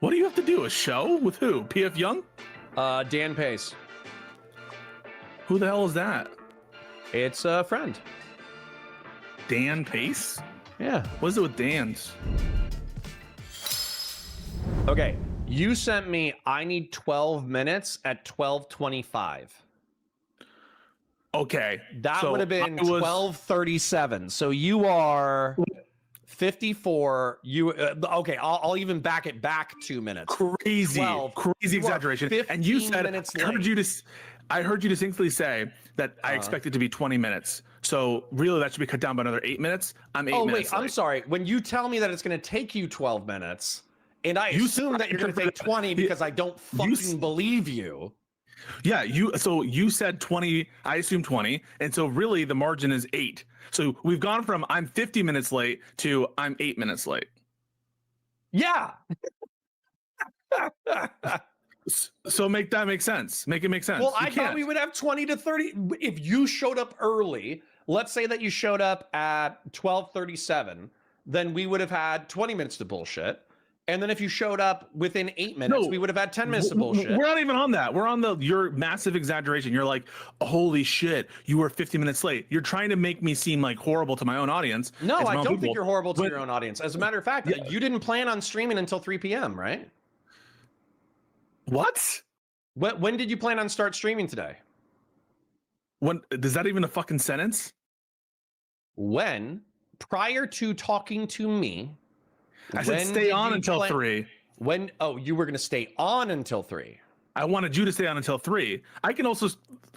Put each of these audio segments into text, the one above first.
What do you have to do? A show with who? PF Young? Dan Pace. Who the hell is that? It's a friend. Dan Pace? Yeah. What is it with Dan's? Okay. You sent me, I need 12 minutes at 12:25. Okay. That would have been 12:37. So you are 54. Okay, I'll even back it back 2 minutes. Crazy 12. Crazy exaggeration. And you said, I heard you distinctly say that I expect it to be 20 minutes. So really that should be cut down by another 8 minutes. I'm 8 minutes late. I'm sorry. When you tell me that it's going to take you 12 minutes, and I assume that you're going to take 20 because I don't fucking believe you. Yeah, so you said 20, I assume 20, and so really the margin is 8. So we've gone from I'm 50 minutes late to I'm 8 minutes late. Yeah. So make that make sense. Make it make sense. Well, I thought we would have 20 to 30 if you showed up early. Let's say that you showed up at 12:37, then we would have had 20 minutes to bullshit. And then if you showed up within 8 minutes, we would have had 10 minutes to bullshit. We're not even on that. We're on your massive exaggeration. You're like, holy shit, you were 50 minutes late. You're trying to make me seem like horrible to my own audience. No, I don't think you're horrible to your own audience. As a matter of fact, you didn't plan on streaming until 3 p.m., right? What? When did you plan on start streaming today? When is that even a fucking sentence? When, prior to talking to me, I said stay on until 3. When? Oh, you were going to stay on until 3. I wanted you to stay on until 3. I can also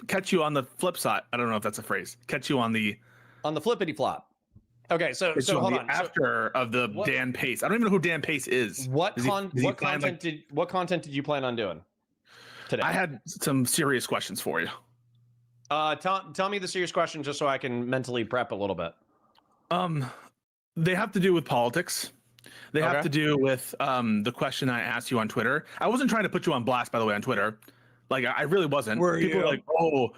catch you on the flip side. I don't know if that's a phrase. Catch you on the flippity flop. Okay, so hold on. After of the Dan Pace. I don't even know who Dan Pace is. What content did you plan on doing today? I had some serious questions for you. Tell me the serious question just so I can mentally prep a little bit. They have to do with politics. They have to do with the question I asked you on Twitter. I wasn't trying to put you on blast, by the way, on Twitter. Like I really wasn't. People were like, "Oh,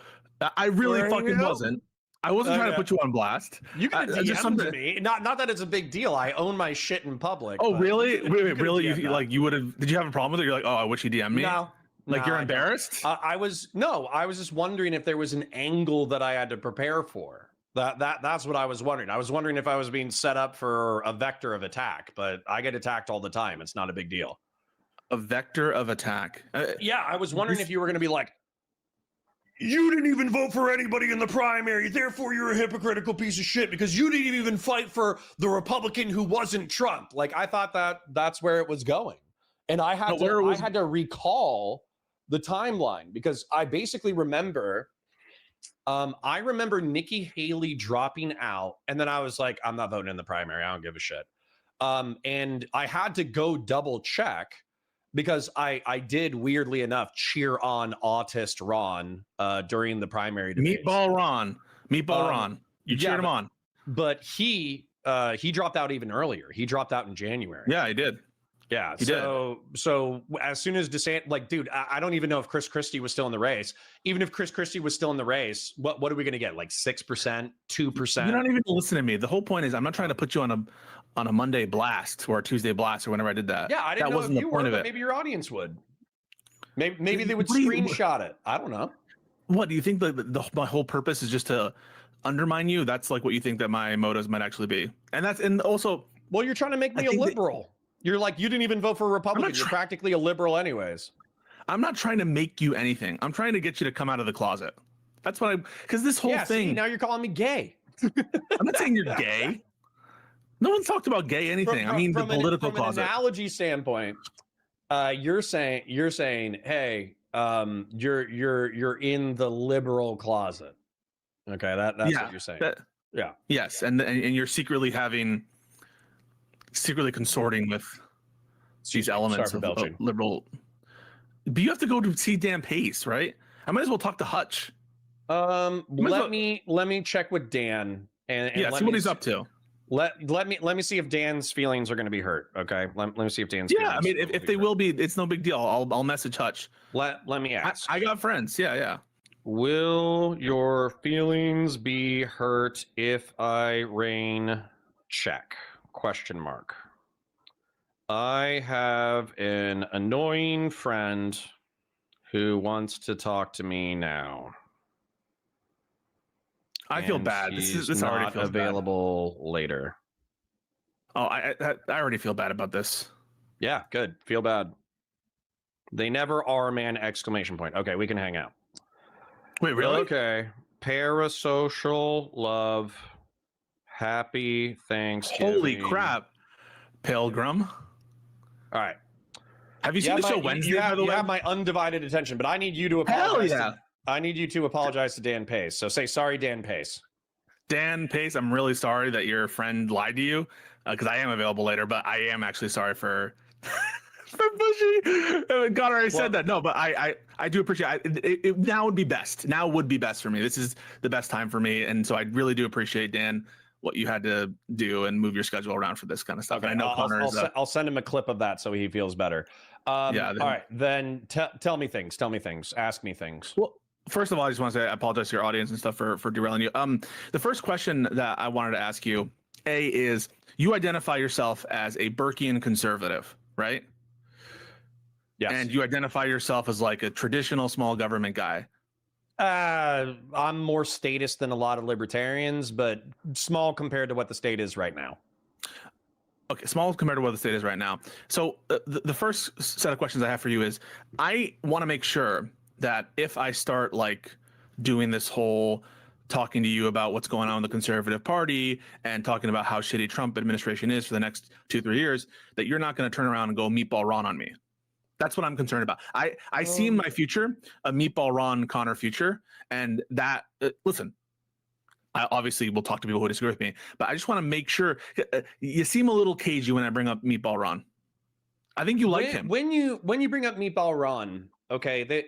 I really fucking wasn't." I wasn't trying to put you on blast. You can DM me. Not that it's a big deal. I own my shit in public. Oh, really? Wait, really? You would have? Did you have a problem with it? You're like, "Oh, I wish you DM'd me." No. Like you're embarrassed? I was just wondering if there was an angle that I had to prepare for. That's what I was wondering. I was wondering if I was being set up for a vector of attack, but I get attacked all the time. It's not a big deal. A vector of attack? Yeah, I was wondering if you were going to be like, you didn't even vote for anybody in the primary, therefore you're a hypocritical piece of shit because you didn't even fight for the Republican who wasn't Trump. Like I thought that's where it was going. And I had to recall the timeline because I basically remember I remember Nikki Haley dropping out, and then I was like, I'm not voting in the primary. I don't give a shit. And I had to go double check because I did, weirdly enough, cheer on Autist Ron during the primary debate. Meatball Ron. You cheered him on. But he dropped out even earlier. He dropped out in January. Yeah, he did. Yeah, so as soon as DeSantis, like, dude, I don't even know if Chris Christie was still in the race. Even if Chris Christie was still in the race, what are we going to get? Like 6%, 2%? You're not even listening to me. The whole point is I'm not trying to put you on a Monday blast or a Tuesday blast or whenever I did that. Yeah, I didn't know if you were, but maybe your audience would. Maybe they would screenshot it. I don't know. What do you think? My whole purpose is just to undermine you? That's like what you think that my motives might actually be, and also, well, you're trying to make me a liberal. You're like, you didn't even vote for a Republican. You're practically a liberal anyways. I'm not trying to make you anything. I'm trying to get you to come out of the closet. That's what because this whole thing. See, now you're calling me gay. I'm not saying you're gay. No one's talked about gay anything. I mean, the political closet. From an analogy standpoint, you're saying, hey, you're in the liberal closet. Okay, that's what you're saying. Yeah. Yes, and you're secretly consorting with these elements of liberal. But you have to go to see Dan Pace, right? I might as well talk to Hutch. Let me check with Dan and see what he's up to. Let me see if Dan's feelings are going to be hurt. Okay, let me see if Dan's. Yeah, I mean, if they will be, it's no big deal. I'll message Hutch. Let me ask. I got friends. Yeah. Will your feelings be hurt if I rain check? ? I have an annoying friend who wants to talk to me now. I feel bad. This already feels available later. Oh, I already feel bad about this. Yeah, good. Feel bad. They never are, man! Exclamation point. Okay, we can hang out. Wait, really? Okay. Parasocial love. Happy Thanksgiving. Holy crap, Pilgrim. All right. Have you seen the show Wednesday? You have my undivided attention, but I need you to apologize. I need you to apologize to Dan Pace. So say sorry, Dan Pace. Dan Pace, I'm really sorry that your friend lied to you, because I am available later, but I am actually sorry for pushing. God already said that. No, but I do appreciate it. Now would be best. Now would be best for me. This is the best time for me, and so I really do appreciate, Dan, what you had to do and move your schedule around for this kind of stuff. Okay, and I know I'll send him a clip of that so he feels better. Yeah. All right, then tell me things. Tell me things. Ask me things. Well, first of all, I just want to say I apologize to your audience and stuff for derailing you. The first question that I wanted to ask you, is you identify yourself as a Burkean conservative, right? Yes. And you identify yourself as like a traditional small government guy. I'm more statist than a lot of libertarians, but small compared to what the state is right now. Okay, small compared to what the state is right now. So the first set of questions I have for you is, I want to make sure that if I start like doing this whole talking to you about what's going on in the Conservative Party and talking about how shitty Trump administration is for the next 2-3 years, that you're not going to turn around and go meatball Ron on me. That's what I'm concerned about. I see in my future a meatball Ron Connor future, and that listen, I obviously will talk to people who disagree with me, but I just want to make sure. You seem a little cagey when I bring up meatball Ron. I think you like him. When you bring up meatball Ron, okay,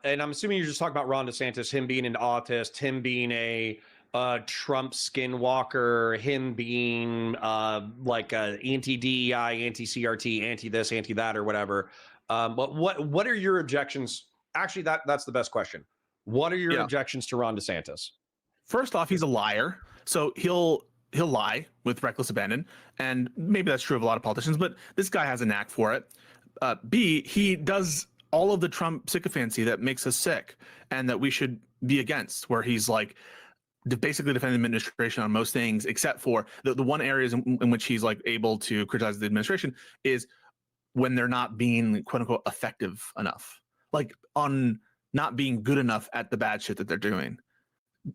and I'm assuming you're just talking about Ron DeSantis, him being an autist, him being a Trump skinwalker, him being like a anti-DEI, anti-CRT, anti-this, anti-that, or whatever. But what are your objections? Actually, that's the best question. What are your objections to Ron DeSantis? First off, he's a liar, so he'll lie with reckless abandon, and maybe that's true of a lot of politicians, but this guy has a knack for it. B, he does all of the Trump sycophancy that makes us sick and that we should be against, where he's like basically defending the administration on most things, except for the one areas in which he's like able to criticize the administration is when they're not being quote unquote effective enough, like on not being good enough at the bad shit that they're doing.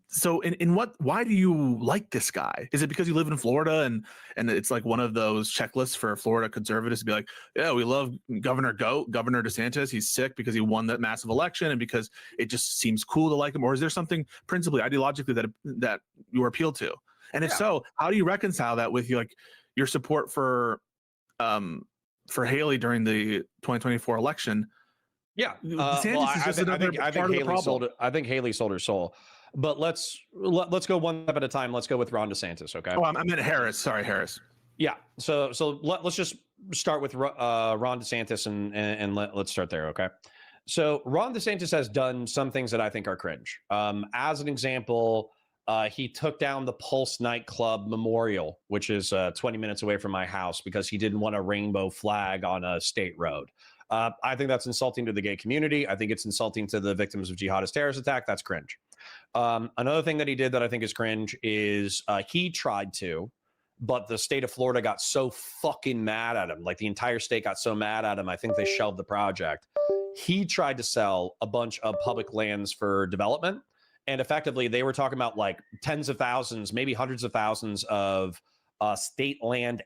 So why do you like this guy? Is it because you live in Florida and it's like one of those checklists for Florida conservatives to be like, yeah, we love Governor DeSantis. He's sick because he won that massive election and because it just seems cool to like him? Or is there something principally ideologically that you appeal to? And if so, how do you reconcile that with your support for Haley during the 2024 election? Yeah, I think Haley sold her soul. But let's go one step at a time. Let's go with Ron DeSantis, okay? Oh, I meant Harris. Sorry, Harris. Yeah. So let's just start with Ron DeSantis and let's start there, okay? So Ron DeSantis has done some things that I think are cringe. As an example, he took down the Pulse nightclub memorial, which is 20 minutes away from my house, because he didn't want a rainbow flag on a state road. I think that's insulting to the gay community. I think it's insulting to the victims of jihadist terrorist attack. That's cringe. Another thing that he did that I think is cringe is he tried to, but the state of Florida got so fucking mad at him. Like the entire state got so mad at him, I think they shelved the project. He tried to sell a bunch of public lands for development. And effectively, they were talking about like tens of thousands, maybe hundreds of thousands of state land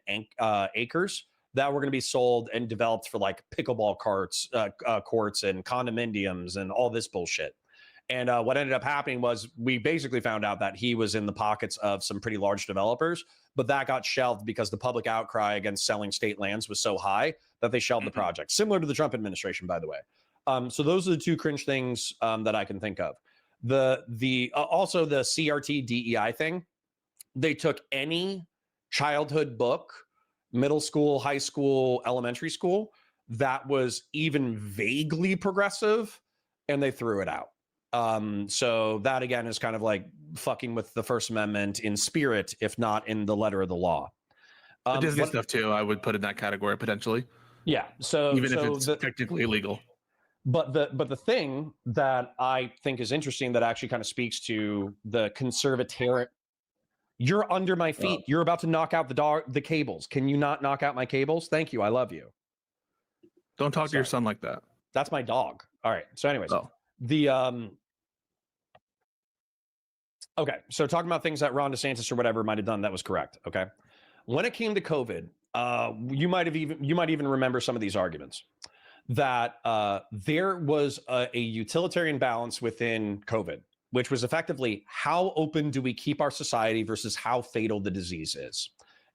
acres that were going to be sold and developed for like pickleball courts and condominiums and all this bullshit. And what ended up happening was we basically found out that he was in the pockets of some pretty large developers, but that got shelved because the public outcry against selling state lands was so high that they shelved the project, similar to the Trump administration, by the way. So those are the two cringe things that I can think of. Also the CRT DEI thing, they took any childhood book, middle school, high school, elementary school, that was even vaguely progressive, and they threw it out. So that again is kind of like fucking with the First Amendment in spirit, if not in the letter of the law. The Disney stuff too, I would put in that category potentially. Yeah. So even if it's technically illegal. But the thing that I think is interesting that actually kind of speaks to the conservatarian. You're under my feet. You're about to knock out the cables. Can you not knock out my cables? Thank you. I love you. Don't talk to your son like that. That's my dog. All right. So anyways, okay. So talking about things that Ron DeSantis or whatever might have done, that was correct. Okay. When it came to COVID, you might even remember some of these arguments that there was a utilitarian balance within COVID, which was effectively how open do we keep our society versus how fatal the disease is.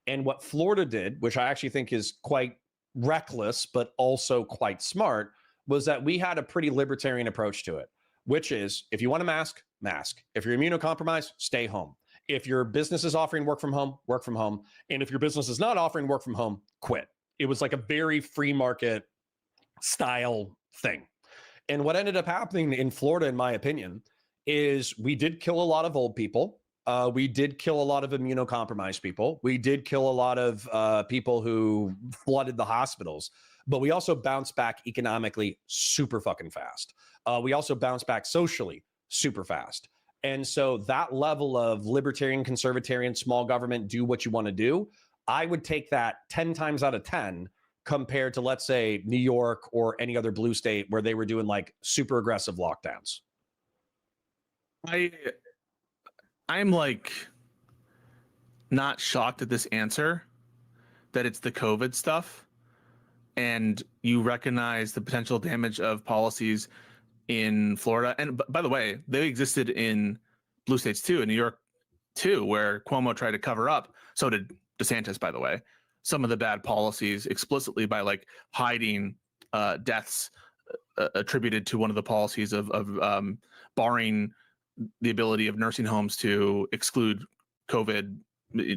And what Florida did, which I actually think is quite reckless, but also quite smart, was that we had a pretty libertarian approach to it, which is if you want a mask, mask. If you're immunocompromised, stay home. If your business is offering work from home, work from home. And if your business is not offering work from home, quit. It was like a very free market style thing. And what ended up happening in Florida, in my opinion, is we did kill a lot of old people. We did kill a lot of immunocompromised people. We did kill a lot of people who flooded the hospitals. But we also bounced back economically super fucking fast. We also bounced back socially super fast. And so that level of libertarian, conservatarian, small government, do what you want to do, I would take that 10 times out of 10 compared to, let's say, New York or any other blue state where they were doing like super aggressive lockdowns. I'm like not shocked at this answer that it's the COVID stuff and you recognize the potential damage of policies in Florida. And by the way, they existed in blue states too, in New York too, where Cuomo tried to cover up. So did DeSantis, by the way, some of the bad policies explicitly by like hiding deaths attributed to one of the policies of barring the ability of nursing homes to exclude COVID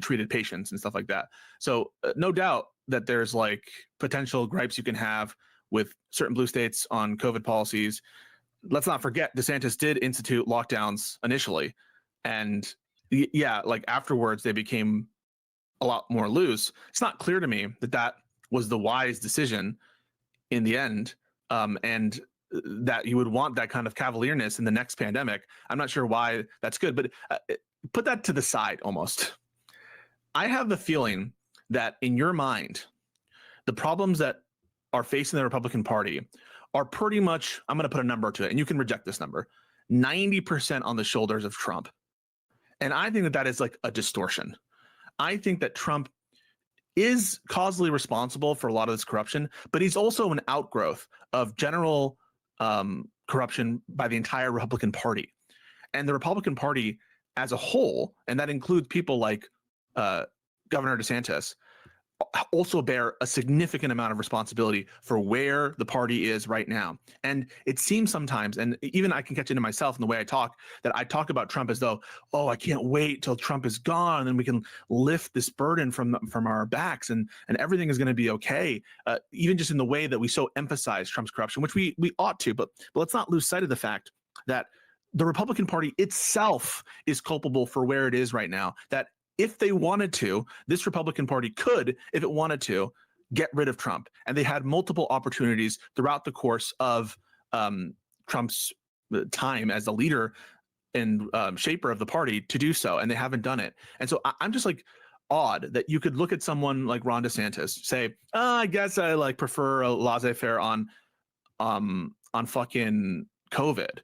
treated patients and stuff like that. So no doubt that there's like potential gripes you can have with certain blue states on COVID policies. Let's not forget DeSantis did institute lockdowns initially. And yeah, like afterwards they became a lot more loose. It's not clear to me that that was the wise decision in the end. And that you would want that kind of cavalierness in the next pandemic. I'm not sure why that's good, but put that to the side almost. I have the feeling that in your mind, the problems that are facing the Republican Party are pretty much, I'm going to put a number to it, and you can reject this number, 90% on the shoulders of Trump. And I think that that is like a distortion. I think that Trump is causally responsible for a lot of this corruption, but he's also an outgrowth of general corruption by the entire Republican Party. And the Republican Party as a whole, and that includes people like Governor DeSantis, also bear a significant amount of responsibility for where the party is right now. And it seems sometimes, and even I can catch into myself in the way I talk, that I talk about Trump as though, oh, I can't wait till Trump is gone and then we can lift this burden from our backs and everything is going to be okay. Even just in the way that we so emphasize Trump's corruption, which we ought to, but let's not lose sight of the fact that the Republican Party itself is culpable for where it is right now, that if they wanted to, this Republican Party could, if it wanted to, get rid of Trump. And they had multiple opportunities throughout the course of Trump's time as the leader and shaper of the party to do so, and they haven't done it. And so I'm just like odd that you could look at someone like Ron DeSantis, say, oh, I guess I like prefer a laissez-faire on fucking COVID,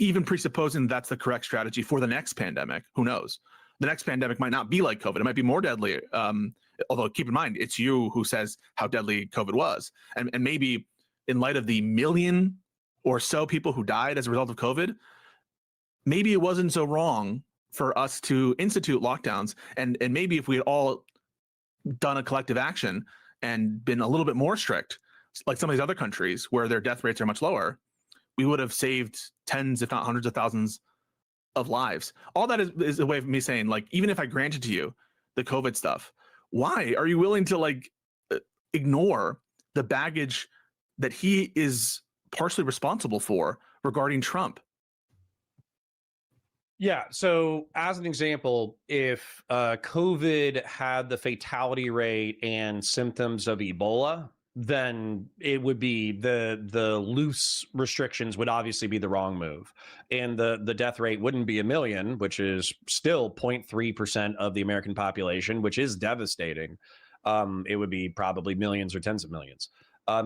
even presupposing that's the correct strategy for the next pandemic. Who knows? The next pandemic might not be like COVID. It might be more deadly. Although keep in mind, it's you who says how deadly COVID was. And maybe in light of the million or so people who died as a result of COVID, maybe it wasn't so wrong for us to institute lockdowns. And maybe if we had all done a collective action and been a little bit more strict, like some of these other countries where their death rates are much lower, we would have saved tens, if not hundreds of thousands of lives. All that is a way of me saying, like, even if I granted to you the COVID stuff, why are you willing to like ignore the baggage that he is partially responsible for regarding Trump? Yeah. So, as an example, if COVID had the fatality rate and symptoms of Ebola, then it would be the loose restrictions would obviously be the wrong move, and the death rate wouldn't be 1 million, which is still 0.3% of the American population, which is devastating. It would be probably millions or tens of millions.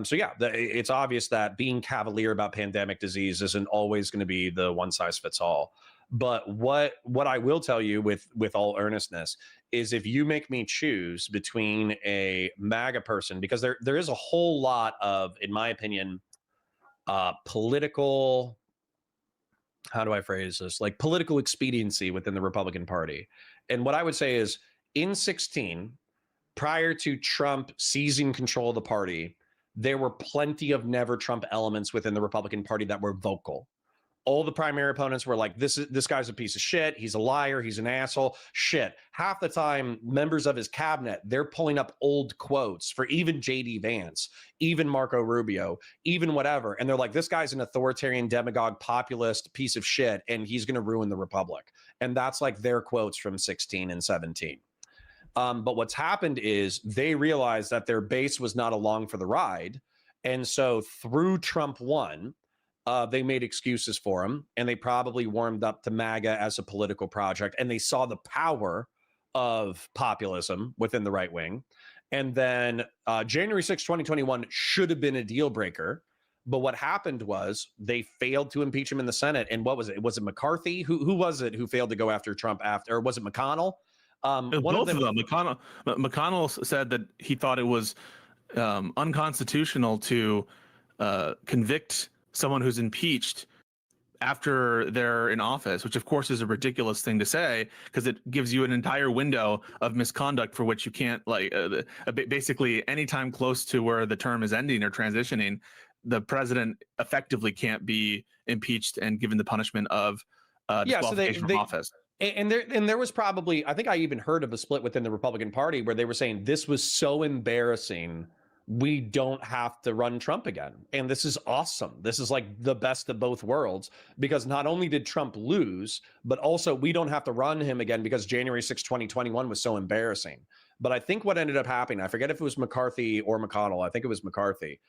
So yeah, it's obvious that being cavalier about pandemic disease isn't always going to be the one size fits all. But what I will tell you with all earnestness is, if you make me choose between a MAGA person, because there is a whole lot of, in my opinion, political, how do I phrase this? Like political expediency within the Republican Party. And what I would say is, in 16, prior to Trump seizing control of the party, there were plenty of never Trump elements within the Republican Party that were vocal. All the primary opponents were like, this guy's a piece of shit. He's a liar. He's an asshole. Shit. Half the time, members of his cabinet, they're pulling up old quotes for even JD Vance, even Marco Rubio, even whatever. And they're like, this guy's an authoritarian, demagogue, populist piece of shit, and he's going to ruin the republic. And that's like their quotes from 16 and 17. But what's happened is they realized that their base was not along for the ride. And so through Trump 1, they made excuses for him, and they probably warmed up to MAGA as a political project, and they saw the power of populism within the right wing. And then January 6, 2021 should have been a deal breaker. But what happened was they failed to impeach him in the Senate. And what was it? Was it McCarthy? Who was it who failed to go after Trump after? Or was it McConnell? Both of them. McConnell said that he thought it was unconstitutional to convict someone who's impeached after they're in office, which of course is a ridiculous thing to say, because it gives you an entire window of misconduct for which you can't, like, basically anytime close to where the term is ending or transitioning, the president effectively can't be impeached and given the punishment of disqualification from office. And there was probably, I think I even heard of a split within the Republican Party where they were saying this was so embarrassing, we don't have to run Trump again. And this is awesome. This is like the best of both worlds, because not only did Trump lose, but also we don't have to run him again because January 6, 2021 was so embarrassing. But I think what ended up happening, I forget if it was McCarthy or McConnell. I think it was McCarthy.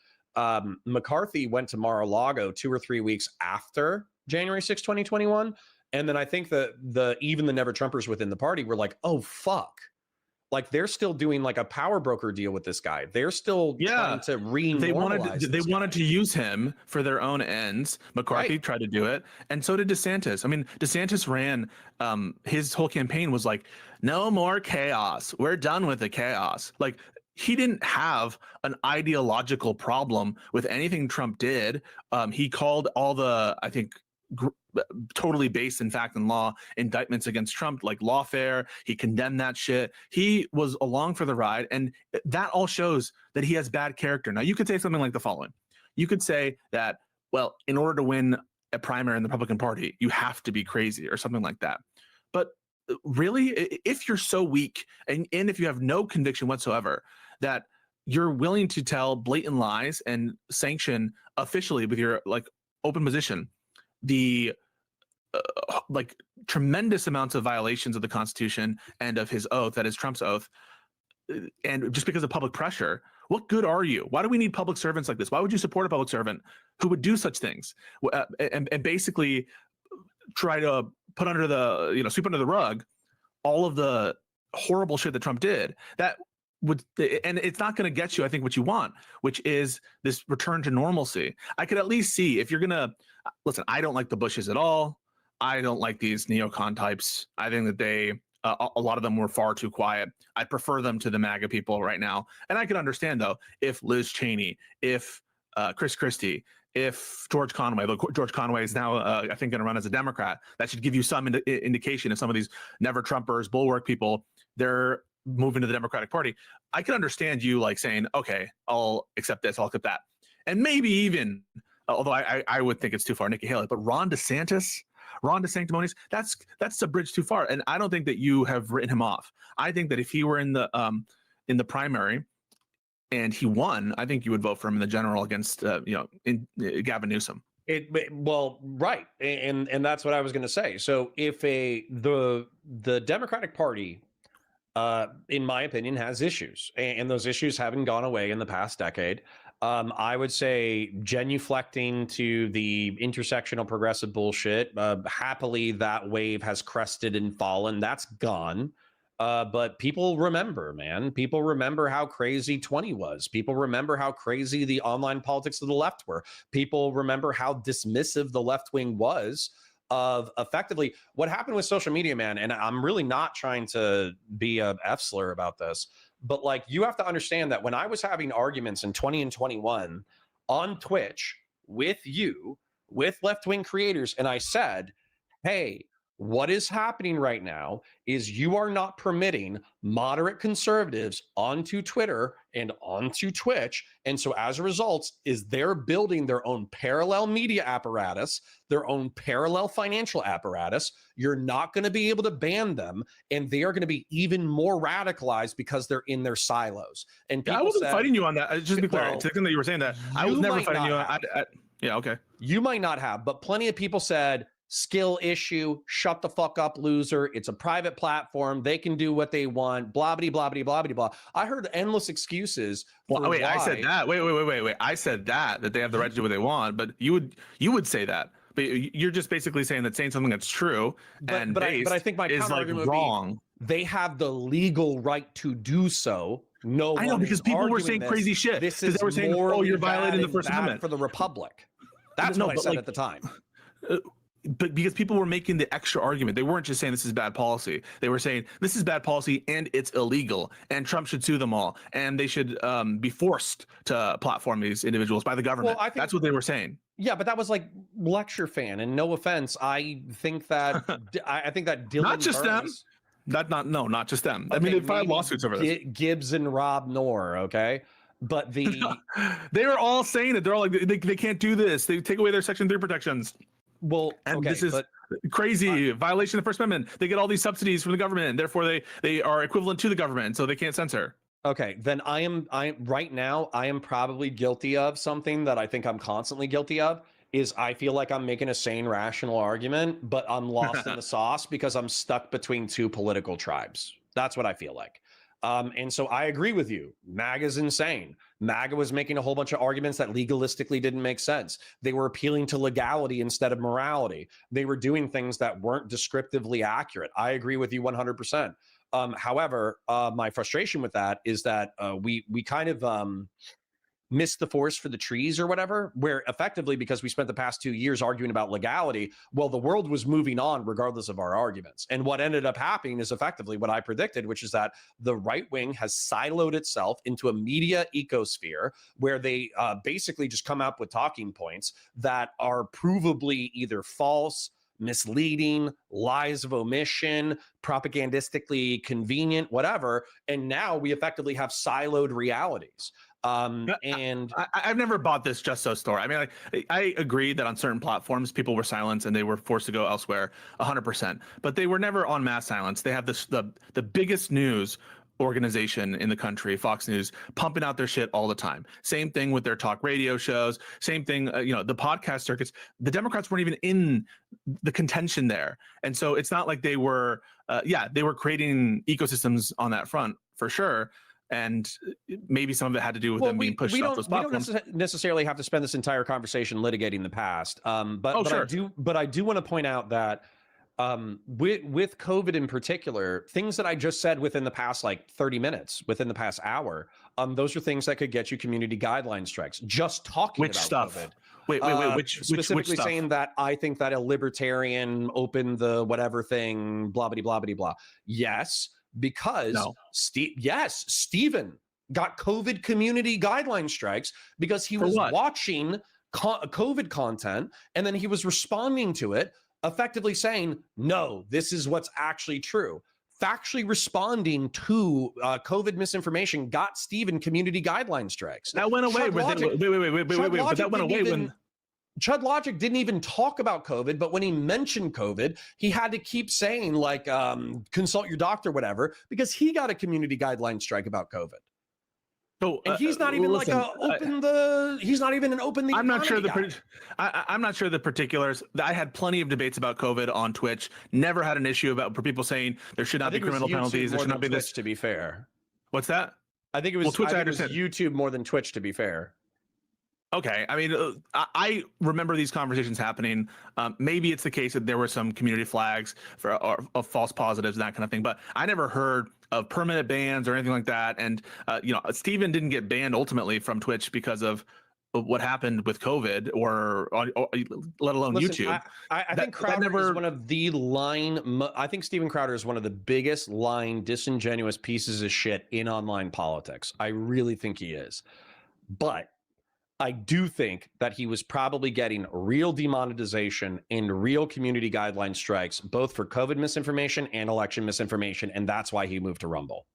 McCarthy went to Mar-a-Lago 2 or 3 weeks after January 6, 2021. And then I think that even the never Trumpers within the party were like, oh, fuck. Like, they're still doing like a power broker deal with this guy. They're still trying to re-normalize. They wanted to use him for their own ends. McCarthy tried to do it, and so did DeSantis. I mean, DeSantis ran, his whole campaign was like, no more chaos. We're done with the chaos. Like, he didn't have an ideological problem with anything Trump did. He called all the, I think, totally based in fact and law indictments against Trump like lawfare. He condemned that shit. He was along for the ride, and that all shows that he has bad character. Now, you could say something like the following. You could say that, well, in order to win a primary in the Republican Party, you have to be crazy or something like that. But really, if you're so weak and if you have no conviction whatsoever that you're willing to tell blatant lies and sanction officially with your like open position the like tremendous amounts of violations of the Constitution and of his oath, that is Trump's oath, and just because of public pressure, what good are you? Why do we need public servants like this? Why would you support a public servant who would do such things and basically try to put under the, sweep under the rug all of the horrible shit that Trump did? That would, and it's not going to get you, I think, what you want, which is this return to normalcy. I could at least see, if you're going to listen, I don't like the Bushes at all. I don't like these neocon types. I think that they, a lot of them were far too quiet. I prefer them to the MAGA people right now. And I can understand, though, if Liz Cheney, if Chris Christie, if George Conway, though George Conway is now, I think, going to run as a Democrat, that should give you some indication if some of these never Trumpers, bulwark people, they're moving to the Democratic Party. I can understand you like saying, okay, I'll accept this, I'll accept that. And maybe even, although I would think it's too far, Nikki Haley, but Ron DeSantis, that's a bridge too far. And I don't think that you have written him off. I think that if he were in the primary and he won, I think you would vote for him in the general against Gavin Newsom. Well, right, and that's what I was going to say. So if the Democratic Party, in my opinion, has issues, and those issues haven't gone away in the past decade. I would say genuflecting to the intersectional progressive bullshit. Happily, that wave has crested and fallen. That's gone. But people remember, man. People remember how crazy 20 was. People remember how crazy the online politics of the left were. People remember how dismissive the left wing was of effectively what happened with social media, man. And I'm really not trying to be a F slur about this, but like, you have to understand that when I was having arguments in 20 and 21 on Twitch with you, with left-wing creators, and I said, hey, what is happening right now is you are not permitting moderate conservatives onto Twitter and onto Twitch. And so as a result, is they're building their own parallel media apparatus, their own parallel financial apparatus. You're not going to be able to ban them, and they are going to be even more radicalized because they're in their silos. And I wasn't fighting you on that. Just to be clear, to the extent that you were saying that, I was never fighting you on. Yeah, okay. You might not have, but plenty of people said, skill issue, shut the fuck up, loser. It's a private platform. They can do what they want, blah, blah, blah, blah, blah, blah. I heard endless excuses. Well, wait, I said that. Wait. I said that they have the right to do what they want, but you would say that. But you're just basically saying that saying something that's true but I think my is like wrong. They have the legal right to do so. No, I know, because people were saying crazy shit. This is they were saying, "Oh, you're violating the First Amendment for the Republic." That's what I said at the time. But because people were making the extra argument, they weren't just saying this is bad policy. They were saying this is bad policy and it's illegal, and Trump should sue them all, and they should be forced to platform these individuals by the government. Well, that's what they were saying. Yeah, but that was like lecture fan, and no offense, I think that I think that Dylan not just Burns, them, not just them. Okay, I mean, they filed lawsuits over this. Gibbs and Rob Knorr, okay. But they were all saying it. They're all like, they can't do this. They take away their Section 3 protections. Well, and this is crazy violation of the First Amendment. They get all these subsidies from the government, and therefore they are equivalent to the government, so they can't censor. Okay, then I am right now, I am probably guilty of something that I think I'm constantly guilty of, is I feel like I'm making a sane, rational argument, but I'm lost in the sauce because I'm stuck between two political tribes. That's what I feel like. And so I agree with you. MAGA's insane. MAGA was making a whole bunch of arguments that legalistically didn't make sense. They were appealing to legality instead of morality. They were doing things that weren't descriptively accurate. I agree with you 100%. However, my frustration with that is that we kind of missed the forest for the trees or whatever, where effectively, because we spent the past 2 years arguing about legality, well, the world was moving on regardless of our arguments. And what ended up happening is effectively what I predicted, which is that the right wing has siloed itself into a media ecosphere where they basically just come up with talking points that are provably either false, misleading, lies of omission, propagandistically convenient, whatever. And now we effectively have siloed realities. And I've never bought this Just So story. I mean, I agree that on certain platforms, people were silenced and they were forced to go elsewhere 100%, but they were never on mass silence. They have this, the biggest news organization in the country, Fox News, pumping out their shit all the time. Same thing with their talk radio shows, same thing, the podcast circuits. The Democrats weren't even in the contention there. And so it's not like they were, they were creating ecosystems on that front for sure. And maybe some of it had to do with them being pushed off those platforms. We don't necessarily have to spend this entire conversation litigating the past. But I do want to point out that with COVID in particular, things that I just said within the past like 30 minutes, within the past hour, those are things that could get you community guideline strikes. Just talking about stuff? COVID. Wait, which specifically stuff? Saying that I think that a libertarian opened the whatever thing, blah, blah, blah, blah, blah. Yes. Because Stephen got COVID community guideline strikes because he was watching COVID content and then he was responding to it, effectively saying, no, this is what's actually true. Factually responding to COVID misinformation got Stephen community guideline strikes. That went away. Wait, but that went away when... Chud Logic didn't even talk about COVID, but when he mentioned COVID, he had to keep saying like, consult your doctor, whatever, because he got a community guideline strike about COVID. So and he's not even listen, he's not even an open the I'm not sure guy. I'm not sure the particulars. I had plenty of debates about COVID on Twitch. Never had an issue for people saying there should not be criminal penalties. There should not be Twitch, this. to be fair. What's that? I think it was, Twitch, I think it was YouTube more than Twitch, to be fair. Okay. I mean, I remember these conversations happening. Maybe it's the case that there were some community flags of false positives and that kind of thing, but I never heard of permanent bans or anything like that. And, Steven didn't get banned ultimately from Twitch because of what happened with COVID or let alone YouTube. I think Crowder is one of the I think Steven Crowder is one of the biggest lying, disingenuous pieces of shit in online politics. I really think he is. But I do think that he was probably getting real demonetization and real community guideline strikes, both for COVID misinformation and election misinformation. And that's why he moved to Rumble.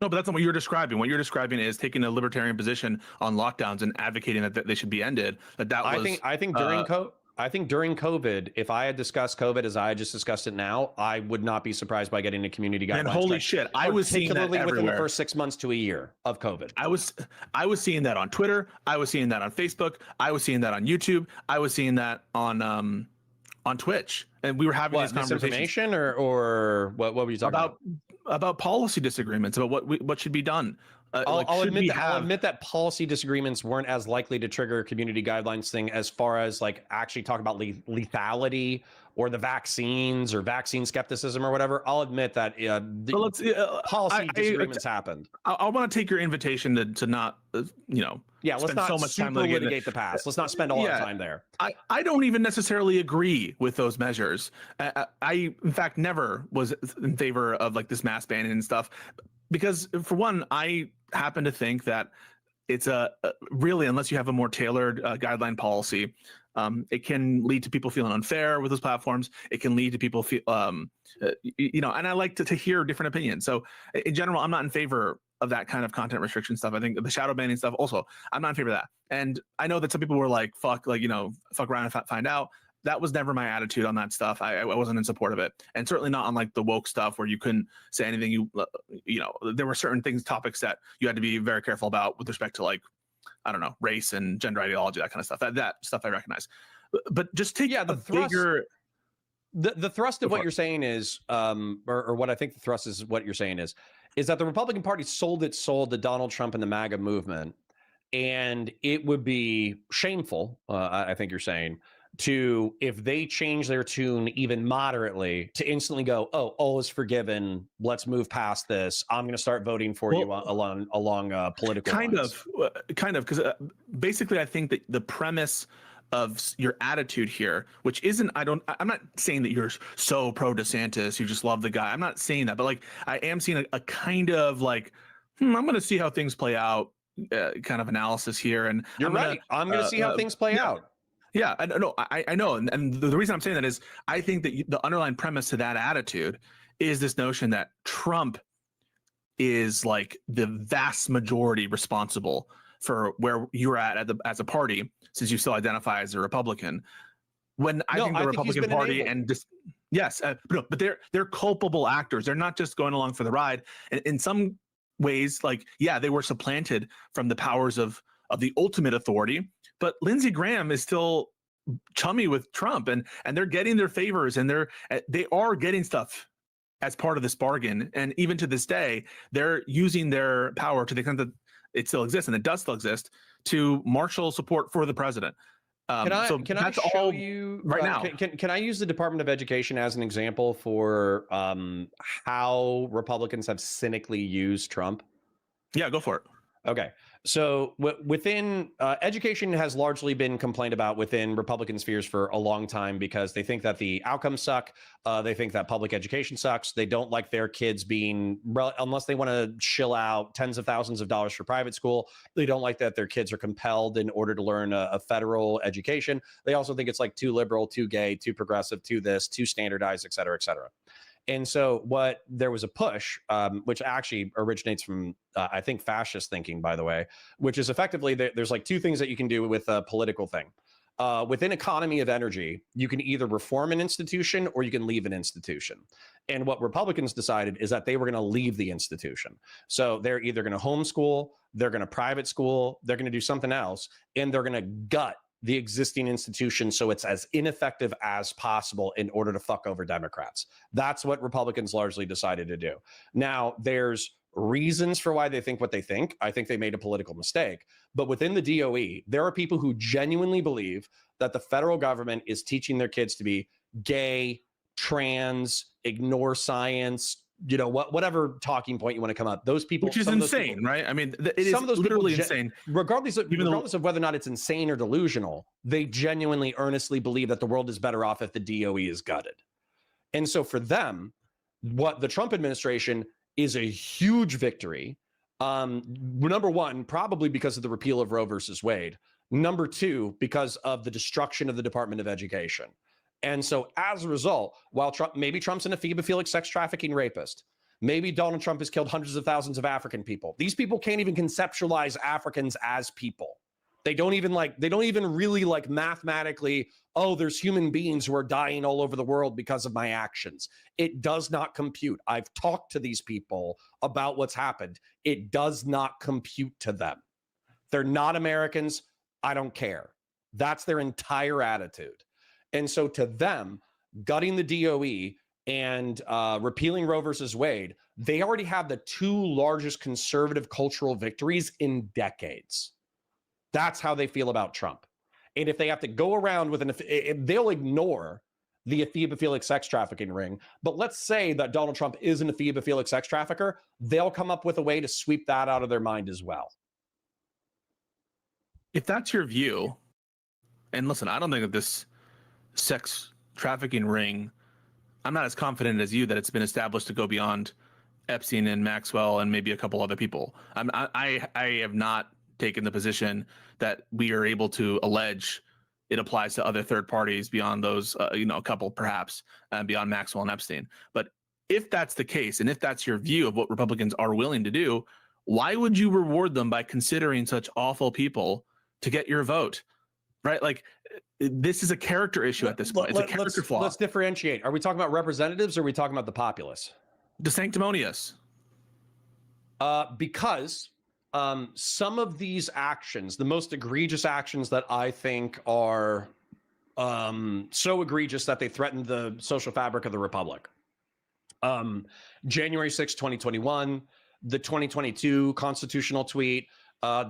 No, but that's not what you're describing. What you're describing is taking a libertarian position on lockdowns and advocating that they should be ended. I think during COVID, if I had discussed COVID as I just discussed it now, I would not be surprised by getting a community guideline. And holy shit, I was seeing that everywhere. Within the first 6 months to a year of COVID. I was seeing that on Twitter. I was seeing that on Facebook. I was seeing that on YouTube. I was seeing that on Twitch. And we were having these conversations. or what were you talking about policy disagreements about what should be done. I'll admit that policy disagreements weren't as likely to trigger a community guidelines thing as far as like actually talk about lethality or the vaccines or vaccine skepticism or whatever. I'll admit that policy disagreements happened. I want to take your invitation to not, let's not so much time litigate the past. Let's not spend all our time there. I don't even necessarily agree with those measures. I in fact never was in favor of like this mask banning and stuff, because for one, I happen to think that it's really, unless you have a more tailored guideline policy, it can lead to people feeling unfair with those platforms. It can lead to people feel, and I like to hear different opinions. So in general, I'm not in favor of that kind of content restriction stuff. I think the shadow banning stuff also, I'm not in favor of that. And I know that some people were like, fuck around and find out. That was never my attitude on that stuff. I wasn't in support of it, and certainly not on like the woke stuff where you couldn't say anything. There were certain topics that you had to be very careful about with respect to like, I don't know, race and gender ideology, that kind of stuff. That stuff I recognize, but just take the thrust of what you're saying is, or what I think the thrust is what you're saying is that the Republican Party sold its soul to Donald Trump and the MAGA movement, and it would be shameful. I think you're saying, if they change their tune even moderately, to instantly go, oh, all is forgiven, let's move past this, I'm going to start voting for you along political lines. Kind of, because basically I think that the premise of your attitude here, which isn't, I'm not saying that you're so pro DeSantis, you just love the guy. I'm not saying that, but like I am seeing a kind of like, I'm going to see how things play out kind of analysis here. And you're right. I'm going to see how things play out. Yeah, I know. And the reason I'm saying that is I think that the underlying premise to that attitude is this notion that Trump is like the vast majority responsible for where you're at as a party, since you still identify as a Republican. When I think the Republican Party but they're culpable actors. They're not just going along for the ride. And in some ways, like, yeah, they were supplanted from the powers of the ultimate authority. But Lindsey Graham is still chummy with Trump, and they're getting their favors, and they are getting stuff as part of this bargain. And even to this day, they're using their power to the extent that it still exists, and it does still exist, to marshal support for the president. Can I show you right now? Can I use the Department of Education as an example for how Republicans have cynically used Trump? Yeah, go for it. Okay. So within education has largely been complained about within Republican spheres for a long time because they think that the outcomes suck. They think that public education sucks. They don't like their kids being, unless they want to shill out tens of thousands of dollars for private school. They don't like that their kids are compelled in order to learn a federal education. They also think it's like too liberal, too gay, too progressive, too this, too standardized, et cetera, et cetera. And so there was a push, which actually originates from, I think, fascist thinking, by the way, which is effectively there's like two things that you can do with a political thing. within economy of energy, you can either reform an institution or you can leave an institution. And what Republicans decided is that they were going to leave the institution. So they're either going to homeschool, they're going to private school, they're going to do something else, and they're going to gut the existing institution so it's as ineffective as possible in order to fuck over Democrats. That's what Republicans largely decided to do. Now, there's reasons for why they think what they think. I think they made a political mistake. But within the DOE, there are people who genuinely believe that the federal government is teaching their kids to be gay, trans, ignore science, you know, whatever talking point you want to come up. Those people, which is insane, right? I mean, it is literally insane. Regardless of whether or not it's insane or delusional, they genuinely, earnestly believe that the world is better off if the DOE is gutted. And so for them, what the Trump administration is a huge victory. Number one, probably because of the repeal of Roe versus Wade. Number two, because of the destruction of the Department of Education. And so as a result, while maybe Trump's an ephebophilic sex trafficking rapist, maybe Donald Trump has killed hundreds of thousands of African people. These people can't even conceptualize Africans as people. They don't even really mathematically, oh, there's human beings who are dying all over the world because of my actions. It does not compute. I've talked to these people about what's happened. It does not compute to them. They're not Americans. I don't care. That's their entire attitude. And so to them, gutting the DOE and repealing Roe versus Wade, they already have the two largest conservative cultural victories in decades. That's how they feel about Trump. And if they have to go around with they'll ignore the ephebophilic sex trafficking ring. But let's say that Donald Trump is an ephebophilic sex trafficker, they'll come up with a way to sweep that out of their mind as well. If that's your view, and listen, I don't think that this sex trafficking ring, I'm not as confident as you that it's been established to go beyond Epstein and Maxwell and maybe a couple other people. I have not taken the position that we are able to allege it applies to other third parties beyond those, a couple perhaps, beyond Maxwell and Epstein. But if that's the case, and if that's your view of what Republicans are willing to do, why would you reward them by considering such awful people to get your vote? Right? Like, this is a character issue at this point. It's a character flaw. Let's differentiate. Are we talking about representatives or are we talking about the populace? The sanctimonious. Because some of these actions, the most egregious actions that I think are so egregious that they threaten the social fabric of the republic. January 6, 2021, the 2022 constitutional tweet,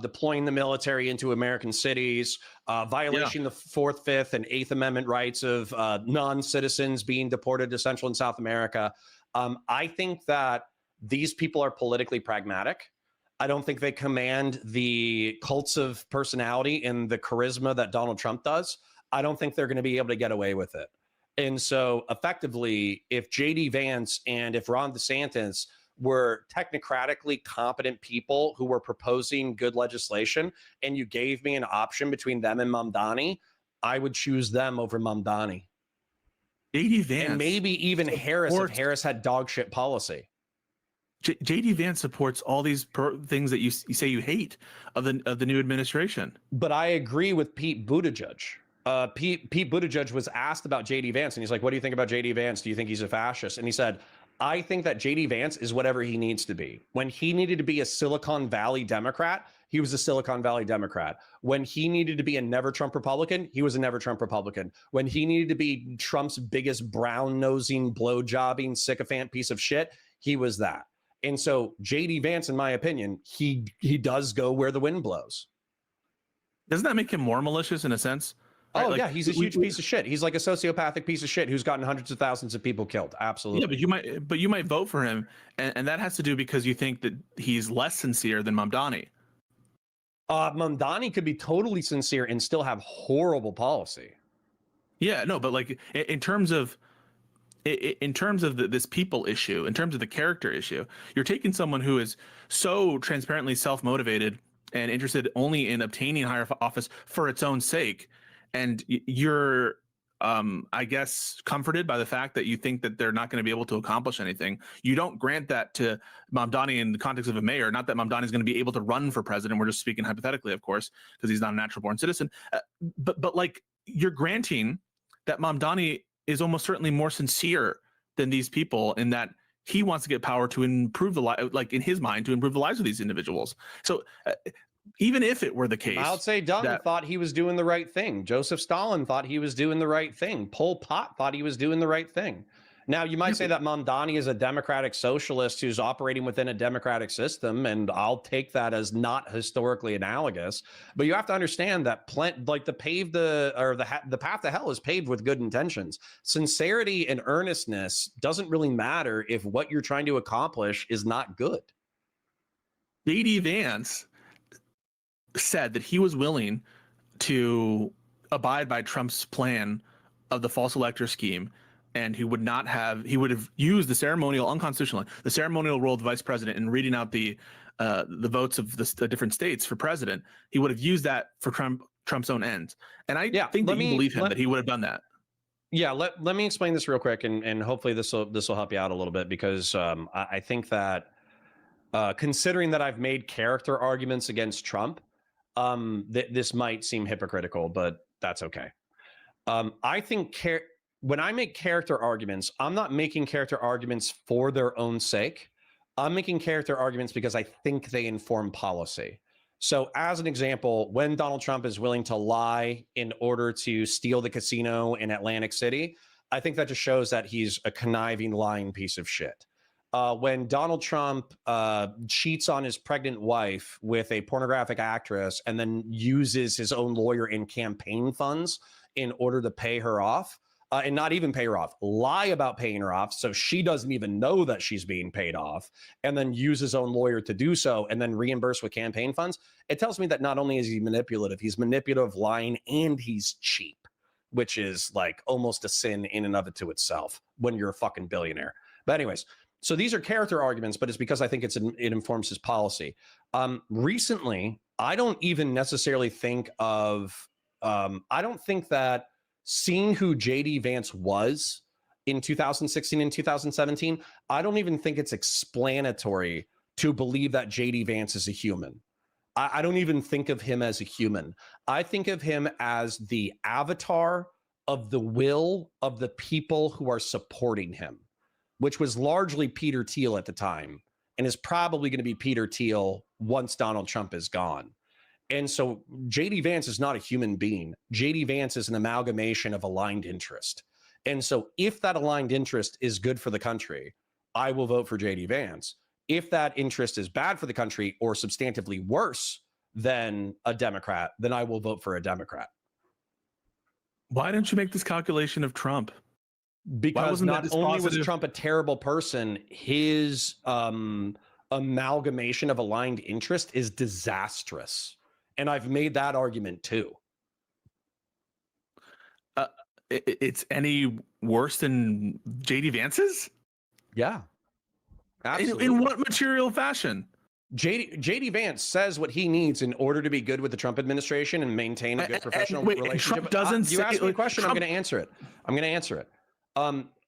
deploying the military into American cities, violation the 4th, 5th, and 8th Amendment rights of non-citizens being deported to Central and South America. I think that these people are politically pragmatic. I don't think they command the cults of personality and the charisma that Donald Trump does. I don't think they're going to be able to get away with it. And so effectively, if JD Vance and if Ron DeSantis were technocratically competent people who were proposing good legislation, and you gave me an option between them and Mamdani, I would choose them over Mamdani. JD Vance. And maybe even Harris if Harris had dog shit policy. JD Vance supports all these things that you say you hate of the new administration. But I agree with Pete Buttigieg. Pete Buttigieg was asked about JD Vance, and he's like, what do you think about JD Vance? Do you think he's a fascist? And he said, I think that JD Vance is whatever he needs to be. When he needed to be a Silicon Valley Democrat, he was a Silicon Valley Democrat. When he needed to be a never Trump Republican, he was a never Trump Republican. When he needed to be Trump's biggest brown-nosing, blow-jobbing, sycophant piece of shit, he was that. And so JD Vance, in my opinion, he does go where the wind blows. Doesn't that make him more malicious in a sense? Right? Oh, like, yeah, he's a huge piece of shit. He's like a sociopathic piece of shit who's gotten hundreds of thousands of people killed. Absolutely. Yeah, but you might vote for him, and that has to do because you think that he's less sincere than Mamdani. Mamdani could be totally sincere and still have horrible policy. Yeah, no, but like in terms of this people issue, in terms of the character issue, you're taking someone who is so transparently self-motivated and interested only in obtaining higher office for its own sake, and you're I guess comforted by the fact that you think that they're not going to be able to accomplish anything. You don't grant that to Mamdani in the context of a mayor. Not that Mamdani is going to be able to run for president. We're just speaking hypothetically, of course, because he's not a natural born citizen. But like, you're granting that Mamdani is almost certainly more sincere than these people in that he wants to get power to improve the life, like in his mind, to improve the lives of these individuals. So even if it were the case, Mao Zedong thought he was doing the right thing. Joseph Stalin thought he was doing the right thing. Pol Pot thought he was doing the right thing. Now, you might say that Mamdani is a democratic socialist who's operating within a democratic system, and I'll take that as not historically analogous. But you have to understand that the path to hell is paved with good intentions. Sincerity and earnestness doesn't really matter if what you're trying to accomplish is not good. JD Vance said that he was willing to abide by Trump's plan of the false elector scheme, and he would have used the ceremonial, unconstitutionally, the ceremonial role of the vice president in reading out the votes of the different states for president. He would have used that for Trump's own ends. And I think that you believe him that he would have done that. Yeah, let me explain this real quick, and hopefully this will help you out a little bit, because I think that considering that I've made character arguments against Trump, this might seem hypocritical, but that's okay. I think when I make character arguments, I'm not making character arguments for their own sake. I'm making character arguments because I think they inform policy. So as an example, when Donald Trump is willing to lie in order to steal the casino in Atlantic City, I think that just shows that he's a conniving, lying piece of shit. When Donald Trump cheats on his pregnant wife with a pornographic actress and then uses his own lawyer in campaign funds in order to pay her off, and not even pay her off, lie about paying her off so she doesn't even know that she's being paid off, and then use his own lawyer to do so and then reimburse with campaign funds, it tells me that not only is he manipulative, he's manipulative, lying, and he's cheap, which is like almost a sin in and of it to itself when you're a fucking billionaire. But anyways, so these are character arguments, but it's because I think it informs his policy. Recently, I don't even necessarily think of, I don't think that seeing who JD Vance was in 2016 and 2017, I don't even think it's explanatory to believe that JD Vance is a human. I don't even think of him as a human. I think of him as the avatar of the will of the people who are supporting him, which was largely Peter Thiel at the time, and is probably going to be Peter Thiel once Donald Trump is gone. And so JD Vance is not a human being. JD Vance is an amalgamation of aligned interest. And so if that aligned interest is good for the country, I will vote for JD Vance. If that interest is bad for the country or substantively worse than a Democrat, then I will vote for a Democrat. Why didn't you make this calculation of Trump? Because not only was Trump a terrible person, his amalgamation of aligned interest is disastrous. And I've made that argument too. It's any worse than JD Vance's? Yeah. Absolutely. In what material fashion? JD Vance says what he needs in order to be good with the Trump administration and maintain a good professional relationship. Trump doesn't you asked me a question, Trump, I'm going to answer it.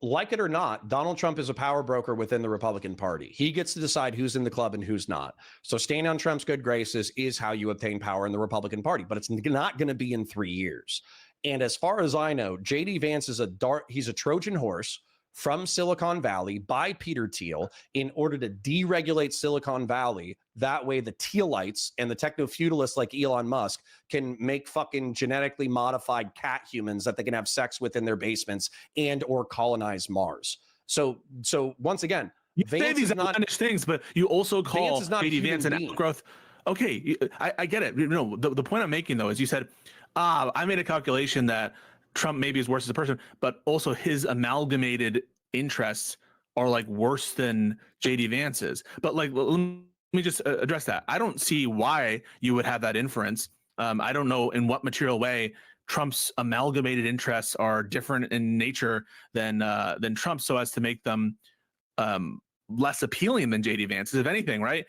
Like it or not, Donald Trump is a power broker within the Republican Party. He gets to decide who's in the club and who's not. So staying on Trump's good graces is how you obtain power in the Republican Party, but it's not going to be in 3 years. And as far as I know, JD Vance is he's a Trojan horse from Silicon Valley by Peter Thiel in order to deregulate Silicon Valley. That way the Thielites and the techno-feudalists like Elon Musk can make fucking genetically modified cat humans that they can have sex with in their basements and or colonize Mars. So once again, you say these outlandish things, but you also call JD Vance an outgrowth. Okay, I get it. No, the point I'm making though is you said, I made a calculation that Trump maybe is worse as a person, but also his amalgamated interests are like worse than JD Vance's. But like, let me just address that. I don't see why you would have that inference. I don't know in what material way Trump's amalgamated interests are different in nature than Trump, so as to make them less appealing than JD Vance's. If anything, right?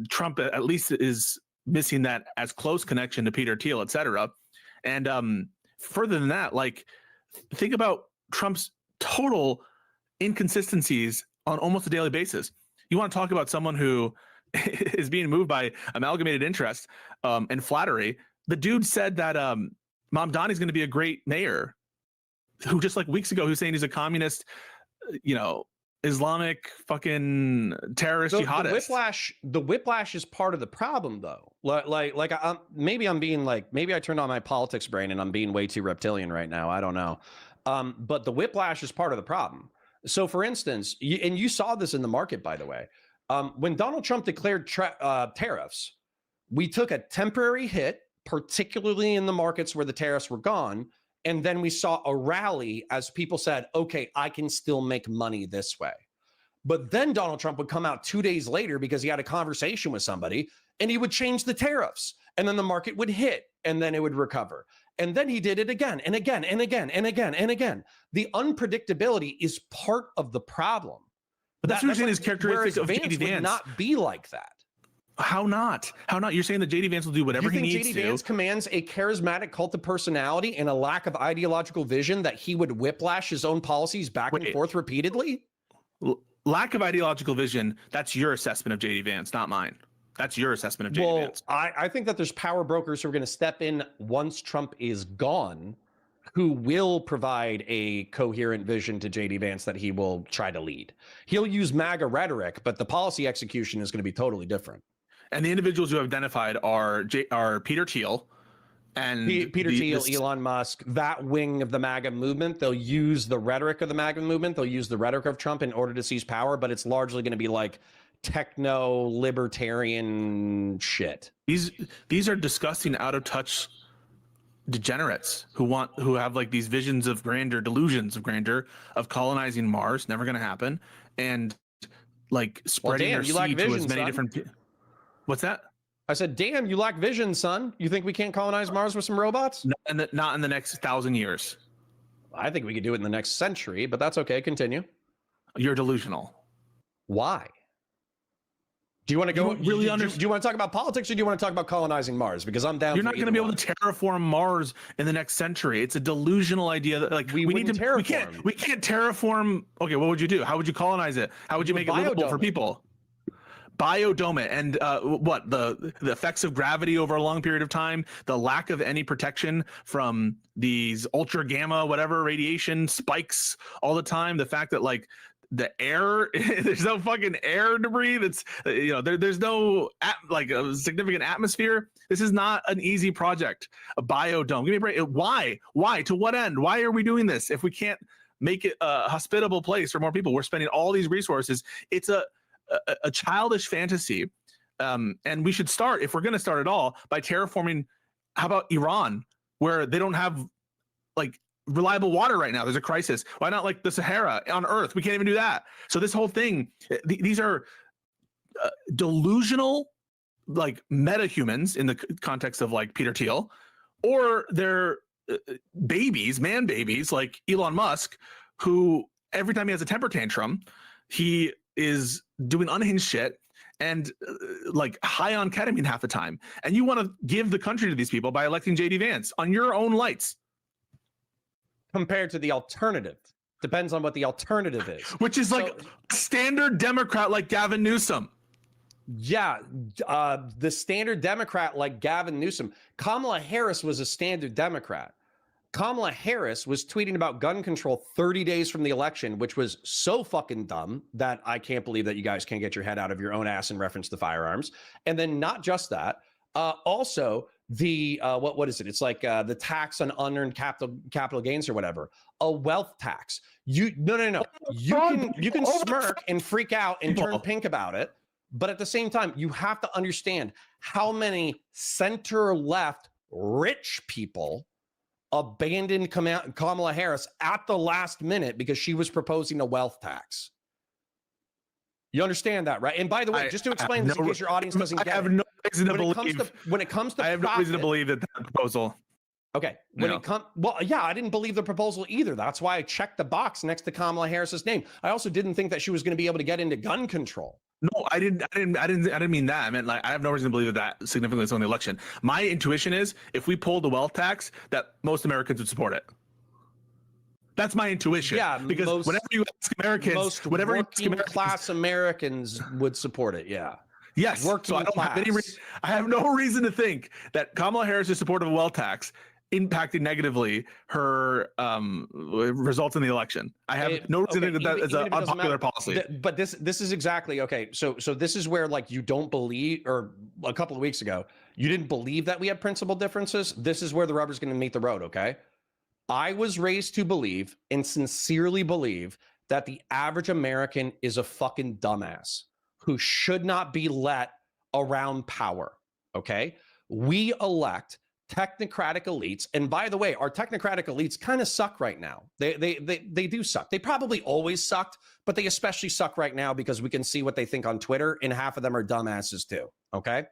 Trump at least is missing that as close connection to Peter Thiel, et cetera. And further than that, like, think about Trump's total inconsistencies on almost a daily basis. You want to talk about someone who is being moved by amalgamated interest and flattery. The dude said that Mamdani's going to be a great mayor, who just like weeks ago, who's saying he's a communist, Islamic fucking terrorist jihadist. The whiplash is part of the problem, though. Maybe I turned on my politics brain and I'm being way too reptilian right now. I don't know. But the whiplash is part of the problem. So, for instance, and you saw this in the market, by the way, when Donald Trump declared tariffs, we took a temporary hit, particularly in the markets where the tariffs were gone. And then we saw a rally as people said, okay, I can still make money this way. But then Donald Trump would come out 2 days later because he had a conversation with somebody and he would change the tariffs. And then the market would hit and then it would recover. And then he did it again and again and again and again and again. The unpredictability is part of the problem. But that's what you're saying is characteristic of JD Vance. Would not be like that. How not? How not? You're saying that JD Vance will do whatever he needs to. You think JD Vance commands a charismatic cult of personality and a lack of ideological vision that he would whiplash his own policies back and forth repeatedly? Lack of ideological vision, that's your assessment of JD Vance, not mine. That's your assessment of JD Vance. I think that there's power brokers who are going to step in once Trump is gone, who will provide a coherent vision to JD Vance that he will try to lead. He'll use MAGA rhetoric, but the policy execution is going to be totally different. And the individuals who have identified are Peter Thiel and Peter Thiel, Elon Musk, that wing of the MAGA movement. They'll use the rhetoric of the MAGA movement. They'll use the rhetoric of Trump in order to seize power, but it's largely going to be like techno libertarian shit. These are disgusting, out of touch degenerates who have like these visions of grandeur, delusions of grandeur, of colonizing Mars. Never going to happen. And like spreading their seed to as many different people. What's that? I said, damn, you lack vision, son. You think we can't colonize Mars with some robots? Not in the next 1,000 years. I think we could do it in the next century, but that's okay. Continue. You're delusional. Why? Do you want to go? Do you want to talk about politics, or do you want to talk about colonizing Mars? Because I'm down. You're not going to be able to terraform Mars in the next century. It's a delusional idea that like we need to terraform. We can't terraform. Okay, what would you do? How would you colonize it? How would you make it livable for people? Biodome it. And what the effects of gravity over a long period of time, the lack of any protection from these ultra gamma whatever radiation spikes all the time, the fact that like the air, there's no fucking air to breathe, it's there's no like a significant atmosphere. This is not an easy project. A biodome, give me a break. Why to what end? Why are we doing this if we can't make it a hospitable place for more people? We're spending all these resources. It's a childish fantasy, and we should start, if we're going to start at all, by terraforming. How about Iran, where they don't have like reliable water right now? There's a crisis. Why not like the Sahara on Earth? We can't even do that. So this whole thing, these are delusional, like meta-humans in the context of like Peter Thiel, or they're babies, man babies like Elon Musk, who every time he has a temper tantrum, he is doing unhinged shit and like high on ketamine half the time. And you want to give the country to these people by electing JD Vance on your own lights. Compared to the alternative. Depends on what the alternative is. Which is like standard Democrat like Gavin Newsom. Yeah, the standard Democrat like Gavin Newsom. Kamala Harris was a standard Democrat. Kamala Harris was tweeting about gun control 30 days from the election, which was so fucking dumb that I can't believe that you guys can't get your head out of your own ass in reference to firearms. And then not just that, also the what is it? It's like the tax on unearned capital gains or whatever, a wealth tax. No. You can smirk and freak out and turn pink about it, but at the same time, you have to understand how many center left rich people abandoned Kamala Harris at the last minute because she was proposing a wealth tax. You understand that, right? And by the way, just to explain this in case your audience doesn't get it. I have no reason to believe. When it comes to I have no reason to believe that proposal. Okay. I didn't believe the proposal either. That's why I checked the box next to Kamala Harris's name. I also didn't think that she was going to be able to get into gun control. No, I didn't mean that. I meant like I have no reason to believe that significantly is on the election. My intuition is if we pulled the wealth tax, that most Americans would support it. That's my intuition. Yeah, because whenever you ask Americans, class Americans would support it. Yeah. Yes. So I have no reason to think that Kamala Harris is supportive of a wealth tax impacting negatively her results in the election. I have no reason to think that is an unpopular policy. But this is exactly okay. So this is where, like, you don't believe, or a couple of weeks ago, you didn't believe that we had principal differences. This is where the rubber's going to meet the road. Okay. I was raised to believe and sincerely believe that the average American is a fucking dumbass who should not be let around power. Okay. We elect technocratic elites, and by the way, our technocratic elites kind of suck right now. They do suck. They probably always sucked, but they especially suck right now because we can see what they think on Twitter, and half of them are dumbasses too. Okay,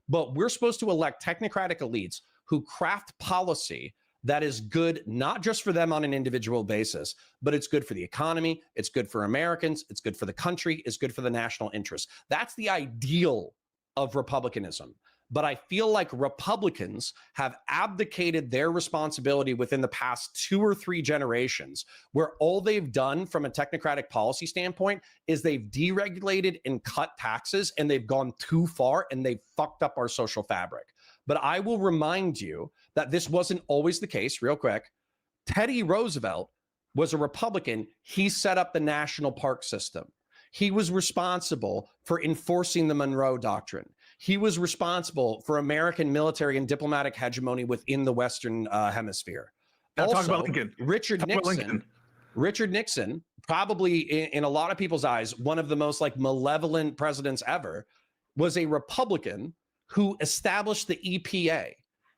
but we're supposed to elect technocratic elites who craft policy that is good not just for them on an individual basis, but it's good for the economy, it's good for Americans, it's good for the country, it's good for the national interest. That's the ideal of republicanism. But I feel like Republicans have abdicated their responsibility within the past 2 or 3 generations, where all they've done from a technocratic policy standpoint is they've deregulated and cut taxes, and they've gone too far, and they've fucked up our social fabric. But I will remind you that this wasn't always the case, real quick. Teddy Roosevelt was a Republican. He set up the national park system. He was responsible for enforcing the Monroe Doctrine. He was responsible for American military and diplomatic hegemony within the Western Hemisphere. Now also, talk about Lincoln. Richard Nixon, probably in a lot of people's eyes, one of the most like malevolent presidents ever, was a Republican who established the EPA.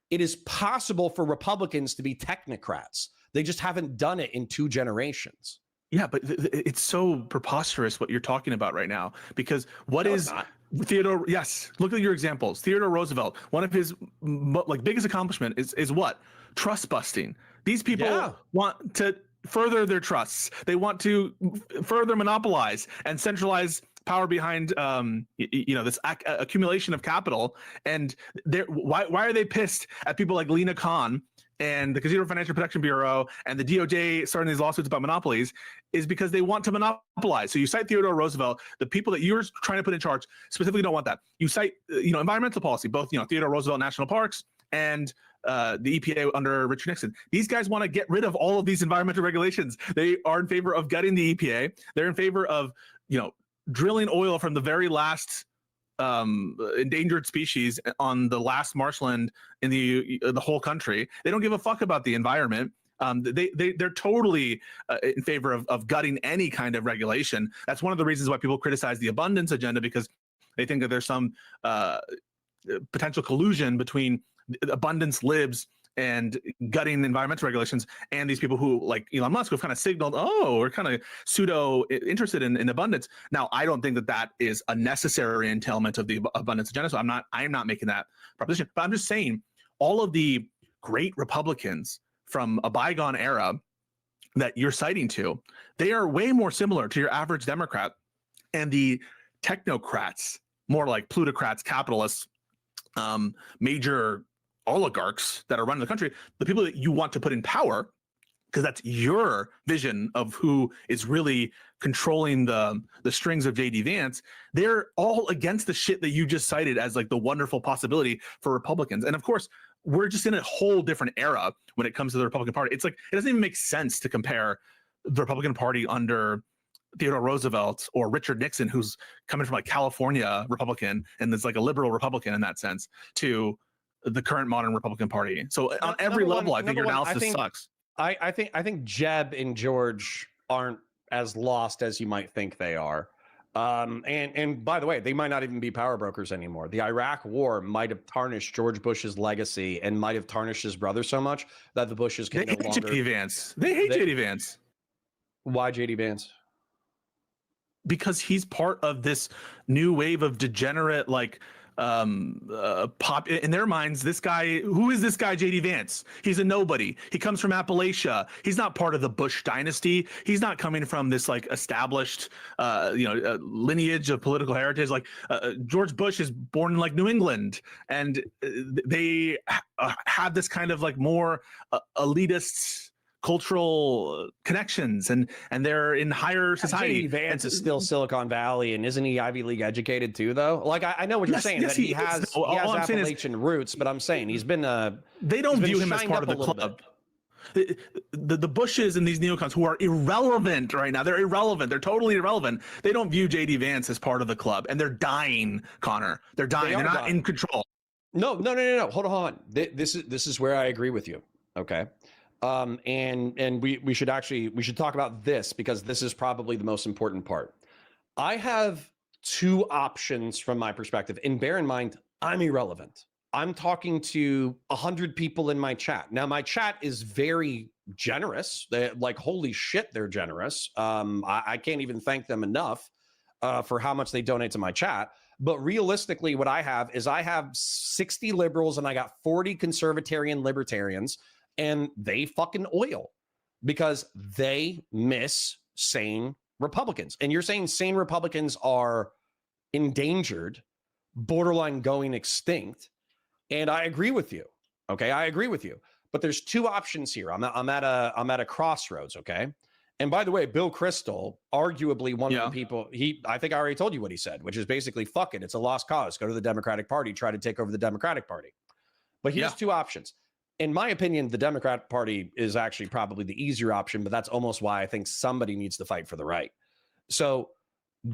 It is possible for Republicans to be technocrats. They just haven't done it in 2 generations. Yeah, but it's so preposterous what you're talking about right now, because what is Theodore? Yes, look at your examples. Theodore Roosevelt, one of his like biggest accomplishment is what? Trust busting. These people want to further their trusts. They want to further monopolize and centralize power behind this accumulation of capital. And why are they pissed at people like Lena Khan and the Casino Financial Protection Bureau and the DOJ starting these lawsuits about monopolies? Is because they want to monopolize. So you cite Theodore Roosevelt, the people that you're trying to put in charge specifically don't want that. You cite environmental policy, both Theodore Roosevelt national parks and the EPA under Richard Nixon. These guys want to get rid of all of these environmental regulations. They are in favor of gutting the EPA. They're in favor of drilling oil from the very last endangered species on the last marshland in the whole country. They don't give a fuck about the environment. They're totally in favor of gutting any kind of regulation. That's one of the reasons why people criticize the abundance agenda, because they think that there's some potential collusion between abundance libs and gutting environmental regulations and these people who, like Elon Musk, have kind of signaled, we're kind of pseudo interested in abundance. Now, I don't think that is a necessary entailment of the abundance agenda, so I'm not making that proposition. But I'm just saying, all of the great Republicans from a bygone era that you're citing to, they are way more similar to your average Democrat, and the technocrats, more like plutocrats, capitalists, major oligarchs that are running the country, the people that you want to put in power, because that's your vision of who is really controlling the strings of JD Vance. They're all against the shit that you just cited as like the wonderful possibility for Republicans. And of course, we're just in a whole different era when it comes to the Republican Party. It's like, it doesn't even make sense to compare the Republican Party under Theodore Roosevelt or Richard Nixon, who's coming from like California Republican and is like a liberal Republican in that sense, to the current modern Republican Party. So on every level, I think your analysis sucks. I think Jeb and George aren't as lost as you might think they are. And by the way, they might not even be power brokers anymore. The Iraq War might have tarnished George Bush's legacy and might have tarnished his brother so much that the Bushes can no longer. JD Vance. They hate JD Vance. Why JD Vance? Because he's part of this new wave of degenerate, like, pop in their minds. This guy, who is this guy? JD Vance. He's a nobody. He comes from Appalachia. He's not part of the Bush dynasty. He's not coming from this like established lineage of political heritage. Like George Bush is born in like New England, and they have this kind of like more elitist cultural connections, and they're in higher society. JD Vance is still Silicon Valley, and isn't he Ivy League educated too, though? Like, I know what you're saying, that he has Appalachian roots, but I'm saying he's been they don't view him as part of the club. The Bushes and these neocons who are irrelevant right now, they're irrelevant. They're totally irrelevant. They don't view JD Vance as part of the club, and they're dying, Connor. They're dying. They're not in control. No. Hold on. This is where I agree with you. Okay. And we should talk about this, because this is probably the most important part. I have two options from my perspective, and bear in mind, I'm irrelevant. I'm talking to 100 people in my chat. Now, my chat is very generous. They're like, holy shit, they're generous. I can't even thank them enough for how much they donate to my chat. But realistically, what I have is I have 60 liberals and I got 40 conservatarian libertarians, and they fucking oil because they miss sane Republicans. And you're saying sane Republicans are endangered, borderline going extinct. And I agree with you. Okay, I agree with you. But there's two options here. I'm at a crossroads. Okay. And by the way, Bill Kristol, arguably one of the people, I think I already told you what he said, which is basically, fuck it, it's a lost cause. Go to the Democratic Party, try to take over the Democratic Party. But here's two options. In my opinion, the Democratic Party is actually probably the easier option, but that's almost why I think somebody needs to fight for the right. So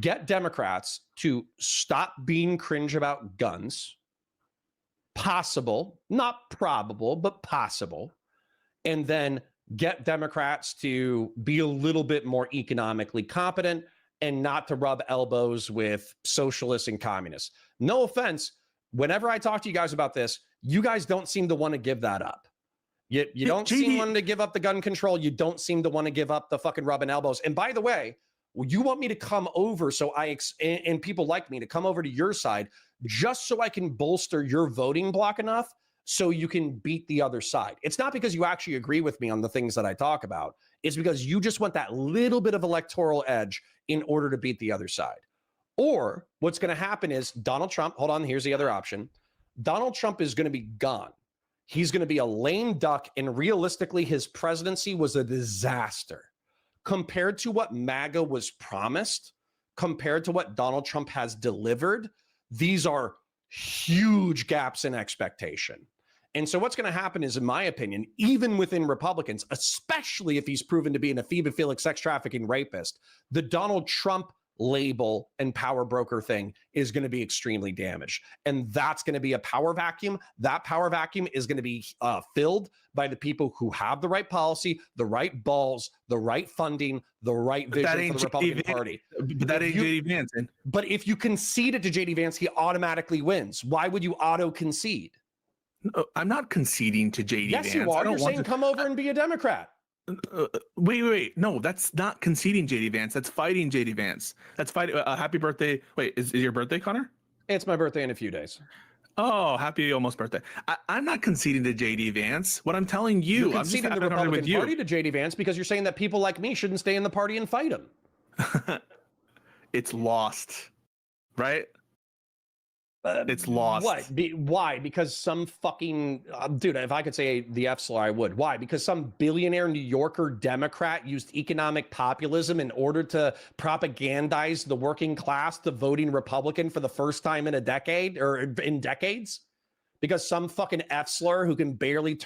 get Democrats to stop being cringe about guns. Possible, not probable, but possible. And then get Democrats to be a little bit more economically competent and not to rub elbows with socialists and communists. No offense. Whenever I talk to you guys about this, you guys don't seem to want to give that up. You don't seem to want to give up the gun control. You don't seem to want to give up the fucking rubbing elbows. And by the way, you want me to come over and people like me to come over to your side just so I can bolster your voting block enough so you can beat the other side. It's not because you actually agree with me on the things that I talk about. It's because you just want that little bit of electoral edge in order to beat the other side. Or what's going to happen is Donald Trump, hold on, here's the other option. Donald Trump is going to be gone. He's going to be a lame duck, and realistically, his presidency was a disaster. Compared to what MAGA was promised, compared to what Donald Trump has delivered, these are huge gaps in expectation. And so what's going to happen is, in my opinion, even within Republicans, especially if he's proven to be an ephebophilic sex trafficking rapist, the Donald Trump label and power broker thing is going to be extremely damaged. And that's going to be a power vacuum. That power vacuum is going to be filled by the people who have the right policy, the right balls, the right funding, the right vision for the Republican Party. But that ain't JD Vance. But if you concede it to JD Vance, he automatically wins. Why would you auto concede? No, I'm not conceding to JD Vance. Yes, you are. You're saying come over and be a Democrat. Wait. No, that's not conceding JD Vance. That's fighting JD Vance. That's fighting. Happy birthday. Wait, is your birthday, Connor? It's my birthday in a few days. Oh, happy almost birthday. I'm not conceding to JD Vance. What I'm telling you, I'm conceding the Republican Party to JD Vance because you're saying that people like me shouldn't stay in the party and fight him. It's lost, right? It's lost. What? Why? Because some fucking dude, if I could say the F slur, I would. Why? Because some billionaire New Yorker Democrat used economic populism in order to propagandize the working class to voting Republican for the first time in a decade or in decades? Because some fucking F slur who can barely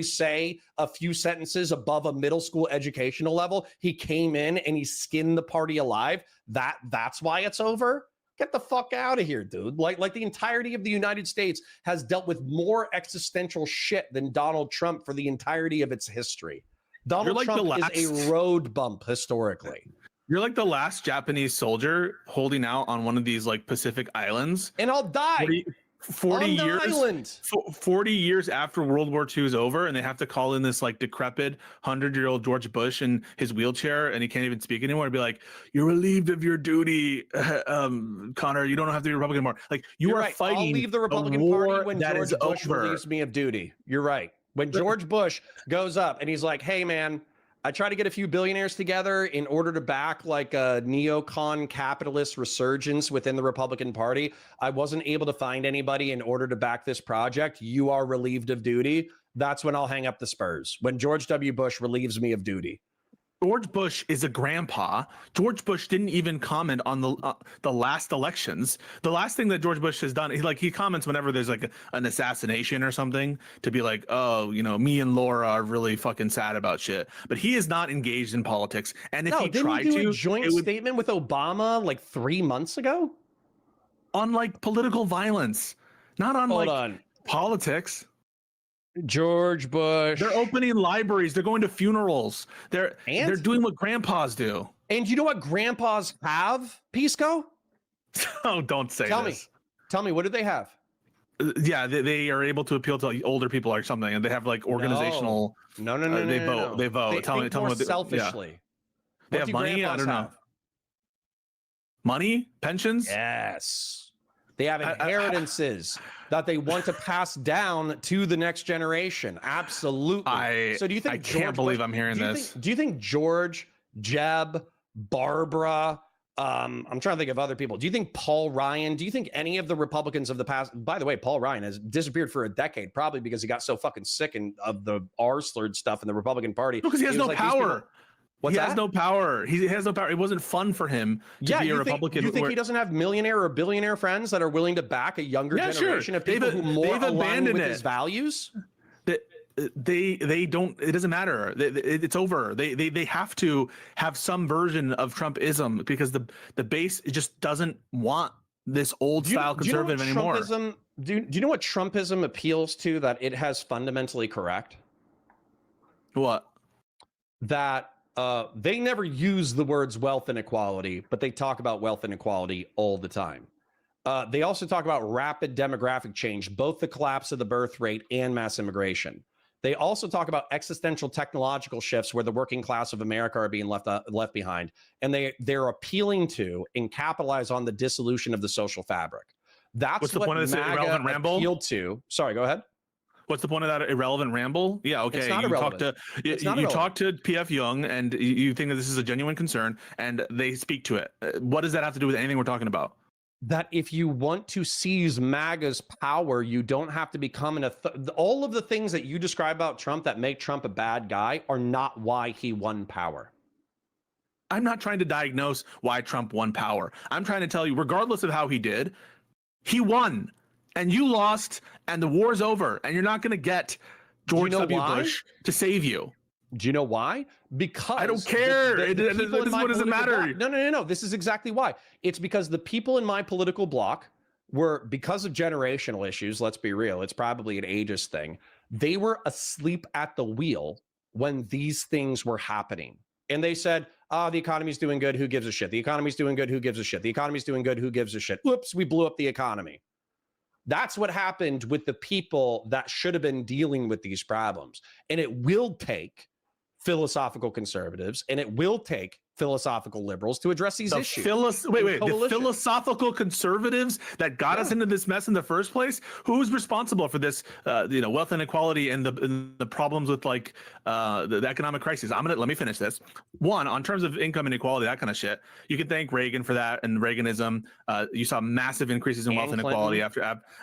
say a few sentences above a middle school educational level, he came in and he skinned the party alive. That's why it's over. Get the fuck out of here, dude. Like the entirety of the United States has dealt with more existential shit than Donald Trump for the entirety of its history. Donald Trump is a road bump historically. You're like the last Japanese soldier holding out on one of these like Pacific islands. And I'll die. 40 years after World War II is over, and they have to call in this like decrepit 100-year-old George Bush in his wheelchair, and he can't even speak anymore. And be like, "You're relieved of your duty, Connor. You don't have to be Republican anymore." Like you are fighting. I'll leave the Republican Party when George Bush relieves me of duty. You're right. When George Bush goes up and he's like, "Hey, man, I try to get a few billionaires together in order to back like a neocon capitalist resurgence within the Republican Party. I wasn't able to find anybody in order to back this project. You are relieved of duty." that's when I'll hang up the Spurs. When George W. Bush relieves me of duty. George Bush is a grandpa. George Bush didn't even comment on the last elections. The last thing that George Bush has done, he comments whenever there's like an assassination or something, to be like, oh, you know, me and Laura are really fucking sad about shit. But he is not engaged in politics. And if he tried to, a joint statement with Obama like 3 months ago on like political violence, not on politics. George Bush. They're opening libraries. They're going to funerals. They're doing what grandpas do. And you know what grandpas have, Pisco? Oh, don't say this. Tell me, what do they have? Yeah, they are able to appeal to older people or something, and they have like organizational. No. They vote. They vote. Tell me what selfishly. Yeah. They have money. I don't know. Money, pensions. Yes. They have inheritances that they want to pass down to the next generation. Absolutely. So do you think I can't believe I'm hearing this. Do you think George, Jeb, Barbara, I'm trying to think of other people. Do you think Paul Ryan, do you think any of the Republicans of the past, by the way, Paul Ryan has disappeared for a decade, probably because he got so fucking sick of the R-slurred stuff in the Republican Party. Because he has no power. He has no power. He has no power. It wasn't fun for him to be a Republican. You think he doesn't have millionaire or billionaire friends that are willing to back a younger generation of people who more align with his values? They don't. It doesn't matter. It's over. They have to have some version of Trumpism because the base just doesn't want this old style conservative anymore. Do you know what Trumpism appeals to that it has fundamentally correct? What? That they never use the words wealth inequality, but they talk about wealth inequality all the time. They also talk about rapid demographic change, both the collapse of the birth rate and mass immigration. They also talk about existential technological shifts where the working class of America are being left behind. And they're appealing to and capitalize on the dissolution of the social fabric. That's what's the point of this irrelevant ramble? Appealed to. Sorry, go ahead. What's the point of that irrelevant ramble? Yeah, okay. It's not irrelevant. You talk to PF Young and you think that this is a genuine concern and they speak to it. What does that have to do with anything we're talking about? That if you want to seize MAGA's power, you don't have to become all of the things that you describe about Trump that make Trump a bad guy are not why he won power. I'm not trying to diagnose why Trump won power. I'm trying to tell you, regardless of how he did, he won. And you lost, and the war's over, and you're not going to get George W. Bush to save you. Do you know why? Because I don't care. What does it matter? No. This is exactly why. It's because the people in my political bloc were, because of generational issues, let's be real, it's probably an ageist thing. They were asleep at the wheel when these things were happening. And they said, the economy's doing good. Who gives a shit? The economy's doing good. Who gives a shit? The economy's doing good. Who gives a shit? Whoops, we blew up the economy. That's what happened with the people that should have been dealing with these problems. And it will take philosophical conservatives and it will take philosophical liberals to address these issues. The philosophical conservatives that got us into this mess in the first place. Who's responsible for this? Wealth inequality and the problems with like the economic crisis. Let me finish this. One, on terms of income inequality, that kind of shit. You can thank Reagan for that and Reaganism. You saw massive increases in wealth inequality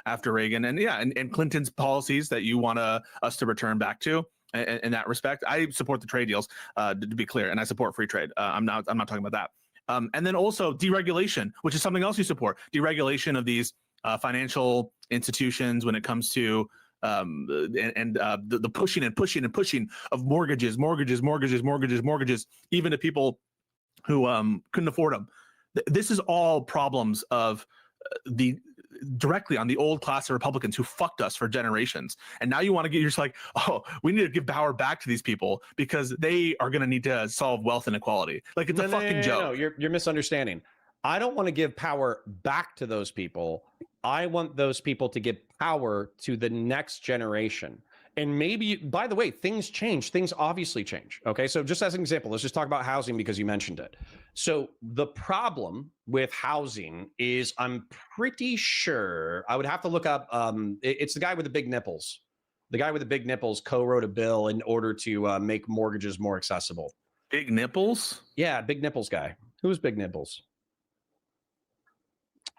after Reagan, and Clinton's policies that you want us to return back to. In that respect, I support the trade deals, to be clear, and I support free trade. I'm not talking about that. And then also deregulation, which is something else you support. Deregulation of these financial institutions when it comes to the pushing and pushing of mortgages, even to people who couldn't afford them. This is all problems of directly on the old class of Republicans who fucked us for generations. And now you want to you're just like, oh, we need to give power back to these people because they are going to need to solve wealth inequality. Like it's a fucking joke. No, you're misunderstanding. I don't want to give power back to those people. I want those people to give power to the next generation. And maybe, by the way, things change. Things obviously change. Okay, so just as an example, let's just talk about housing because you mentioned it. So the problem with housing is, I'm pretty sure, I would have to look up, it's the guy with the big nipples. The guy with the big nipples co-wrote a bill in order to make mortgages more accessible. Big nipples? Yeah, big nipples guy. Who's big nipples?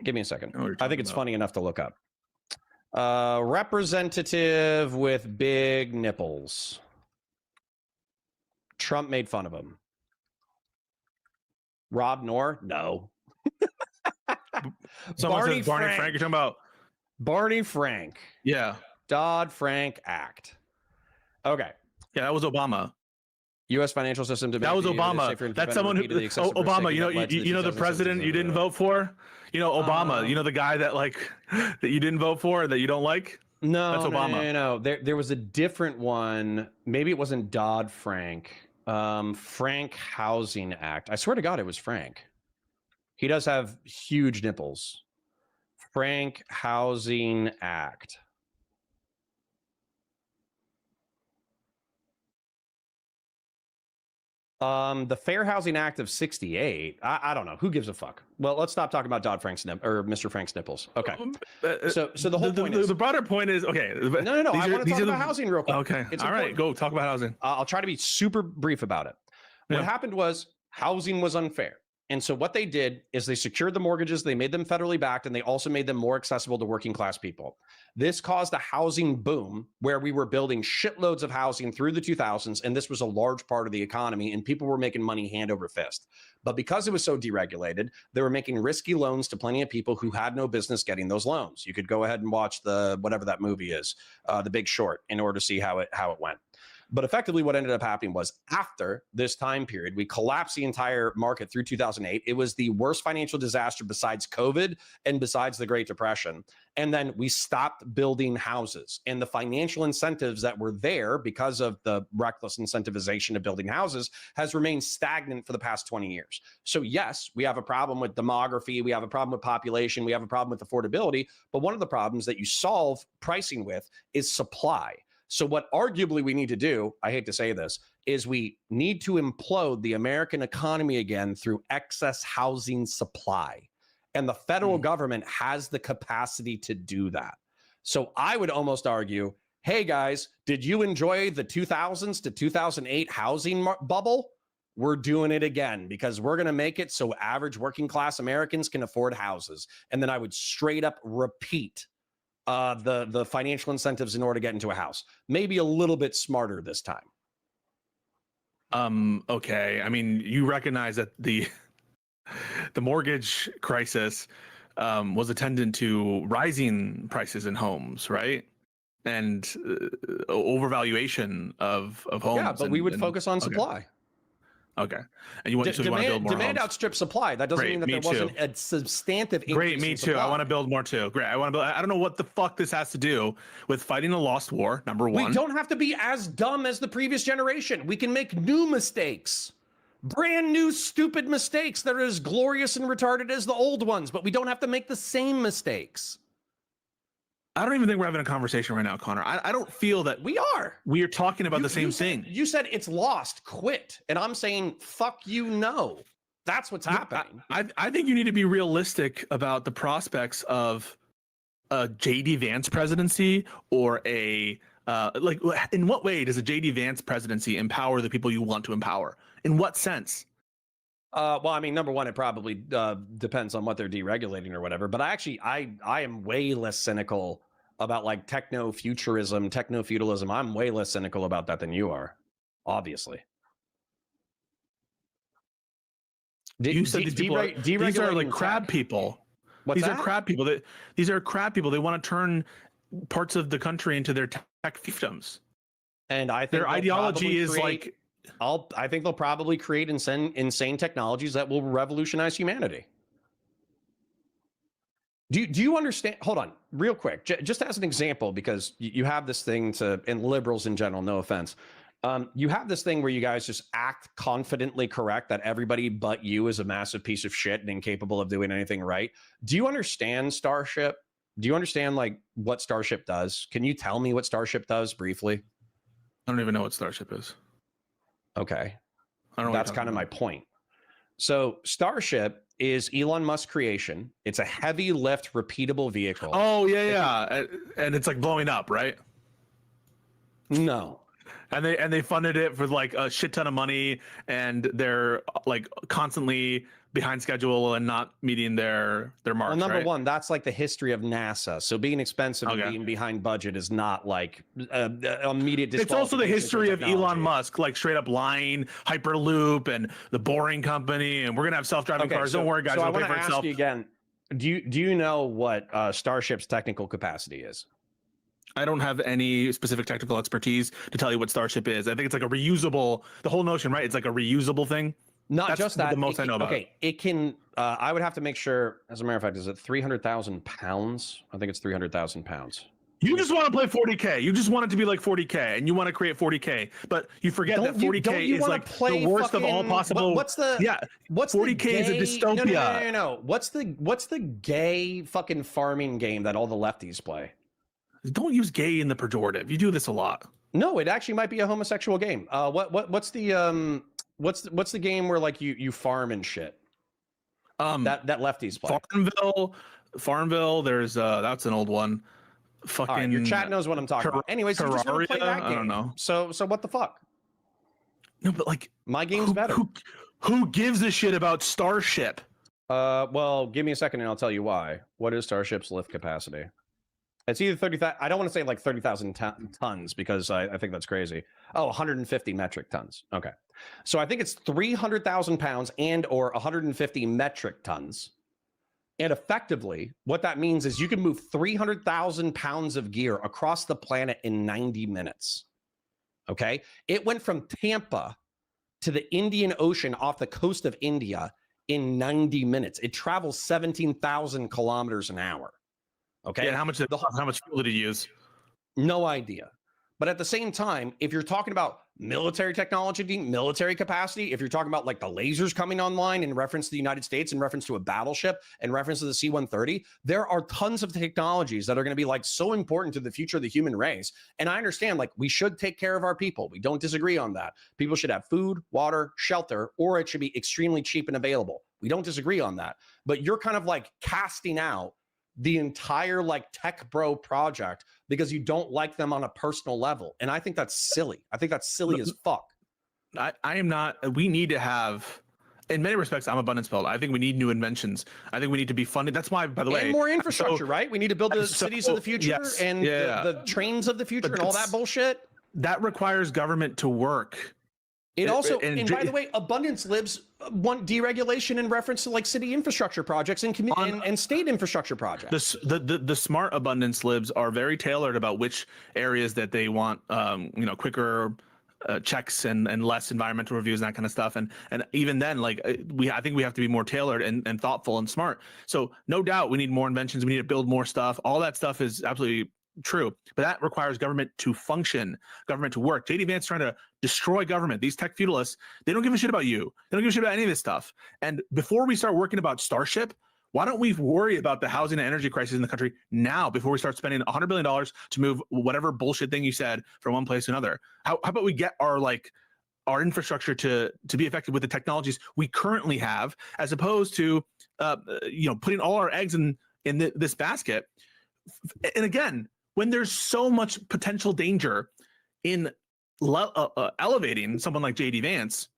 Give me a second. I think it's funny enough to look up. Representative with big nipples. Trump made fun of him. Rob Knorr? No. Barney Frank. You're talking about Barney Frank. Yeah. Dodd-Frank Act. Okay. Yeah, that was Obama. U.S. financial system. That was Obama. That's someone who Obama. You know the president you didn't vote for. You know Obama. You know the guy that that you didn't vote for that you don't like. No, that's Obama. No. There was a different one. Maybe it wasn't Dodd-Frank. Frank Housing Act. I swear to God, it was Frank. He does have huge nipples. Frank Housing Act. The Fair Housing Act of 68. I don't know. Who gives a fuck? Well, let's stop talking about Dodd-Frank's or Mr. Frank's nipples. Okay. So the whole point is... The broader point is, okay. No. I want to talk about housing real quick. Okay. All right. Go talk about housing. I'll try to be super brief about it. What happened was housing was unfair. And so what they did is they secured the mortgages, they made them federally backed, and they also made them more accessible to working class people. This caused a housing boom where we were building shitloads of housing through the 2000s, and this was a large part of the economy, and people were making money hand over fist. But because it was so deregulated, they were making risky loans to plenty of people who had no business getting those loans. You could go ahead and watch whatever that movie is, The Big Short, in order to see how it went. But effectively what ended up happening was after this time period, we collapsed the entire market through 2008. It was the worst financial disaster besides COVID and besides the Great Depression. And then we stopped building houses, and the financial incentives that were there because of the reckless incentivization of building houses has remained stagnant for the past 20 years. So yes, we have a problem with demography. We have a problem with population. We have a problem with affordability. But one of the problems that you solve pricing with is supply. So what arguably we need to do, I hate to say this, is we need to implode the American economy again through excess housing supply. And the federal government has the capacity to do that. So I would almost argue, hey guys, did you enjoy the 2000s to 2008 housing bubble? We're doing it again because we're going to make it so average working class Americans can afford houses. And then I would straight up repeat the financial incentives in order to get into a house. Maybe a little bit smarter this time. Okay. I mean, you recognize that the mortgage crisis was attendant to rising prices in homes, right? And overvaluation of homes. Yeah, but we would focus on supply. Okay. And you want to build more demand homes. Outstrip supply. That doesn't mean that there wasn't a substantive increase. Great, me too. I want to build more too. Great. I don't know what the fuck this has to do with fighting a lost war, number one. We don't have to be as dumb as the previous generation. We can make new mistakes. Brand new stupid mistakes that are as glorious and retarded as the old ones, but we don't have to make the same mistakes. I don't even think we're having a conversation right now, Connor. I don't feel that we are. We are talking about the same thing. You said it's lost, quit. And I'm saying, fuck you, no. That's what's happening. I think you need to be realistic about the prospects of a J.D. Vance presidency or in what way does a J.D. Vance presidency empower the people you want to empower? In what sense? Well, I mean, number one, it probably depends on what they're deregulating or whatever. But I am way less cynical about like techno-futurism, techno-feudalism. I'm way less cynical about that than you are, obviously. You said these are like crab people. These are crab people. These are crab people. They want to turn parts of the country into their tech fiefdoms. And I think their ideology is like... I think they'll probably create insane technologies that will revolutionize humanity. Do you understand? Hold on, real quick, just as an example, because you have this thing and liberals in general, no offense. You have this thing where you guys just act confidently correct that everybody but you is a massive piece of shit and incapable of doing anything right. Do you understand Starship? Do you understand like what Starship does? Can you tell me what Starship does briefly? I don't even know what Starship is. Okay. That's kind of my point. So Starship is Elon Musk's creation. It's a heavy lift, repeatable vehicle. Oh, yeah. And it's like blowing up, right? No. And they funded it for like a shit ton of money, and they're like constantly behind schedule and not meeting their marks. Well, number right? one, that's like the history of NASA. So being expensive and being behind budget is not like immediate. It's also the history of Elon Musk, like straight up lying, Hyperloop, and the Boring Company, and we're gonna have self-driving cars. Don't worry, guys. So I want want to ask you again. Do you know what Starship's technical capacity is? I don't have any specific technical expertise to tell you what Starship is. I think it's like a reusable. The whole notion, right? It's like a reusable thing. Not just that. The most I know about. Okay, it can. I would have to make sure. As a matter of fact, is it 300,000 pounds? I think it's 300,000 pounds. You just want to play 40K. You just want it to be like 40K, and you want to create 40K, but you forget that 40K is like the worst of all possible. What's the 40K is a dystopia. No. What's the gay fucking farming game that all the lefties play? Don't use gay in the pejorative. You do this a lot. No, it actually might be a homosexual game. What's the game where like you farm and shit? That lefties play. Farmville. There's that's an old one. Fucking right, your chat knows what I'm talking about. Anyways, you just want to play that game. I don't know. So what the fuck? No, but like my game's better. Who gives a shit about Starship? Well, give me a second and I'll tell you why. What is Starship's lift capacity? It's either 30,000. I don't want to say like 30,000 tons because I think that's crazy. Oh, 150 metric tons. Okay. So I think it's 300,000 pounds and or 150 metric tons. And effectively, what that means is you can move 300,000 pounds of gear across the planet in 90 minutes. Okay. It went from Tampa to the Indian Ocean off the coast of India in 90 minutes. It travels 17,000 kilometers an hour. Okay. Yeah, and how much fuel did he use? No idea. But at the same time, if you're talking about military technology, military capacity, if you're talking about like the lasers coming online in reference to the United States, in reference to a battleship, in reference to the C-130, there are tons of technologies that are going to be like so important to the future of the human race. And I understand like we should take care of our people. We don't disagree on that. People should have food, water, shelter, or it should be extremely cheap and available. We don't disagree on that. But you're kind of like casting out the entire like tech bro project because you don't like them on a personal level. And I think that's silly. I think that's silly as fuck. I am not. We need to have, in many respects, I'm abundance build. I think we need new inventions. I think we need to be funded. That's why, by the way, and more infrastructure, right? We need to build the cities of the future and the trains of the future and all that bullshit. That requires government to work. It also, and by the way, abundance libs want deregulation in reference to like city infrastructure projects and state infrastructure projects. The smart abundance libs are very tailored about which areas that they want, quicker checks and less environmental reviews and that kind of stuff. And even then, like I think we have to be more tailored and thoughtful and smart. So no doubt we need more inventions. We need to build more stuff. All that stuff is absolutely true, but that requires government to function, government to work. JD Vance trying to destroy government. These tech feudalists, they don't give a shit about you. They don't give a shit about any of this stuff. And before we start working about Starship, why don't we worry about the housing and energy crisis in the country now before we start spending $100 billion to move whatever bullshit thing you said from one place to another? How about we get our infrastructure to be effective with the technologies we currently have, as opposed to putting all our eggs in this basket. And again, when there's so much potential danger in elevating someone like JD Vance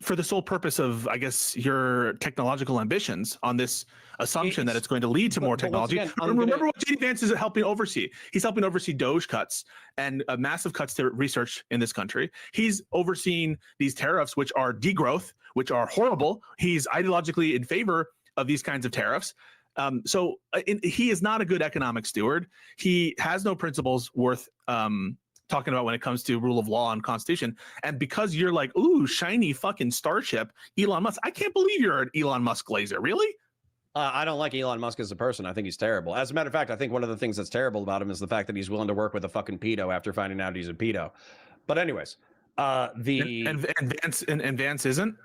for the sole purpose of, I guess, your technological ambitions on this assumption that it's going to lead to more technology. Again, remember what JD Vance is helping oversee. He's helping oversee Doge cuts and massive cuts to research in this country. He's overseeing these tariffs, which are degrowth, which are horrible. He's ideologically in favor of these kinds of tariffs. So he is not a good economic steward. He has no principles worth talking about when it comes to rule of law and constitution. And because you're like, ooh, shiny fucking Starship, Elon Musk, I can't believe you're an Elon Musk glazer. Really? I don't like Elon Musk as a person. I think he's terrible. As a matter of fact, I think one of the things that's terrible about him is the fact that he's willing to work with a fucking pedo after finding out he's a pedo. But anyways, Vance isn't.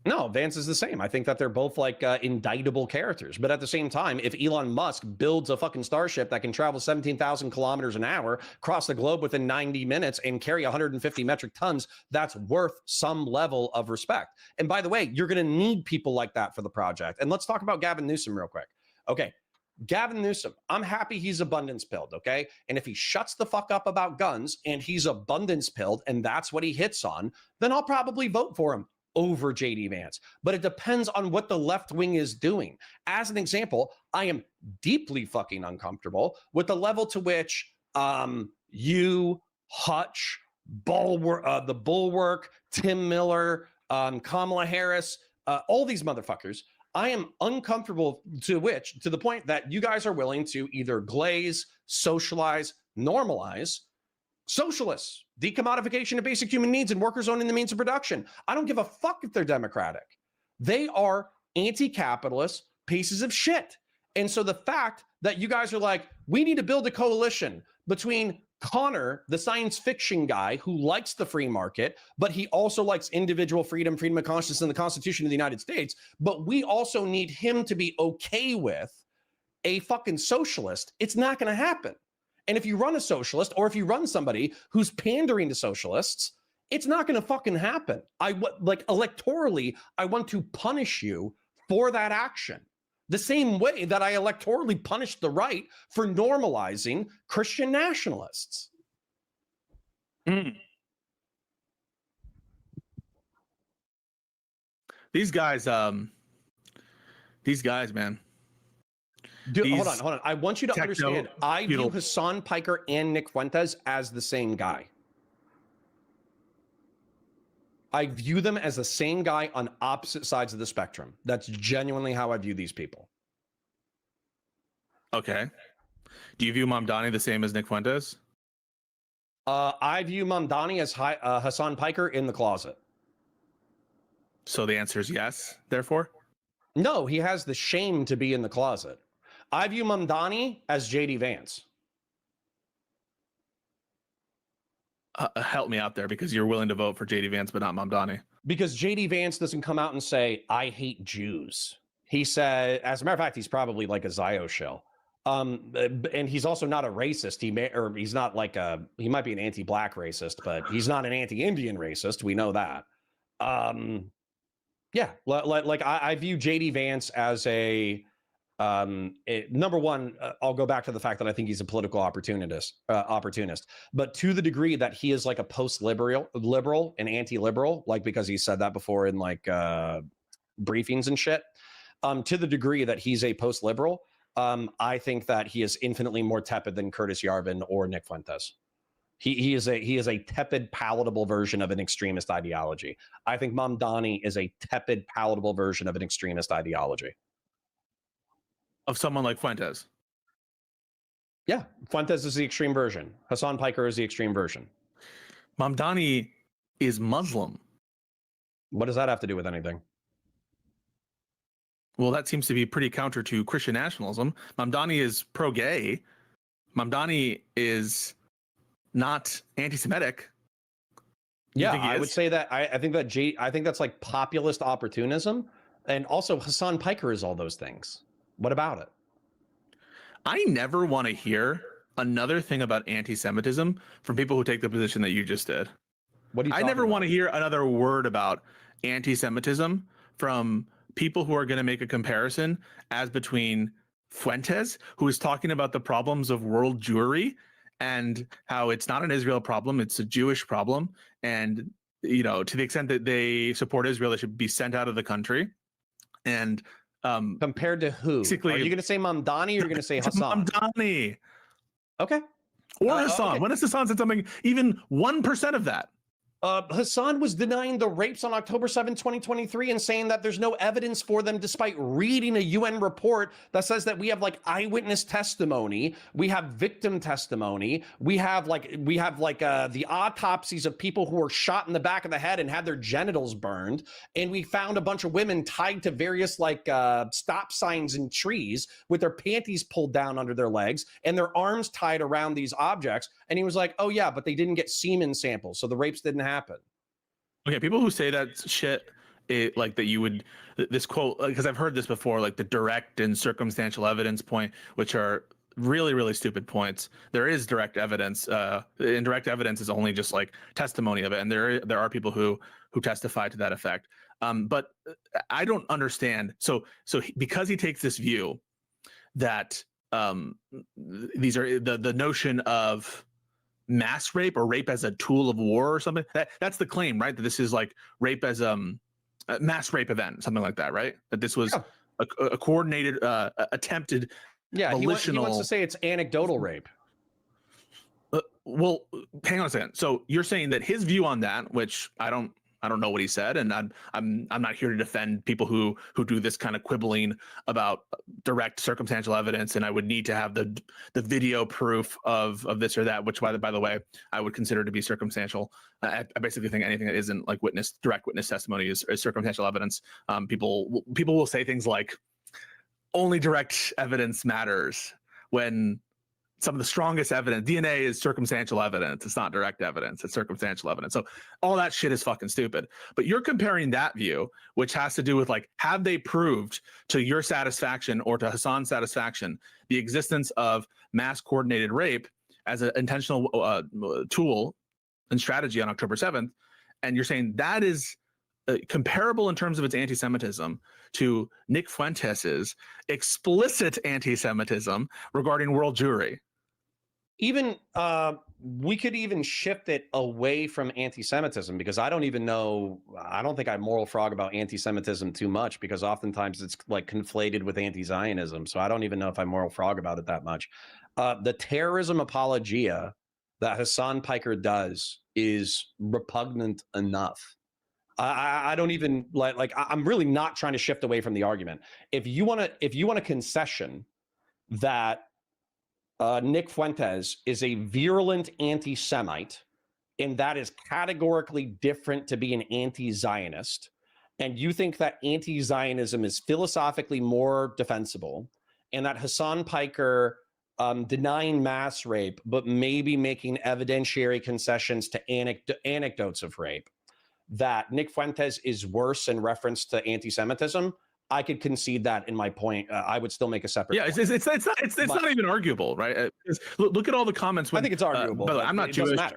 No, Vance is the same. I think that they're both like indictable characters. But at the same time, if Elon Musk builds a fucking Starship that can travel 17,000 kilometers an hour, cross the globe within 90 minutes and carry 150 metric tons, that's worth some level of respect. And by the way, you're going to need people like that for the project. And let's talk about Gavin Newsom real quick. Okay. Gavin Newsom, I'm happy he's abundance pilled, okay? And if he shuts the fuck up about guns and he's abundance pilled and that's what he hits on, then I'll probably vote for him over JD Vance, but it depends on what the left wing is doing. As an example, I am deeply fucking uncomfortable with the level to which you, Hutch, the Bulwark, Tim Miller, Kamala Harris, all these motherfuckers. I am uncomfortable to the point that you guys are willing to either glaze, socialize, normalize socialists, decommodification of basic human needs, and workers owning the means of production. I don't give a fuck if they're Democratic. They are anti-capitalist pieces of shit. And so the fact that you guys are like, we need to build a coalition between Connor, the science fiction guy who likes the free market, but he also likes individual freedom, freedom of conscience, and the Constitution of the United States. But we also need him to be okay with a fucking socialist. It's not going to happen. And if you run a socialist, or if you run somebody who's pandering to socialists, it's not going to fucking happen. Electorally, I want to punish you for that action. The same way that I electorally punished the right for normalizing Christian nationalists. These guys, man. Dude, hold on. I want you to understand, I view Hassan Piker and Nick Fuentes as the same guy. I view them as the same guy on opposite sides of the spectrum. That's genuinely how I view these people. Okay. Do you view Mamdani the same as Nick Fuentes? I view Mamdani as Hassan Piker in the closet. So the answer is yes, therefore? No, he has the shame to be in the closet. I view Mamdani as JD Vance. Help me out there, because you're willing to vote for JD Vance, but not Mamdani. Because JD Vance doesn't come out and say, I hate Jews. He said, as a matter of fact, he's probably like a Zio shell. And he's also not a racist. He might be an anti-black racist, but he's not an anti-Indian racist. We know that. Yeah, I view JD Vance as number one, I'll go back to the fact that I think he's a political opportunist. But to the degree that he is like a post-liberal and anti-liberal, like because he said that before in like briefings and shit, to the degree that he's a post-liberal, I think that he is infinitely more tepid than Curtis Yarvin or Nick Fuentes. He is a tepid, palatable version of an extremist ideology. I think Mamdani is a tepid, palatable version of an extremist ideology. Of someone like Fuentes? Yeah, Fuentes is the extreme version. Hassan Piker is the extreme version. Mamdani is Muslim. What does that have to do with anything? Well, that seems to be pretty counter to Christian nationalism. Mamdani is pro-gay. Mamdani is not anti-Semitic. Yeah, I would say that. I think that's like populist opportunism, and also Hassan Piker is all those things. What about it? I never want to hear another thing about anti-Semitism from people who take the position that you just did. What do you? I never want to hear another word about anti-Semitism from people who are going to make a comparison as between Fuentes, who is talking about the problems of world Jewry and how it's not an Israel problem, it's a Jewish problem. And, you know, to the extent that they support Israel, they should be sent out of the country. And compared to who? Are you going to say Mamdani or you're going to say Hassan? Mamdani. Okay. Or Hassan. Okay. When has Hassan said something even 1% of that? Hassan was denying the rapes on October 7, 2023 and saying that there's no evidence for them despite reading a UN report that says that we have like eyewitness testimony, we have victim testimony, we have the autopsies of people who were shot in the back of the head and had their genitals burned, and we found a bunch of women tied to various stop signs in trees with their panties pulled down under their legs and their arms tied around these objects. And he was like, oh yeah, but they didn't get semen samples, so the rapes didn't happen. Okay, people who say that shit, like that you would, this quote, because I've heard this before, like the direct and circumstantial evidence point, which are really, really stupid points. There is direct evidence. Indirect evidence is only just like testimony of it, and there are people who testify to that effect. But I don't understand. So because he takes this view that these are the notion of mass rape or rape as a tool of war or something, that's the claim, right? That this is like rape as mass rape event, something like that, right? That this was a coordinated, attempted, volitional. He wants to say it's anecdotal rape. Well, hang on a second. So you're saying that his view on that, which I don't know what he said, and I'm not here to defend people who do this kind of quibbling about direct circumstantial evidence, and I would need to have the video proof of this or that, which by the way I would consider to be circumstantial. I basically think anything that isn't like direct witness testimony is circumstantial evidence. People will say things like only direct evidence matters when some of the strongest evidence, DNA is circumstantial evidence. It's not direct evidence. It's circumstantial evidence. So all that shit is fucking stupid. But you're comparing that view, which has to do with like, have they proved to your satisfaction or to Hassan's satisfaction the existence of mass coordinated rape as an intentional tool and strategy on October 7th? And you're saying that is comparable in terms of its anti-Semitism to Nick Fuentes's explicit anti-Semitism regarding world Jewry. Even we could even shift it away from anti-Semitism, because I don't think I moral frog about anti-Semitism too much, because oftentimes it's like conflated with anti-Zionism. So I don't even know if I moral frog about it that much. The terrorism apologia that Hassan Piker does is repugnant enough. I don't even like I'm really not trying to shift away from the argument. If you want a concession that Nick Fuentes is a virulent anti-Semite, and that is categorically different to be an anti-Zionist, and you think that anti-Zionism is philosophically more defensible, and that Hassan Piker denying mass rape, but maybe making evidentiary concessions to anecdotes of rape, that Nick Fuentes is worse in reference to anti-Semitism, I could concede that in my point. I would still make a separate. Yeah, it's not even arguable, right? Look at all the comments. I think it's arguable. But I'm not Jewish. I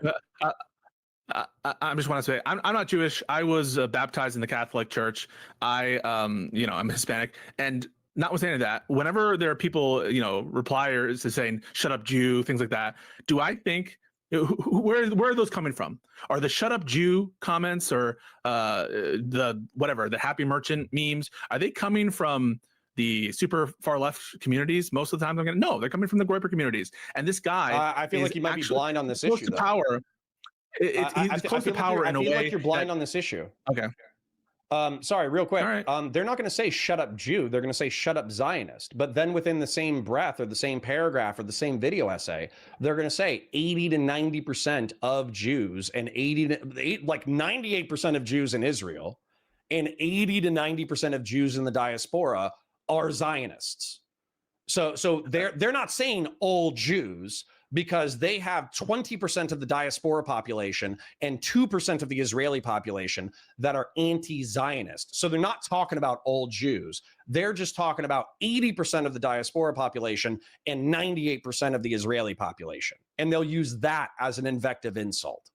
just want to say I'm not Jewish. I was baptized in the Catholic Church. I'm Hispanic, and notwithstanding that, whenever there are people, repliers to saying "shut up, Jew," things like that, do I think? Where are those coming from? Are the "shut up, Jew" comments or the happy merchant memes? Are they coming from the super far left communities? Most of the time, no, they're coming from the Groyper communities. And this guy, I feel like you might be blind on this issue. Power. He's close to power in a way. I feel like you're blind on this issue. Okay. Sorry, real quick. Right. They're not going to say "shut up, Jew." They're going to say "shut up, Zionist." But then within the same breath or the same paragraph or the same video essay, they're going to say 80 to 90% of Jews and 98% of Jews in Israel and 80 to 90% of Jews in the diaspora are Zionists. So they're not saying all Jews, because they have 20% of the diaspora population and 2% of the Israeli population that are anti-Zionist. So they're not talking about all Jews. They're just talking about 80% of the diaspora population and 98% of the Israeli population. And they'll use that as an invective insult.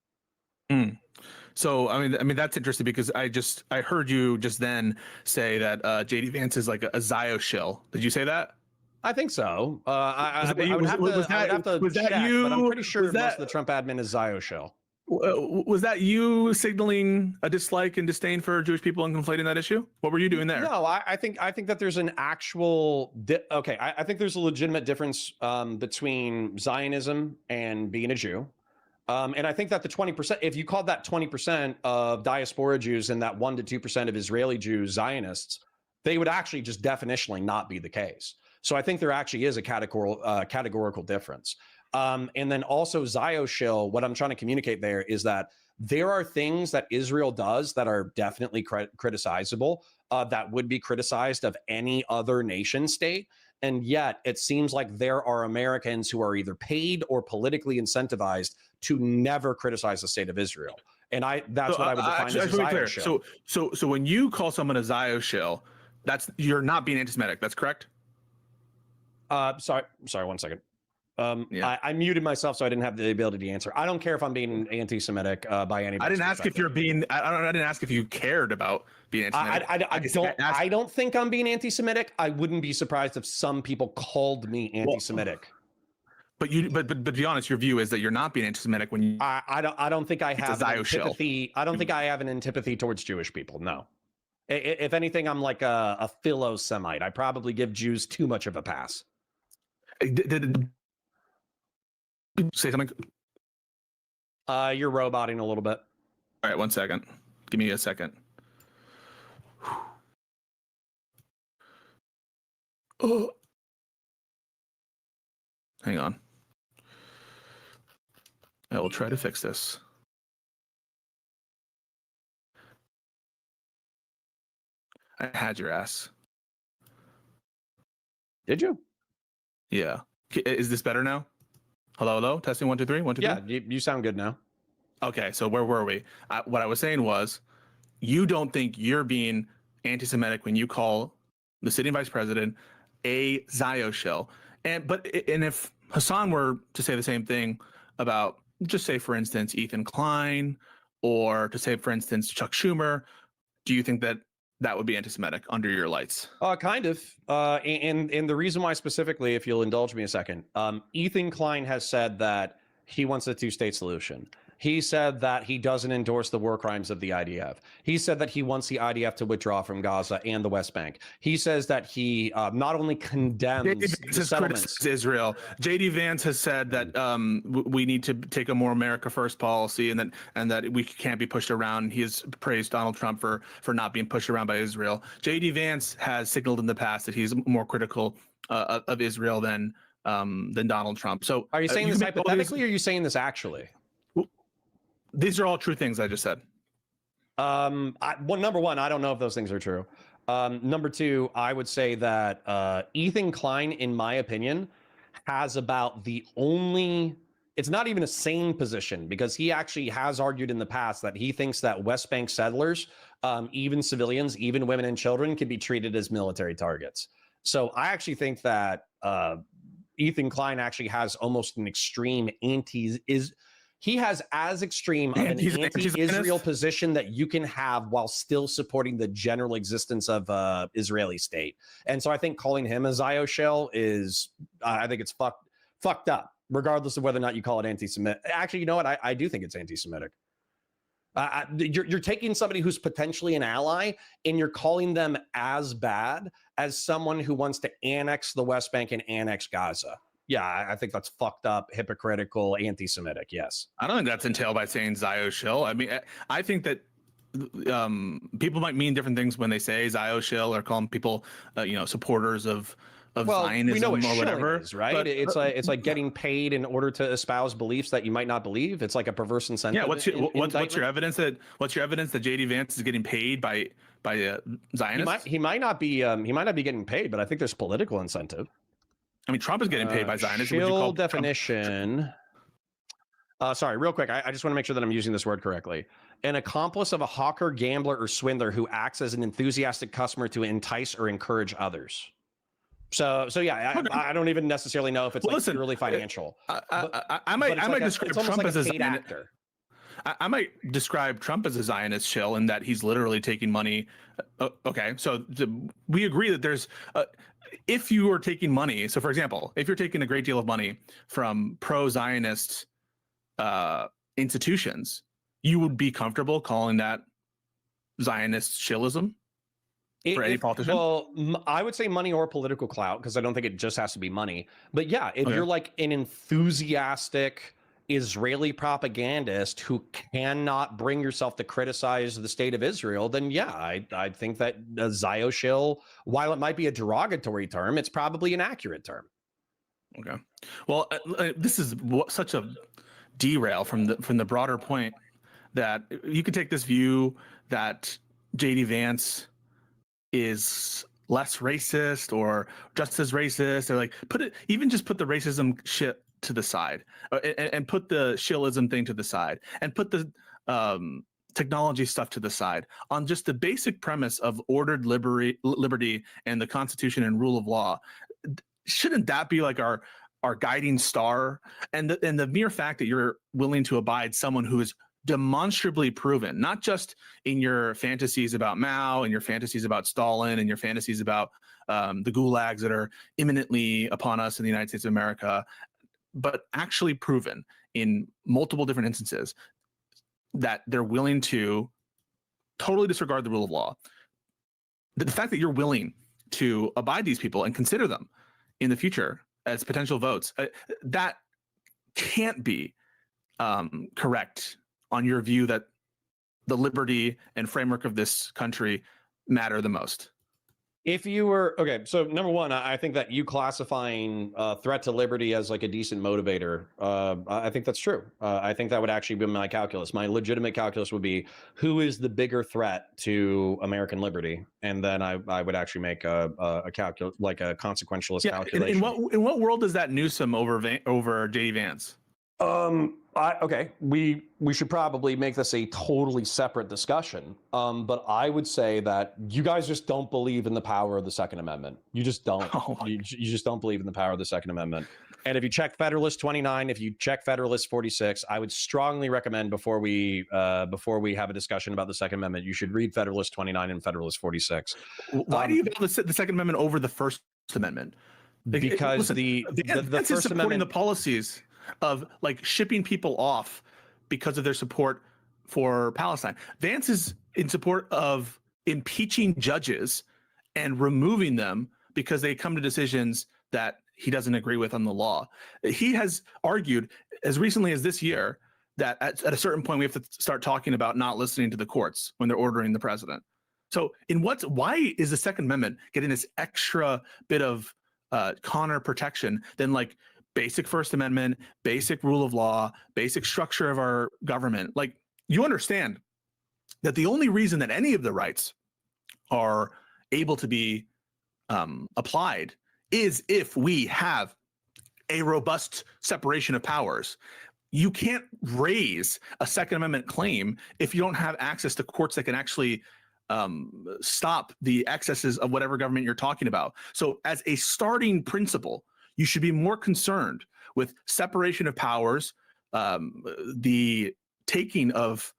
So, I mean, that's interesting, because I heard you just then say that JD Vance is like a Zio shill. Did you say that? I think so. I would have to check, but I'm pretty sure most of the Trump admin is Zio shell. Was that you signaling a dislike and disdain for Jewish people and conflating that issue? What were you doing there? No, I think that there's an actual I think there's a legitimate difference between Zionism and being a Jew. And I think that the 20%, if you called that 20% of diaspora Jews and that 1 to 2% of Israeli Jews Zionists, they would actually just definitionally not be the case. So I think there actually is a categorical difference. And then also Zio shill, what I'm trying to communicate there is that there are things that Israel does that are definitely criticizable, that would be criticized of any other nation state. And yet it seems like there are Americans who are either paid or politically incentivized to never criticize the state of Israel. And that's what I would define as a Zio shill. So when you call someone a Zio shill, you're not being anti-Semitic. That's correct? Sorry, 1 second. I muted myself, so I didn't have the ability to answer. I don't care if I'm being anti-Semitic by any. I didn't ask if you're being. I didn't ask if you cared about being anti-Semitic. I don't think I'm being anti-Semitic. I wouldn't be surprised if some people called me anti-Semitic. But to be honest, your view is that you're not being anti-Semitic when you. I don't think I have an antipathy. I don't think I have an antipathy towards Jewish people. No. If anything, I'm like a philo-Semite. I probably give Jews too much of a pass. Did say something? You're roboting a little bit. All right, 1 second. Give me a second. Oh. Hang on. I will try to fix this. I had your ass. Did you? Yeah. Is this better now? Hello, hello. Testing 1 2 3 1 2 3. Yeah, you sound good now. Okay, so where were we? What I was saying was, you don't think you're being anti-Semitic when you call the sitting vice president a Zio shill, and if Hassan were to say the same thing about, just say for instance, Ethan Klein, or to say for instance Chuck Schumer, do you think that that would be anti-Semitic under your lights? Kind of. And the reason why specifically, if you'll indulge me a second, Ethan Klein has said that he wants a two-state solution. He said that he doesn't endorse the war crimes of the IDF. He said that he wants the IDF to withdraw from Gaza and the West Bank. He says that he not only condemns the settlements. Israel. JD Vance has said that we need to take a more America First policy, and that we can't be pushed around. He has praised Donald Trump for not being pushed around by Israel. JD Vance has signaled in the past that he's more critical of Israel than Donald Trump. So, are you saying this hypothetically, or are you saying this actually? These are all true things I just said. Well, number one, I don't know if those things are true. Number two, I would say that Ethan Klein, in my opinion, has about the only, it's not even a sane position, because he actually has argued in the past that he thinks that West Bank settlers, even civilians, even women and children, can be treated as military targets. So I actually think that Ethan Klein actually has almost an extreme he has as extreme of an anti-Israel position that you can have while still supporting the general existence of Israeli state. And so I think calling him a Zio shell is, I think it's fucked up, regardless of whether or not you call it anti-Semitic. Actually, you know what? I do think it's anti-Semitic. You're taking somebody who's potentially an ally and you're calling them as bad as someone who wants to annex the West Bank and annex Gaza. Yeah, I think that's fucked up, hypocritical, anti-Semitic. Yes. I don't think that's entailed by saying Zio shill. I mean, I think that people might mean different things when they say Zio shill, or call them people, supporters of Zionism, we know what or whatever. Is, right? But, it's like getting paid in order to espouse beliefs that you might not believe. It's like a perverse incentive. Yeah. What's your evidence that JD Vance is getting paid by Zionists? He might not be getting paid, but I think there's political incentive. I mean, Trump is getting paid by Zionists. Shill definition. Sorry, real quick. I just want to make sure that I'm using this word correctly. An accomplice of a hawker, gambler, or swindler who acts as an enthusiastic customer to entice or encourage others. So yeah, I don't even necessarily know if it's purely financial. I might describe Trump as a paid actor. I might describe Trump as a Zionist shill in that he's literally taking money. Okay, so we agree that there's, if you are taking money, so for example, if you're taking a great deal of money from pro-Zionist institutions, you would be comfortable calling that Zionist shillism for any politician? Well, I would say money or political clout, because I don't think it just has to be money. But yeah, if you're like an enthusiastic Israeli propagandist who cannot bring yourself to criticize the state of Israel, then yeah, I think that Zio shill, while it might be a derogatory term, it's probably an accurate term. Okay. Well, this is such a derail from the broader point that you could take this view that JD Vance is less racist or just as racist, or like put the racism shit to the side, and put the shillism thing to the side, and put the technology stuff to the side, on just the basic premise of ordered liberty and the Constitution and rule of law. Shouldn't that be like our guiding star? And the mere fact that you're willing to abide someone who is demonstrably proven, not just in your fantasies about Mao and your fantasies about Stalin and your fantasies about the gulags that are imminently upon us in the United States of America, but actually proven in multiple different instances that they're willing to totally disregard the rule of law, the fact that you're willing to abide these people and consider them in the future as potential votes, that can't be correct on your view that the liberty and framework of this country matter the most. If you were okay, so number one, I think that you classifying threat to liberty as like a decent motivator, I think that's true. I think that would actually be my calculus. My legitimate calculus would be who is the bigger threat to American liberty, and then I would actually make a like a consequentialist calculation. In what world is that Newsom over JD Vance? Okay, we should probably make this a totally separate discussion. But I would say that you guys just don't believe in the power of the Second Amendment. You just don't. You just don't believe in the power of the Second Amendment. And if you check Federalist 29, if you check Federalist 46, I would strongly recommend before we have a discussion about the Second Amendment, you should read Federalist 29 and Federalist 46. Why do you value the Second Amendment over the First Amendment? Because the First Amendment, the policies of like shipping people off because of their support for Palestine. Vance is in support of impeaching judges and removing them because they come to decisions that he doesn't agree with on the law. He has argued as recently as this year that at a certain point we have to start talking about not listening to the courts when they're ordering the president. So why is the Second Amendment getting this extra bit of counter protection than like basic First Amendment, basic rule of law, basic structure of our government? Like, you understand that the only reason that any of the rights are able to be applied is if we have a robust separation of powers. You can't raise a Second Amendment claim if you don't have access to courts that can actually stop the excesses of whatever government you're talking about. So as a starting principle, you should be more concerned with separation of powers, the taking of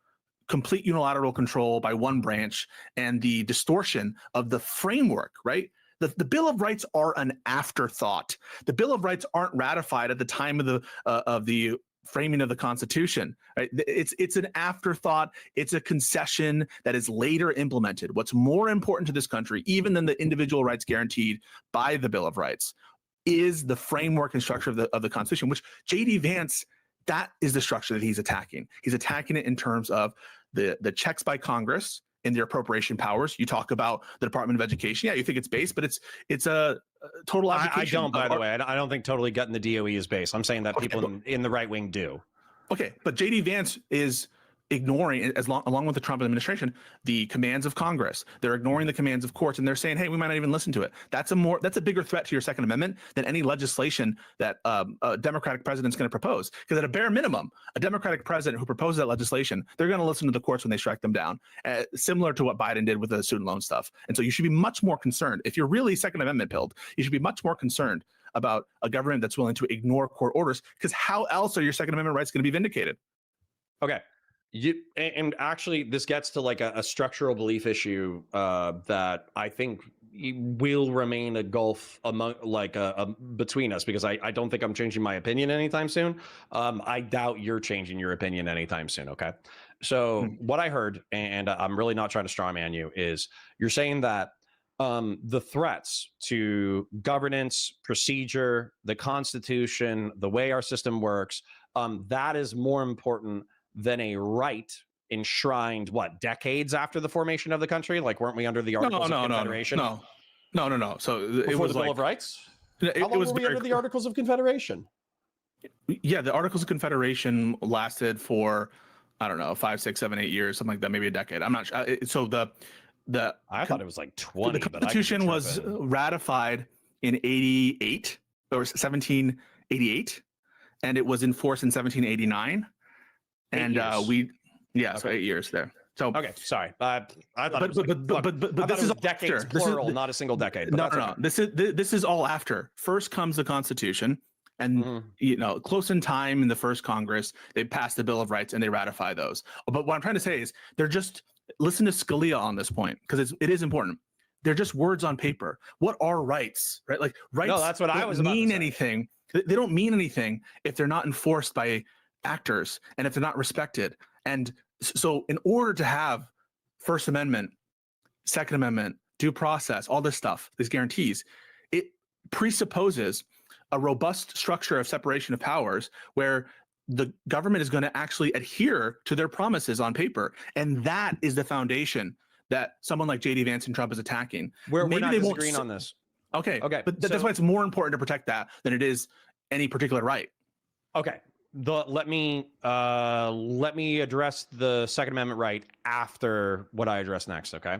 complete unilateral control by one branch, and the distortion of the framework, right? The Bill of Rights are an afterthought. The Bill of Rights aren't ratified at the time of the framing of the Constitution, right? It's an afterthought. It's a concession that is later implemented. What's more important to this country, even than the individual rights guaranteed by the Bill of Rights, is the framework and structure of the Constitution, which JD Vance, that is the structure that he's attacking. He's attacking it in terms of the checks by Congress and their appropriation powers. You talk about the Department of Education. Yeah, you think it's base, but it's a total application. I don't, by the way. I don't think totally gutting the DOE is base. I'm saying that people in the right wing do. Okay, but JD Vance is ignoring, along with the Trump administration, the commands of Congress. They're ignoring the commands of courts, and they're saying, hey, we might not even listen to it. That's a bigger threat to your Second Amendment than any legislation that a Democratic president's going to propose. Because at a bare minimum, a Democratic president who proposes that legislation, they're going to listen to the courts when they strike them down, similar to what Biden did with the student loan stuff. And so you should be much more concerned. If you're really Second Amendment pilled, you should be much more concerned about a government that's willing to ignore court orders, because how else are your Second Amendment rights going to be vindicated? Okay. And actually, this gets to like a structural belief issue that I think will remain a gulf among between us, because I don't think I'm changing my opinion anytime soon. I doubt you're changing your opinion anytime soon. Okay, so what I heard, and I'm really not trying to straw man you, is you're saying that the threats to governance, procedure, the Constitution, the way our system works, that is more important than a right enshrined, decades after the formation of the country? Like, weren't we under the Articles of Confederation? No. So before it was the Bill of Rights? How long were we under the Articles of Confederation? Yeah, the Articles of Confederation lasted for, I don't know, 5, 6, 7, 8 years, something like that, maybe a decade. I'm not sure. So I thought it was like 20. The Constitution was ratified in 88 or 1788, and it was enforced in 1789. And so 8 years there. So okay, sorry. I thought, but this is decades plural, not a single decade. No. This is all after. First comes the Constitution, and close in time in the first Congress, they passed the Bill of Rights and they ratify those. But what I'm trying to say is, they're just, listen to Scalia on this point, because it is important. They're just words on paper. What are rights? Right? Like, rights. No, that's what I was about mean to say. Anything. They don't mean anything if they're not enforced by actors and if they're not respected. And so in order to have First Amendment, Second Amendment, due process, all this stuff, these guarantees, it presupposes a robust structure of separation of powers where the government is going to actually adhere to their promises on paper. And that is the foundation that someone like JD Vance and Trump is attacking. We're not disagreeing on this. Okay. But that's why it's more important to protect that than it is any particular right. Okay. Let me address the Second Amendment right after what I address next. Okay.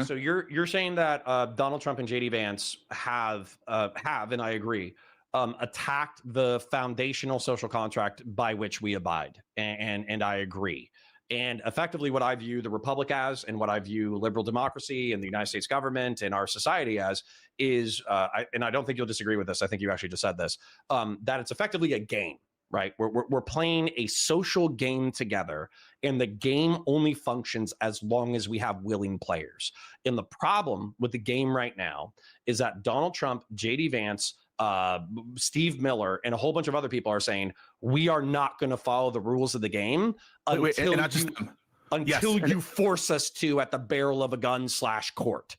So you're saying that Donald Trump and JD Vance have, and I agree, attacked the foundational social contract by which we abide, and I agree. And effectively, what I view the Republic as, and what I view liberal democracy and the United States government and our society as, is, and I don't think you'll disagree with this. I think you actually just said this, that it's effectively a game. Right, we're playing a social game together, and the game only functions as long as we have willing players. And the problem with the game right now is that Donald Trump, JD Vance, Steve Miller, and a whole bunch of other people are saying we are not going to follow the rules of the game until you force us to at the barrel of a gun / court.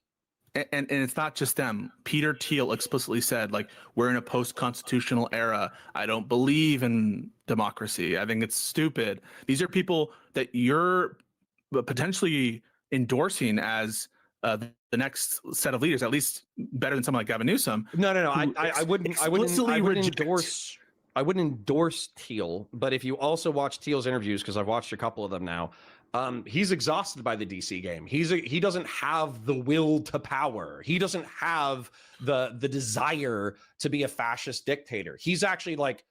And it's not just them. Peter Thiel explicitly said, like, we're in a post-constitutional era. I don't believe in democracy. I think it's stupid. These are people that you're potentially endorsing as the next set of leaders, at least better than someone like Gavin Newsom. No. I wouldn't endorse Thiel. But if you also watch Thiel's interviews, because I've watched a couple of them now, he's exhausted by the DC game. He doesn't have the will to power. He doesn't have the desire to be a fascist dictator. He's actually like,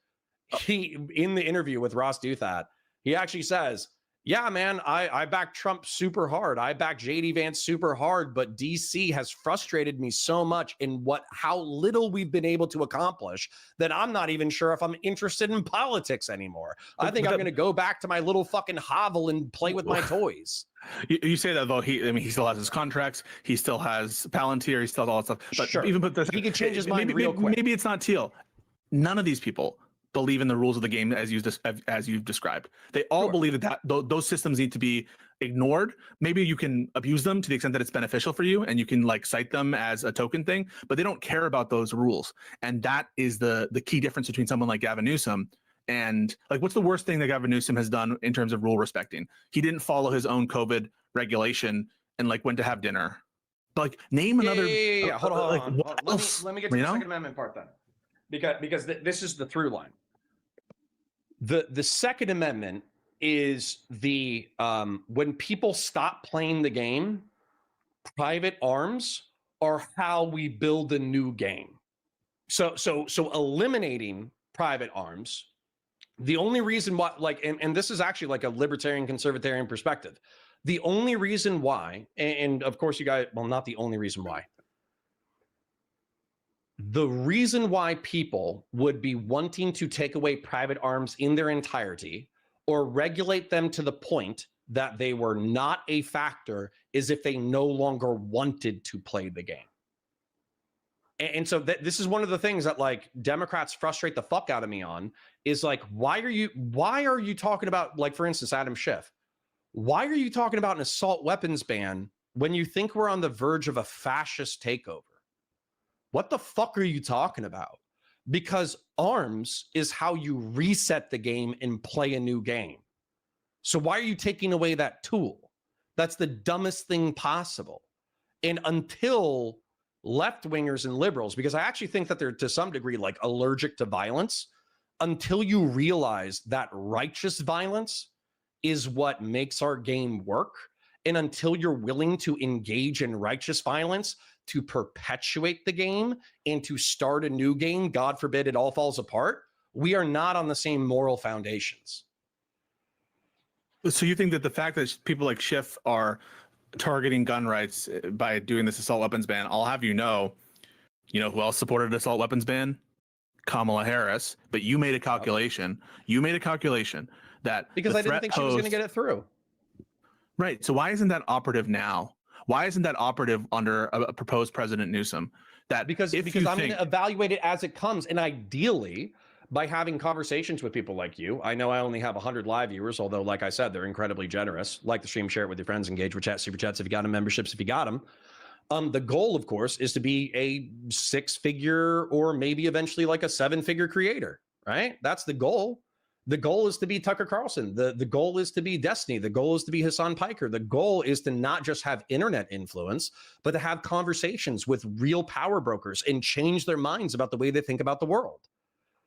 in the interview with Ross Douthat, he actually says, yeah, man, I back Trump super hard. I back JD Vance super hard, but DC has frustrated me so much in how little we've been able to accomplish that I'm not even sure if I'm interested in politics anymore. I think I'm going to go back to my little fucking hovel and play with my toys. You say that, though. He still has his contracts. He still has Palantir. He still has all that stuff. But sure, even put this, he can change his mind real quick. Maybe it's not Thiel. None of these people believe in the rules of the game as you've described. They all believe that those systems need to be ignored. Maybe you can abuse them to the extent that it's beneficial for you, and you can like cite them as a token thing, but they don't care about those rules. And that is the key difference between someone like Gavin Newsom and, like, what's the worst thing that Gavin Newsom has done in terms of rule respecting? He didn't follow his own COVID regulation and like went to have dinner. But like, name another. Hold on. Let me get to the Second Amendment part then, because this is the through line. The Second Amendment is the when people stop playing the game, private arms are how we build a new game. So eliminating private arms, the only reason why, like, and this is actually like a libertarian conservatarian perspective. The only reason why, and of course you guys, well, not the only reason why. The reason why people would be wanting to take away private arms in their entirety or regulate them to the point that they were not a factor is if they no longer wanted to play the game. And so this is one of the things that, like, Democrats frustrate the fuck out of me on, is like, why are you talking about, like, for instance, Adam Schiff, why are you talking about an assault weapons ban when you think we're on the verge of a fascist takeover? What the fuck are you talking about? Because arms is how you reset the game and play a new game. So why are you taking away that tool? That's the dumbest thing possible. And until left-wingers and liberals, because I actually think that they're to some degree like allergic to violence, until you realize that righteous violence is what makes our game work, and until you're willing to engage in righteous violence to perpetuate the game and to start a new game, God forbid it all falls apart, we are not on the same moral foundations. So you think that the fact that people like Schiff are targeting gun rights by doing this assault weapons ban, I'll have you know who else supported an assault weapons ban? Kamala Harris. But you made a calculation. You made a calculation that because I didn't think she was going to get it through. Right. So why isn't that operative now? Why isn't that operative under a proposed President Newsom? Because I'm going to evaluate it as it comes, and ideally by having conversations with people like you. I know I only have 100 live viewers, although, like I said, they're incredibly generous. Like the stream, share it with your friends, engage with chat, super chats if you got them, memberships if you got them. The goal, of course, is to be a 6-figure or maybe eventually like a 7-figure creator, right? That's the goal. The goal is to be Tucker Carlson. The goal is to be Destiny. The goal is to be Hassan Piker. The goal is to not just have internet influence, but to have conversations with real power brokers and change their minds about the way they think about the world.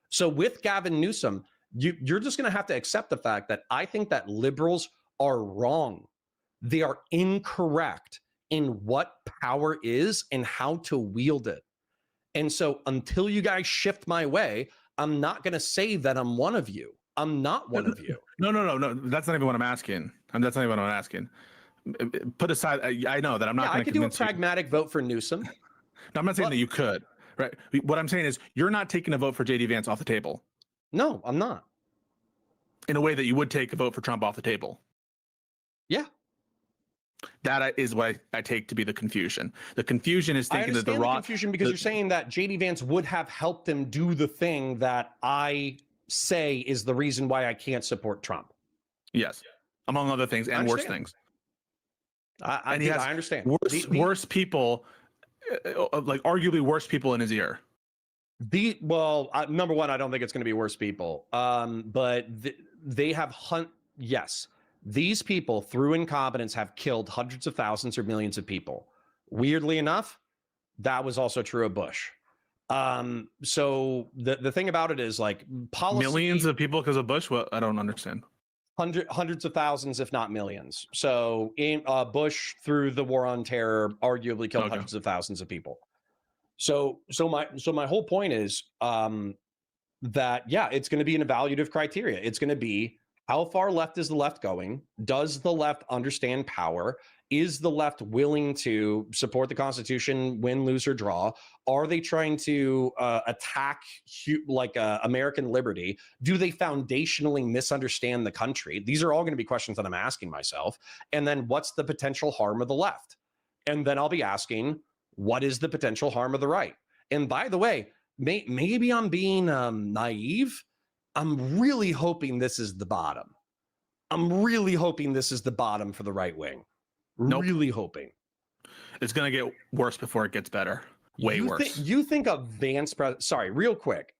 So with Gavin Newsom, you're just going to have to accept the fact that I think that liberals are wrong. They are incorrect in what power is and how to wield it. And so until you guys shift my way, I'm not going to say that I'm one of you. I'm not one of you. No. That's not even what I'm asking. That's not even what I'm asking. Put aside, I know that I'm not going to convince you. I could do a pragmatic vote for Newsom. No, I'm not saying that you could, right? What I'm saying is you're not taking a vote for JD Vance off the table. No, I'm not. In a way that you would take a vote for Trump off the table. Yeah. That is what I take to be the confusion. The confusion is thinking that the confusion because you're saying that JD Vance would have helped him do the thing that I say is the reason why I can't support Trump. Yes, among other things and worse things. I understand. Worse people, like arguably worse people in his ear. Number one, I don't think it's going to be worse people. But they have yes. These people, through incompetence, have killed hundreds of thousands or millions of people. Weirdly enough, that was also true of Bush. So the thing about it is like policy, millions of people because of Bush. What I don't understand. Hundreds of thousands, if not millions. So in Bush, through the war on terror, arguably killed hundreds of thousands of people. So my whole point is that it's going to be an evaluative criteria. It's going to be, how far left is the left going? Does the left understand power? Is the left willing to support the Constitution, win, lose, or draw? Are they trying to attack American liberty? Do they foundationally misunderstand the country? These are all going to be questions that I'm asking myself. And then what's the potential harm of the left? And then I'll be asking, what is the potential harm of the right? And by the way, maybe I'm being naive. I'm really hoping this is the bottom. I'm really hoping this is the bottom for the right wing. Nope. Really hoping. It's going to get worse before it gets better. Way worse. You think a Vance president? Sorry, real quick.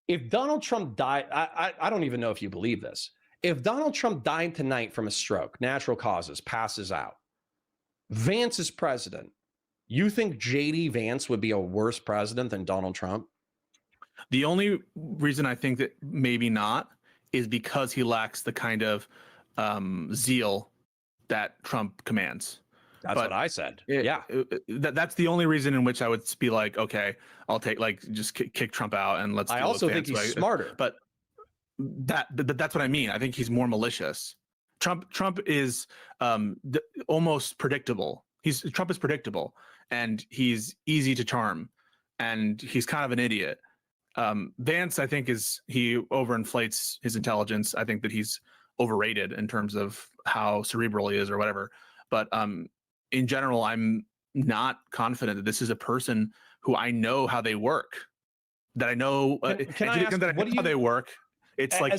If Donald Trump died, I don't even know if you believe this. If Donald Trump died tonight from a stroke, natural causes, passes out, Vance is president, you think JD Vance would be a worse president than Donald Trump? The only reason I think that maybe not is because he lacks the kind of zeal that Trump commands. That's what I said. That's the only reason in which I would be like, okay, I'll take just kick Trump out and let's. I also think he's smarter, but that's what I mean. I think he's more malicious. Trump is almost predictable. Trump is predictable and he's easy to charm, and he's kind of an idiot. Vance, I think, he overinflates his intelligence. I think that he's overrated in terms of how cerebral he is or whatever. But in general, I'm not confident that this is a person who I know how they work. That I know. Can I ask, how they work? It's like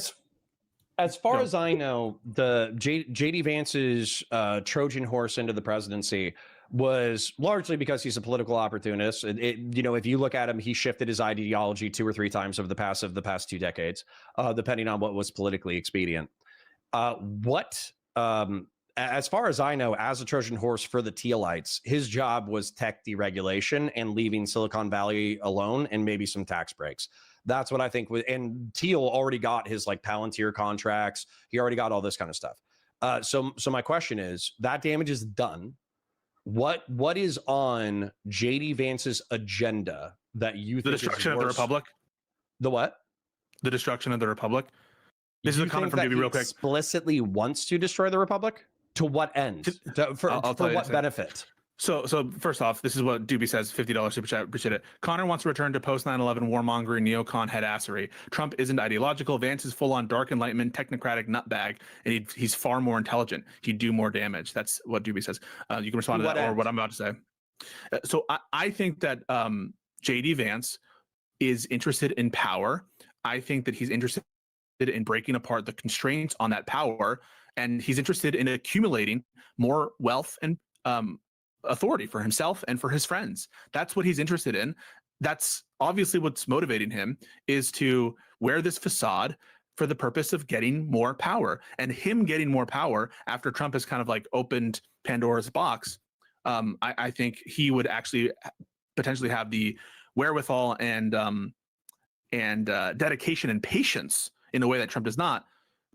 as far as I know, the JD Vance's Trojan horse into the presidency was largely because he's a political opportunist. If you look at him, he shifted his ideology 2 or 3 times over the past 2 decades, depending on what was politically expedient. As far as I know, as a Trojan horse for the Tealites, his job was tech deregulation and leaving Silicon Valley alone and maybe some tax breaks. That's what I think. And Teal already got his Palantir contracts. He already got all this kind of stuff. So my question is, that damage is done. What is on JD Vance's agenda that you think the destruction of the republic? The what? The destruction of the republic. This is a comment from Doobie real quick. Explicitly wants to destroy the republic. To what end? For what benefit? So first off, this is what Doobie says, $50 super chat, appreciate it. Connor wants to return to post 9/11 warmongering neocon headassery. Trump isn't ideological. Vance is full on dark enlightenment, technocratic nutbag, and he's far more intelligent. He'd do more damage. That's what Doobie says. You can respond to that or what I'm about to say. So I think that JD Vance is interested in power. I think that he's interested in breaking apart the constraints on that power, and he's interested in accumulating more wealth and authority for himself and for his friends. That's what he's interested in. That's obviously what's motivating him, is to wear this facade for the purpose of getting more power. And him getting more power after Trump has kind of like opened Pandora's box, I think he would actually potentially have the wherewithal and dedication and patience in a way that Trump does not,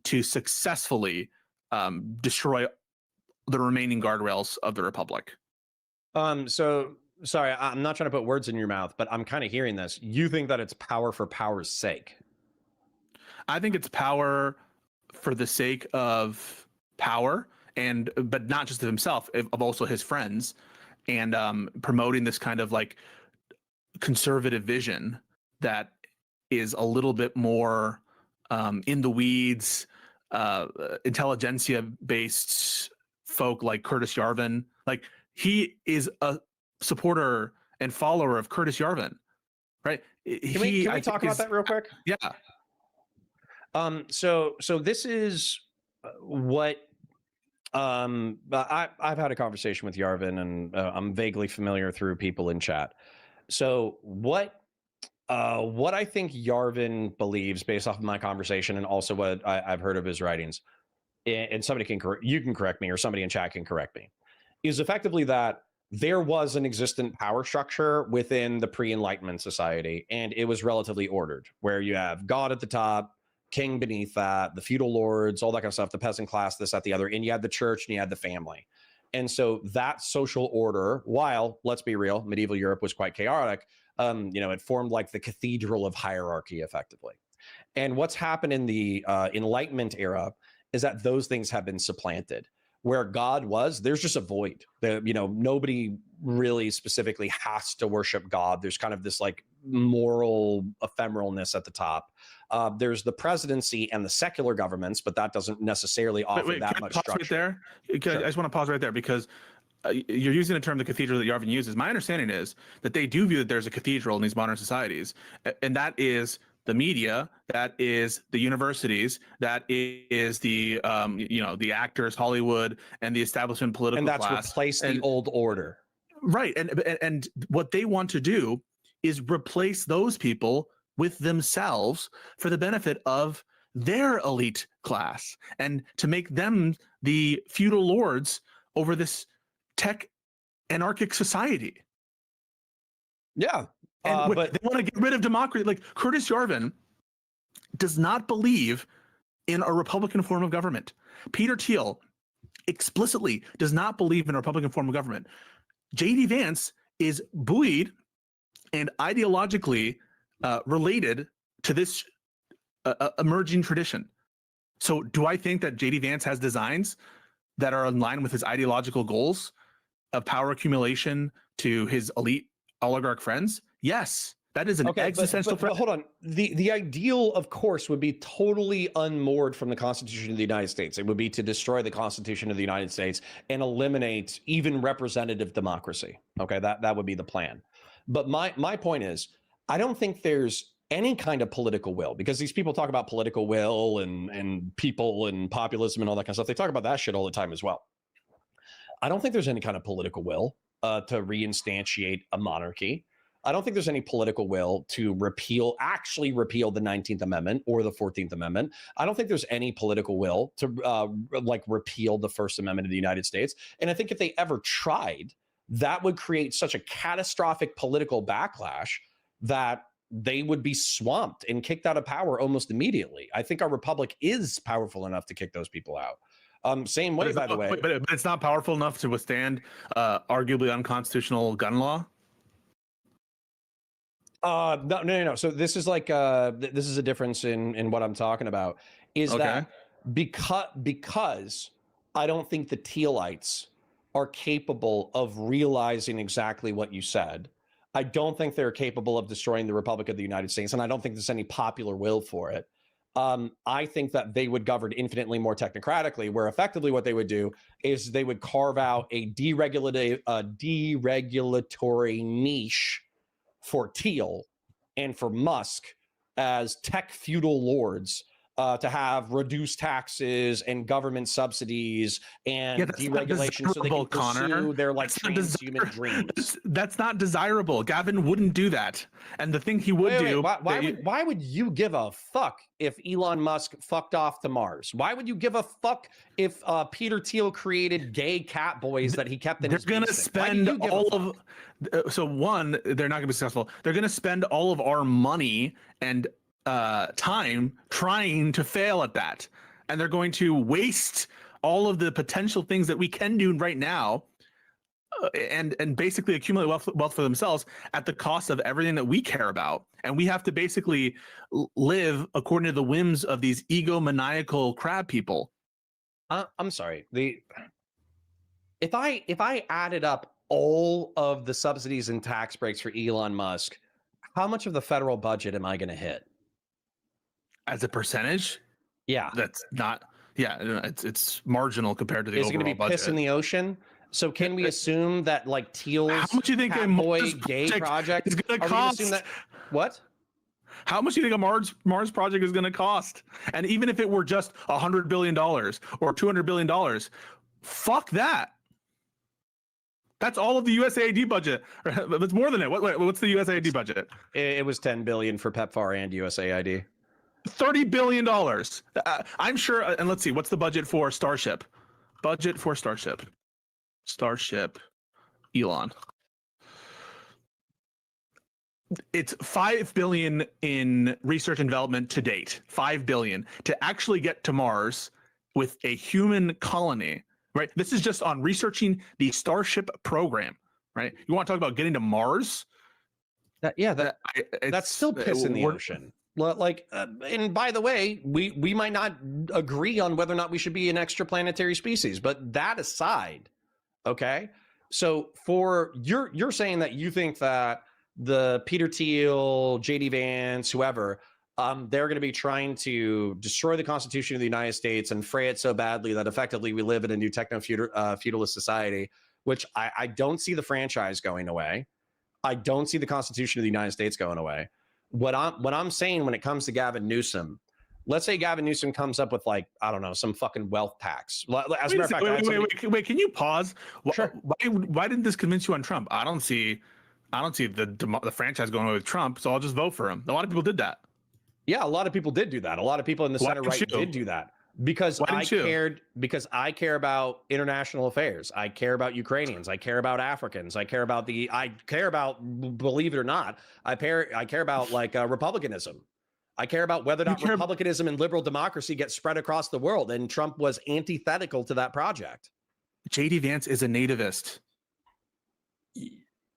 to successfully destroy the remaining guardrails of the republic. So sorry, I'm not trying to put words in your mouth, but I'm kind of hearing this. You think that it's power for power's sake? I think it's power for the sake of power, but not just of himself, of also his friends, and promoting this kind of like conservative vision that is a little bit more in the weeds, intelligentsia based folk like Curtis Yarvin. Like, he is a supporter and follower of Curtis Yarvin, right? Can we talk about that real quick? Yeah. So this is what I've had a conversation with Yarvin, and I'm vaguely familiar through people in chat. So what I think Yarvin believes, based off of my conversation and also what I've heard of his writings, and somebody you can correct me, or somebody in chat can correct me, is effectively that there was an existent power structure within the pre-Enlightenment society, and it was relatively ordered, where you have God at the top, king beneath that, the feudal lords, all that kind of stuff, the peasant class, this, that, the other, and you had the church and you had the family. And so that social order, while, let's be real, medieval Europe was quite chaotic, it formed like the cathedral of hierarchy, effectively. And what's happened in the Enlightenment era is that those things have been supplanted. Where God was, there's just a void. Nobody really specifically has to worship God. There's kind of this like moral ephemeralness at the top. There's the presidency and the secular governments, but that doesn't necessarily offer that much structure. Right there? I just want to pause right there, because you're using the term the cathedral that Yarvin uses. My understanding is that they do view that there's a cathedral in these modern societies, and that is the media, that is the universities, that is the the actors, Hollywood, and the establishment political class. And that's replaced the old order. Right. And what they want to do is replace those people with themselves for the benefit of their elite class, and to make them the feudal lords over this tech anarchic society. Yeah. But they want to get rid of democracy. Like, Curtis Yarvin does not believe in a Republican form of government. Peter Thiel explicitly does not believe in a Republican form of government. J.D. Vance is buoyed and ideologically related to this emerging tradition. So do I think that J.D. Vance has designs that are in line with his ideological goals of power accumulation to his elite oligarch friends? Yes, that is an existential threat. But hold on. The ideal, of course, would be totally unmoored from the Constitution of the United States. It would be to destroy the Constitution of the United States and eliminate even representative democracy. Okay, that would be the plan. But my point is, I don't think there's any kind of political will, because these people talk about political will and people and populism and all that kind of stuff. They talk about that shit all the time as well. I don't think there's any kind of political will to reinstantiate a monarchy. I don't think there's any political will to actually repeal the 19th Amendment or the 14th Amendment. I don't think there's any political will to repeal the First Amendment of the United States. And I think if they ever tried, that would create such a catastrophic political backlash that they would be swamped and kicked out of power almost immediately. I think our republic is powerful enough to kick those people out. Same way, by the way. But it's not powerful enough to withstand arguably unconstitutional gun law? No. So this is like this is a difference in what I'm talking about. Is that because I don't think the Thielites are capable of realizing exactly what you said. I don't think they're capable of destroying the Republic of the United States, and I don't think there's any popular will for it. I think that they would govern infinitely more technocratically, where effectively what they would do is they would carve out a deregulatory niche for Thiel and for Musk as tech feudal lords to have reduced taxes and government subsidies and deregulation so they can pursue their like transhuman dreams. That's not desirable. Gavin wouldn't do that. And the thing he would do... Why would you give a fuck if Elon Musk fucked off to Mars? Why would you give a fuck if Peter Thiel created gay cat boys that he kept in his basement? They're going to spend all of... So one, they're not going to be successful. They're going to spend all of our money and time trying to fail at that, and they're going to waste all of the potential things that we can do right now, and basically accumulate wealth for themselves at the cost of everything that we care about. And we have to basically live according to the whims of these egomaniacal crab people. I'm sorry. If I added up all of the subsidies and tax breaks for Elon Musk, how much of the federal budget am I going to hit? As a percentage? Yeah. That's not, it's marginal compared to the overall budget. Is it going to be piss in the ocean? So can we assume that like Thiel's how much do you think a boy gay project is going to cost? What? How much do you think a Mars project is going to cost? And even if it were just $100 billion or $200 billion, fuck that. That's all of the USAID budget. It's more than it. What's the USAID budget? It was $10 billion for PEPFAR and USAID. $30 billion. I'm sure. And let's see, what's the budget for Starship? Budget for Starship. Starship. Elon. It's $5 billion in research and development to date. $5 billion to actually get to Mars with a human colony. Right. This is just on researching the Starship program. Right. You want to talk about getting to Mars? That's still piss in the ocean. Like, and by the way, we might not agree on whether or not we should be an extraplanetary species, but that aside, okay. So for you're saying that you think that the Peter Thiel, JD Vance, whoever, they're going to be trying to destroy the Constitution of the United States and fray it so badly that effectively we live in a new feudalist society, which I don't see the franchise going away. I don't see the Constitution of the United States going away. What I'm saying when it comes to Gavin Newsom, let's say Gavin Newsom comes up with like, I don't know, some fucking wealth tax. As a matter of fact, wait, can you pause? Sure. Why didn't this convince you on Trump? I don't see the franchise going away with Trump, so I'll just vote for him. A lot of people did that. Yeah, a lot of people did do that. A lot of people in the center right did do that because I care about international affairs. I care about Ukrainians. I care about Africans. I care about believe it or not, I care about like republicanism. I care about whether or not republicanism and liberal democracy get spread across the world. And Trump was antithetical to that project. JD Vance is a nativist.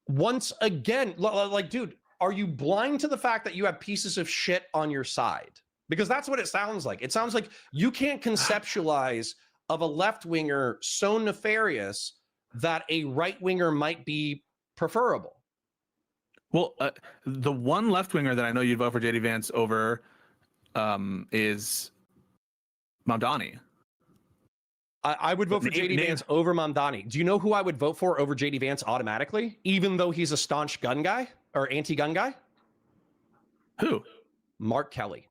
Once again, like, dude, are you blind to the fact that you have pieces of shit on your side? Because that's what it sounds like. It sounds like you can't conceptualize of a left-winger so nefarious that a right-winger might be preferable. Well, the one left-winger that I know you'd vote for JD Vance over is Mamdani. I would vote for JD Vance over Mamdani. Do you know who I would vote for over JD Vance automatically, even though he's a staunch gun guy or anti-gun guy? Who? Mark Kelly.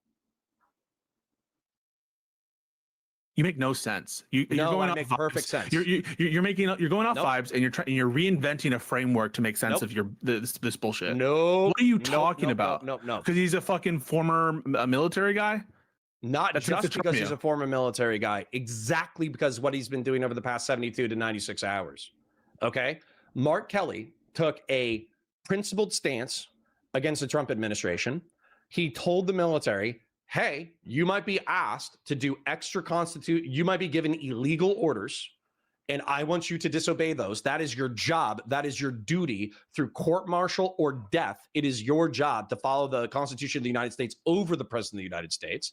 You make no sense. You're going off perfect sense. You're going off vibes, and you're reinventing a framework to make sense of this bullshit. No. What are you talking about? No. Because he's a fucking former military guy. Not just because he's a former military guy, exactly because what he's been doing over the past 72 to 96 hours. Okay. Mark Kelly took a principled stance against the Trump administration. He told the military, hey, you might be asked to do you might be given illegal orders, and I want you to disobey those. That is your job. That is your duty through court-martial or death. It is your job to follow the Constitution of the United States over the President of the United States.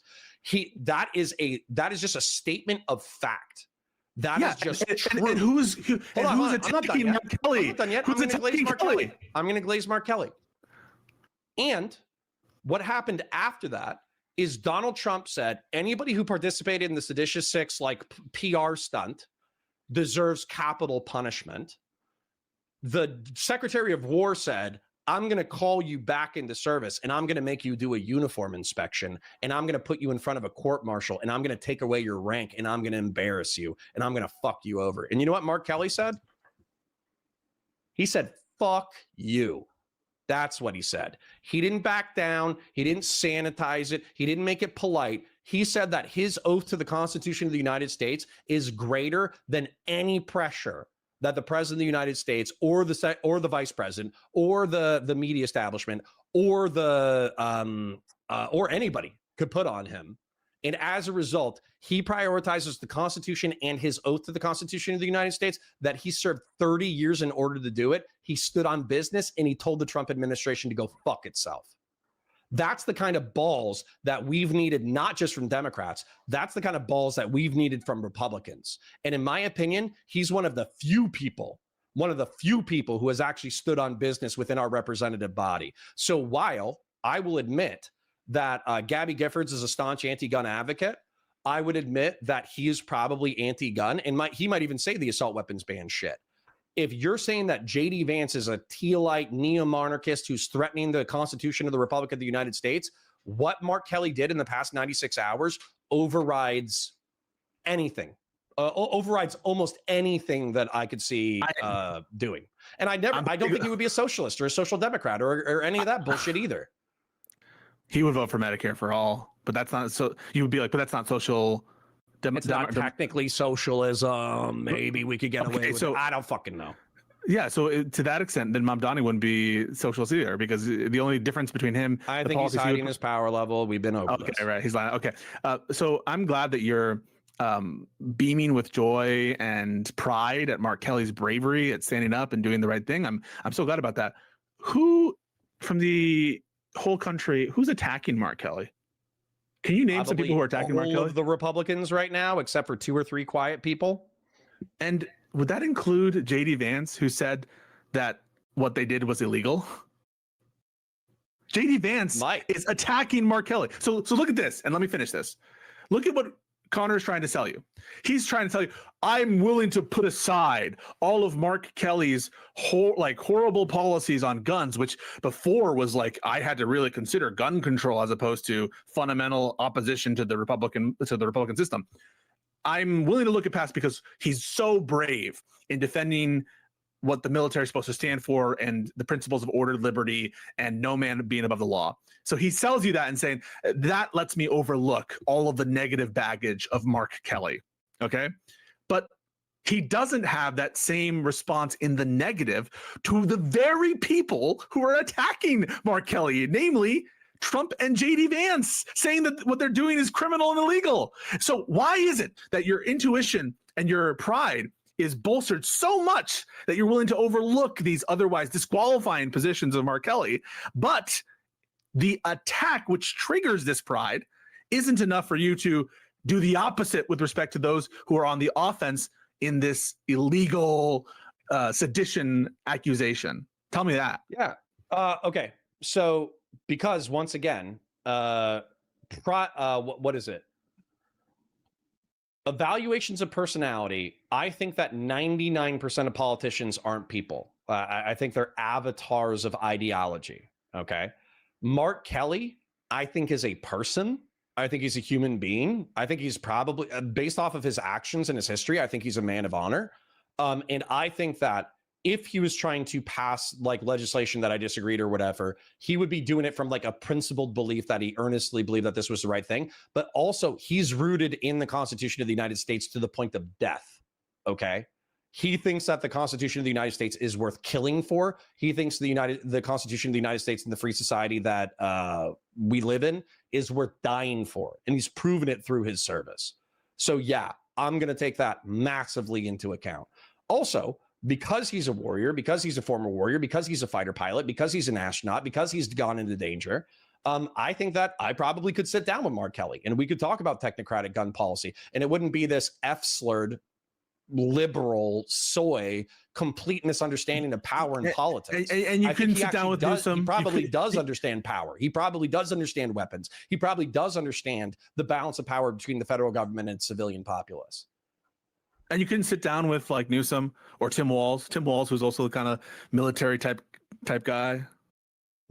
That is just a statement of fact. That is just true. And who's attacking Mark Kelly? I'm not done yet. I'm going to glaze Mark Kelly. And what happened after that is Donald Trump said anybody who participated in the Seditious Six like PR stunt deserves capital punishment. The Secretary of War said, I'm going to call you back into service and I'm going to make you do a uniform inspection and I'm going to put you in front of a court martial and I'm going to take away your rank and I'm going to embarrass you and I'm going to fuck you over. And you know what Mark Kelly said? He said, fuck you. That's what he said. He didn't back down. He didn't sanitize it. He didn't make it polite. He said that his oath to the Constitution of the United States is greater than any pressure that the president of the United States or the vice president or the media establishment or or anybody could put on him. And as a result, he prioritizes the Constitution and his oath to the Constitution of the United States that he served 30 years in order to do it. He stood on business and he told the Trump administration to go fuck itself. That's the kind of balls that we've needed, not just from Democrats. That's the kind of balls that we've needed from Republicans. And in my opinion, he's one of the few people who has actually stood on business within our representative body. So while I will admit that Gabby Giffords is a staunch anti-gun advocate, I would admit that he is probably anti-gun and he might even say the assault weapons ban shit. If you're saying that J.D. Vance is a Tealite neo-monarchist who's threatening the Constitution of the Republic of the United States, what Mark Kelly did in the past 96 hours overrides anything. Overrides almost anything that I could see doing. And I don't think he would be a socialist or a social democrat or any of that bullshit either. He would vote for Medicare for all, but that's not so. You would be like, but that's not social. It's not technically socialism. Maybe we could get away with it. I don't fucking know. Yeah, so to that extent, then Mamdani wouldn't be socialist either, because the only difference between him, I think he's hiding his power level. We've been over this. Okay, right. He's lying. Okay, so I'm glad that you're beaming with joy and pride at Mark Kelly's bravery at standing up and doing the right thing. I'm so glad about that. Who from the whole country who's attacking Mark Kelly? Can you name some people who are attacking Mark Kelly? All of the Republicans right now, except for 2 or 3 quiet people. And would that include J.D. Vance, who said that what they did was illegal? J.D. Vance is attacking Mark Kelly. So look at this, and let me finish this. Look at what Connor is trying to sell you. He's trying to tell you, I'm willing to put aside all of Mark Kelly's horrible policies on guns, which before was like, I had to really consider gun control as opposed to fundamental opposition to the Republican system. I'm willing to look at past because he's so brave in defending what the military is supposed to stand for and the principles of order, liberty, and no man being above the law. So he sells you that and saying, that lets me overlook all of the negative baggage of Mark Kelly, okay? But he doesn't have that same response in the negative to the very people who are attacking Mark Kelly, namely Trump and J.D. Vance, saying that what they're doing is criminal and illegal. So why is it that your intuition and your pride is bolstered so much that you're willing to overlook these otherwise disqualifying positions of Mark Kelly, but the attack which triggers this pride isn't enough for you to do the opposite with respect to those who are on the offense in this illegal sedition accusation? Tell me that. Yeah. Okay. So because once again, what is it? Evaluations of personality. I think that 99% of politicians aren't people. I think they're avatars of ideology. Okay. Mark Kelly, I think, is a person. I think he's a human being. I think he's probably, based off of his actions and his history, I think he's a man of honor. And I think that if he was trying to pass like legislation that I disagreed or whatever, he would be doing it from like a principled belief that he earnestly believed that this was the right thing. But also he's rooted in the Constitution of the United States to the point of death. Okay. He thinks that the Constitution of the United States is worth killing for. He thinks the Constitution of the United States and the free society that we live in is worth dying for. And he's proven it through his service. So yeah, I'm going to take that massively into account. Also, because he's a warrior, because he's a former warrior, because he's a fighter pilot, because he's an astronaut, because he's gone into danger, I think that I probably could sit down with Mark Kelly and we could talk about technocratic gun policy. And it wouldn't be this F-slurred liberal soy complete misunderstanding of power and politics. And you couldn't sit down with Newsom. He probably does understand power. He probably does understand weapons. He probably does understand the balance of power between the federal government and civilian populace. And you couldn't sit down with like Newsom or Tim Walz, who's also the kind of military type guy.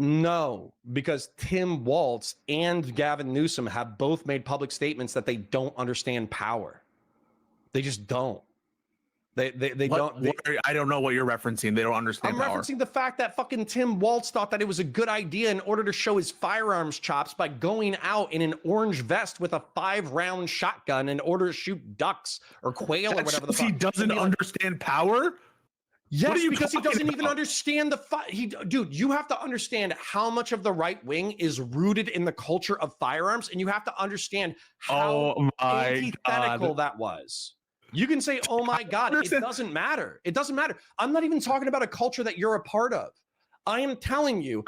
No, because Tim Walz and Gavin Newsom have both made public statements that they don't understand power. They just don't. They don't. I don't know what you're referencing. They don't understand power. I'm referencing the fact that fucking Tim Walz thought that it was a good idea in order to show his firearms chops by going out in an orange vest with a 5-round shotgun in order to shoot ducks or quail or whatever the fuck. He doesn't understand power? Yes, because he doesn't even understand the fight. Dude, you have to understand how much of the right wing is rooted in the culture of firearms, and you have to understand how antithetical that was. You can say, oh my God, it doesn't matter. It doesn't matter. I'm not even talking about a culture that you're a part of. I am telling you,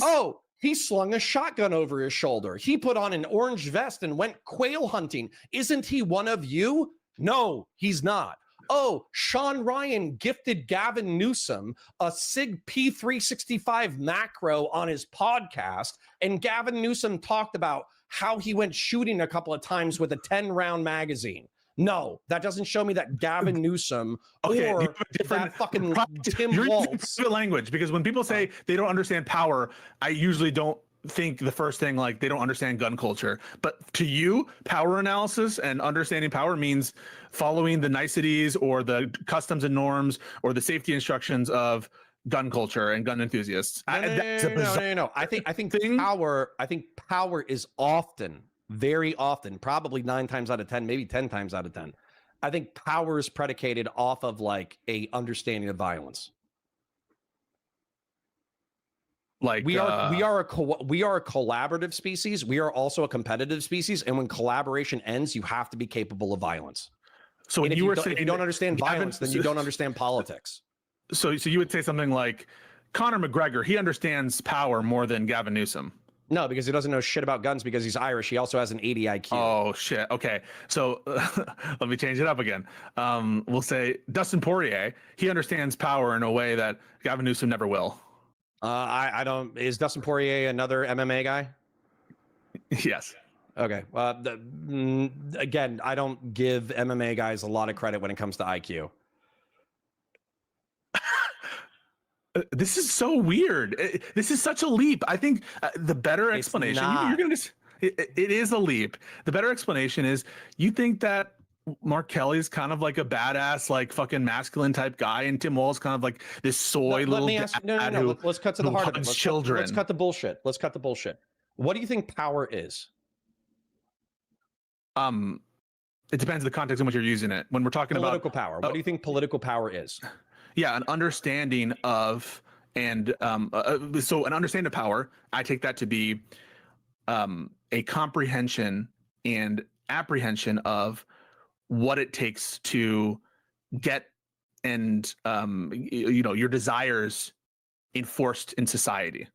oh, he slung a shotgun over his shoulder. He put on an orange vest and went quail hunting. Isn't he one of you? No, he's not. Oh, Sean Ryan gifted Gavin Newsom a SIG P365 macro on his podcast, and Gavin Newsom talked about how he went shooting a couple of times with a 10-round magazine. No, that doesn't show me that Gavin Newsom or that fucking Tim Walz. You're language, because when people say they don't understand power, I usually don't think the first thing like they don't understand gun culture. But to you, power analysis and understanding power means following the niceties or the customs and norms or the safety instructions of gun culture and gun enthusiasts. No. I think power is often, very often, probably 9 times out of 10, maybe 10 times out of 10. I think power is predicated off of like a understanding of violence. Like we are a collaborative species. We are also a competitive species, and when collaboration ends, you have to be capable of violence. So when if you don't understand violence, then you don't understand politics. So you would say something like Conor McGregor, he understands power more than Gavin Newsom. No, because he doesn't know shit about guns because he's Irish. He also has an 80 IQ. Oh, shit. Okay. So let me change it up again. We'll say Dustin Poirier, he understands power in a way that Gavin Newsom never will. I don't. Is Dustin Poirier another MMA guy? Yes. Okay. Again, I don't give MMA guys a lot of credit when it comes to IQ. This is so weird. This is such a leap. I think the better explanation, you're gonna just, it is a leap. The better explanation is you think that Mark Kelly's kind of like a badass, like fucking masculine type guy, and Tim Walz kind of like this soy little dad who let's cut to the heart of it. Children. Let's cut the bullshit. Let's cut the bullshit. What do you think power is? It depends on the context in which you're using it. When we're talking about political power, what do you think political power is? Yeah, an understanding of, and so an understanding of power, I take that to be a comprehension and apprehension of what it takes to get and your desires enforced in society.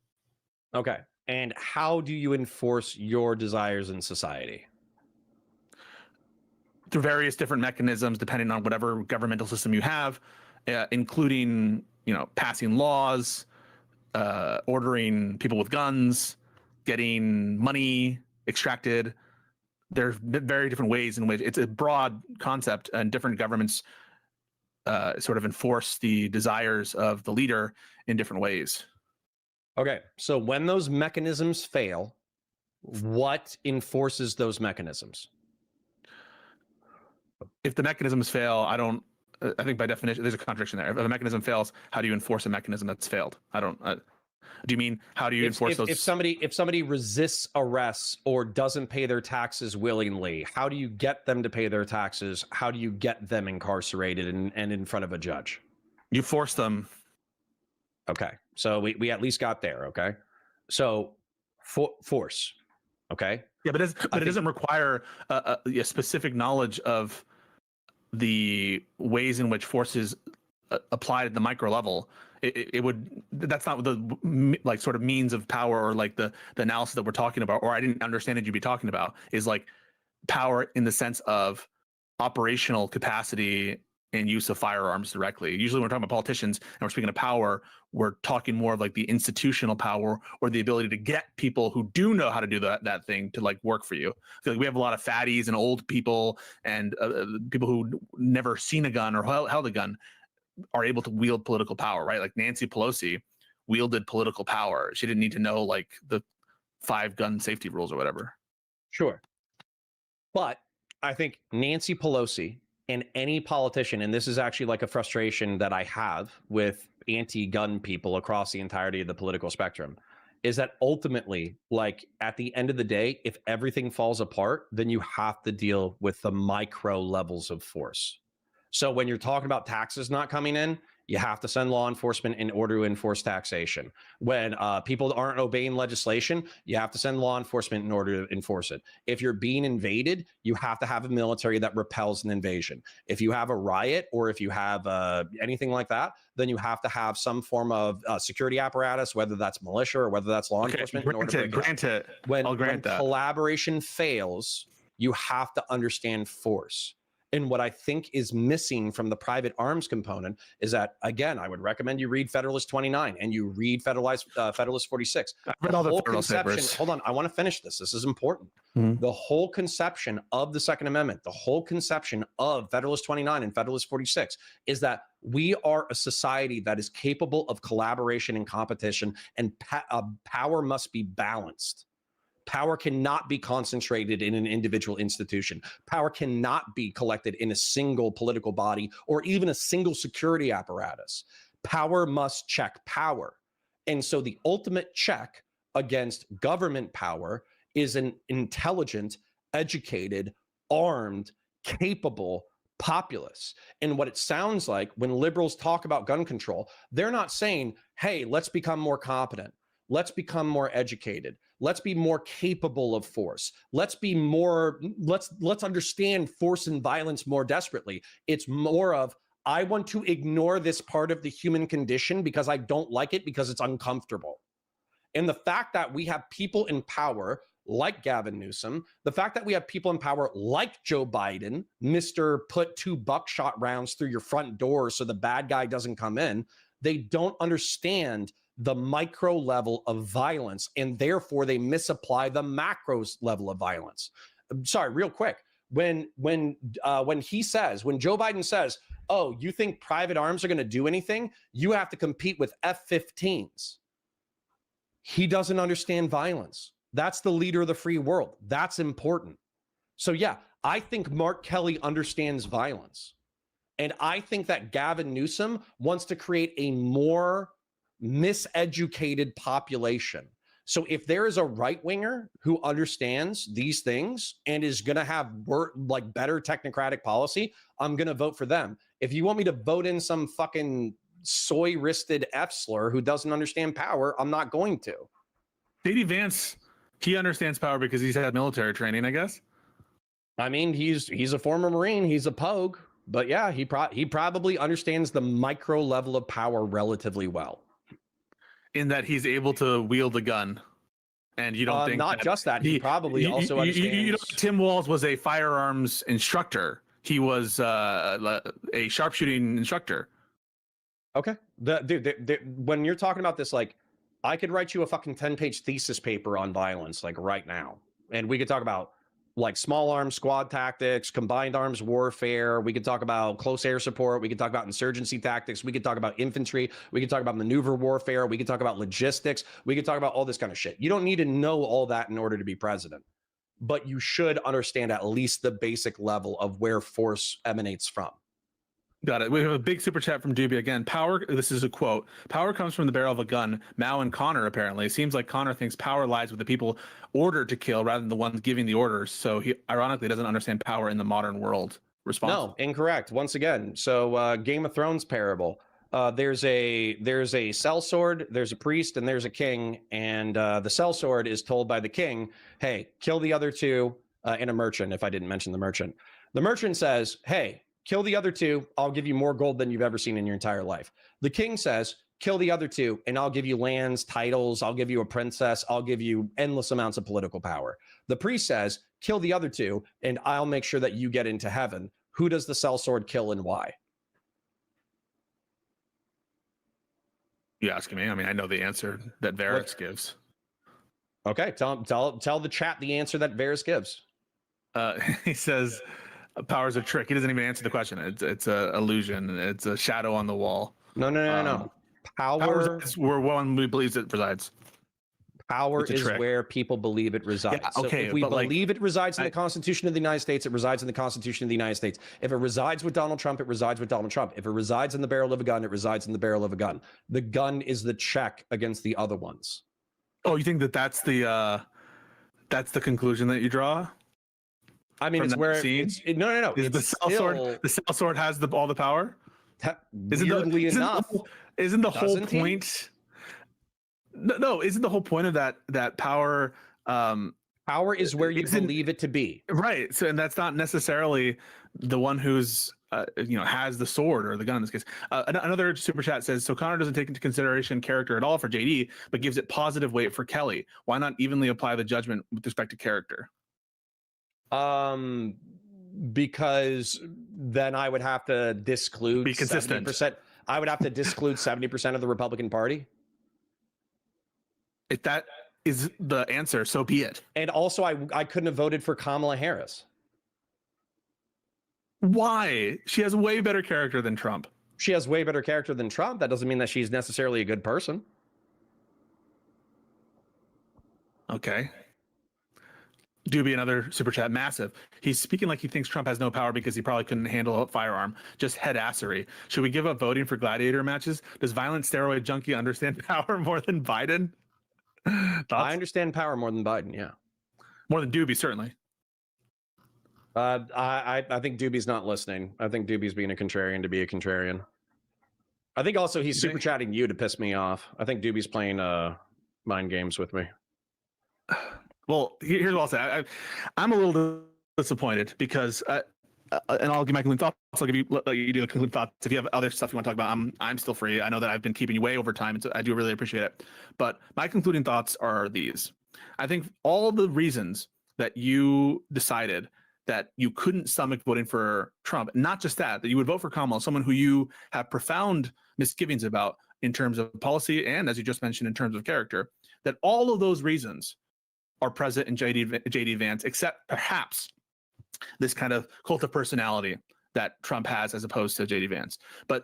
Okay. And how do you enforce your desires in society? Through various different mechanisms, depending on whatever governmental system you have, including, passing laws, ordering people with guns, getting money extracted. There's very different ways in which it's a broad concept, and different governments sort of enforce the desires of the leader in different ways. Okay, so when those mechanisms fail, what enforces those mechanisms? If the mechanisms fail, I think by definition, there's a contradiction there. If a mechanism fails, how do you enforce a mechanism that's failed? Do you mean how do you enforce those? If somebody resists arrests or doesn't pay their taxes willingly, how do you get them to pay their taxes? How do you get them incarcerated and in front of a judge? You force them. Okay, so we at least got there. Okay, so force. Okay. Yeah, but it doesn't require a specific knowledge of the ways in which force is applied at the micro level. It would, that's not the like sort of means of power, or like the analysis that we're talking about, or I didn't understand it you'd be talking about, is like power in the sense of operational capacity and use of firearms directly. Usually when we're talking about politicians and we're speaking of power, we're talking more of like the institutional power, or the ability to get people who do know how to do that thing to like work for you. So like we have a lot of fatties and old people and people who never seen a gun or held a gun are able to wield political power, right? Like Nancy Pelosi wielded political power. She didn't need to know like the 5 gun safety rules or whatever. Sure. But I think Nancy Pelosi and any politician, and this is actually like a frustration that I have with anti-gun people across the entirety of the political spectrum, is that ultimately, like at the end of the day, if everything falls apart, then you have to deal with the micro levels of force. So when you're talking about taxes not coming in, you have to send law enforcement in order to enforce taxation. When people aren't obeying legislation, you have to send law enforcement in order to enforce it. If you're being invaded, you have to have a military that repels an invasion. If you have a riot or if you have anything like that, then you have to have some form of security apparatus, whether that's militia or whether that's law enforcement. Granted, when collaboration fails, you have to understand force. And what I think is missing from the private arms component is that, again, I would recommend you read Federalist 29 and you read Federalist 46. I read all the Federalist papers. Hold on, I want to finish this. This is important. Mm-hmm. The whole conception of the Second Amendment, the whole conception of Federalist 29 and Federalist 46 is that we are a society that is capable of collaboration and competition, and power must be balanced. Power cannot be concentrated in an individual institution. Power cannot be collected in a single political body or even a single security apparatus. Power must check power. And so the ultimate check against government power is an intelligent, educated, armed, capable populace. And what it sounds like when liberals talk about gun control, they're not saying, hey, let's become more competent. Let's become more educated. Let's be more capable of force. Let's understand force and violence more desperately. It's more of, I want to ignore this part of the human condition because I don't like it because it's uncomfortable. And the fact that we have people in power like Gavin Newsom, the fact that we have people in power like Joe Biden, Mr. Put 2 buckshot rounds through your front door so the bad guy doesn't come in, they don't understand the micro level of violence, and therefore they misapply the macro level of violence. Sorry, real quick. When Joe Biden says, oh, you think private arms are going to do anything? You have to compete with F-15s. He doesn't understand violence. That's the leader of the free world. That's important. So yeah, I think Mark Kelly understands violence. And I think that Gavin Newsom wants to create a more miseducated population. So if there is a right winger who understands these things and is going to have better technocratic policy, I'm going to vote for them. If you want me to vote in some fucking soy-wristed F-slur who doesn't understand power, I'm not going to. JD Vance, he understands power because he's had military training, I guess. I mean, he's a former Marine. He's a pogue. But yeah, he probably understands the micro level of power relatively well. In that he's able to wield a gun, and you don't think not just that he probably also understands. You know, Tim Walz was a firearms instructor. He was a sharpshooting instructor. Okay, when you're talking about this, like, I could write you a fucking 10-page thesis paper on violence, like right now, and we could talk about like small arms squad tactics, combined arms warfare. We could talk about close air support. We could talk about insurgency tactics. We could talk about infantry. We could talk about maneuver warfare. We could talk about logistics. We could talk about all this kind of shit. You don't need to know all that in order to be president, but you should understand at least the basic level of where force emanates from. Got it. We have a big super chat from Doobie again. Power, this is a quote, power comes from the barrel of a gun. Mao and Connor, apparently. It seems like Connor thinks power lies with the people ordered to kill rather than the ones giving the orders. So he ironically doesn't understand power in the modern world. Response? No, incorrect. Once again. So Game of Thrones parable. There's a sellsword, there's a priest, and there's a king. And the sellsword is told by the king, hey, kill the other two, and a merchant, if I didn't mention the merchant. The merchant says, hey, kill the other two, I'll give you more gold than you've ever seen in your entire life. The king says, kill the other two, and I'll give you lands, titles, I'll give you a princess, I'll give you endless amounts of political power. The priest says, kill the other two, and I'll make sure that you get into heaven. Who does the sellsword kill and why? You asking me? I mean, I know the answer that Varys gives. Okay, tell the chat the answer that Varys gives. He says, power's a trick. He doesn't even answer the question. It's a illusion. It's a shadow on the wall. No. Power is where one believes it resides. Power is where people believe it resides. Yeah, okay, so if we believe it resides in the I, Constitution of the United States, it resides in the Constitution of the United States. If it resides with Donald Trump, it resides with Donald Trump. If it resides in the barrel of a gun, it resides in the barrel of a gun. The gun is the check against the other ones. Oh, you think that that's the conclusion that you draw? I mean, it's where it's no. Is the cell sword has all the power? Weirdly enough, isn't the whole point? No, isn't the whole point of that power? Power is where you believe it to be, right? So, and that's not necessarily the one who's has the sword or the gun in this case. Another super chat says, so Connor doesn't take into consideration character at all for JD, but gives it positive weight for Kelly. Why not evenly apply the judgment with respect to character? Because then I would have to disclude be consistent. 70%. I would have to disclude 70% of the Republican Party. If that is the answer, so be it. And also, I couldn't have voted for Kamala Harris. Why? She has way better character than Trump. She has way better character than Trump. That doesn't mean that she's necessarily a good person. Okay. Doobie, another super chat, massive. He's speaking like he thinks Trump has no power because he probably couldn't handle a firearm. Just head assery. Should we give up voting for gladiator matches? Does violent steroid junkie understand power more than Biden? I understand power more than Biden, yeah. More than Doobie, certainly. I think Doobie's not listening. I think Doobie's being a contrarian to be a contrarian. I think also he's super chatting you to piss me off. I think Doobie's playing mind games with me. Well, here's what I'll say. I'm a little disappointed because, and I'll give my concluding thoughts. I'll give you let you do the concluding thoughts. If you have other stuff you want to talk about, I'm still free. I know that I've been keeping you way over time, and so I do really appreciate it. But my concluding thoughts are these. I think all the reasons that you decided that you couldn't stomach voting for Trump, not just that you would vote for Kamala, someone who you have profound misgivings about in terms of policy and, as you just mentioned, in terms of character, that all of those reasons are present in JD Vance, except perhaps this kind of cult of personality that Trump has as opposed to JD Vance. But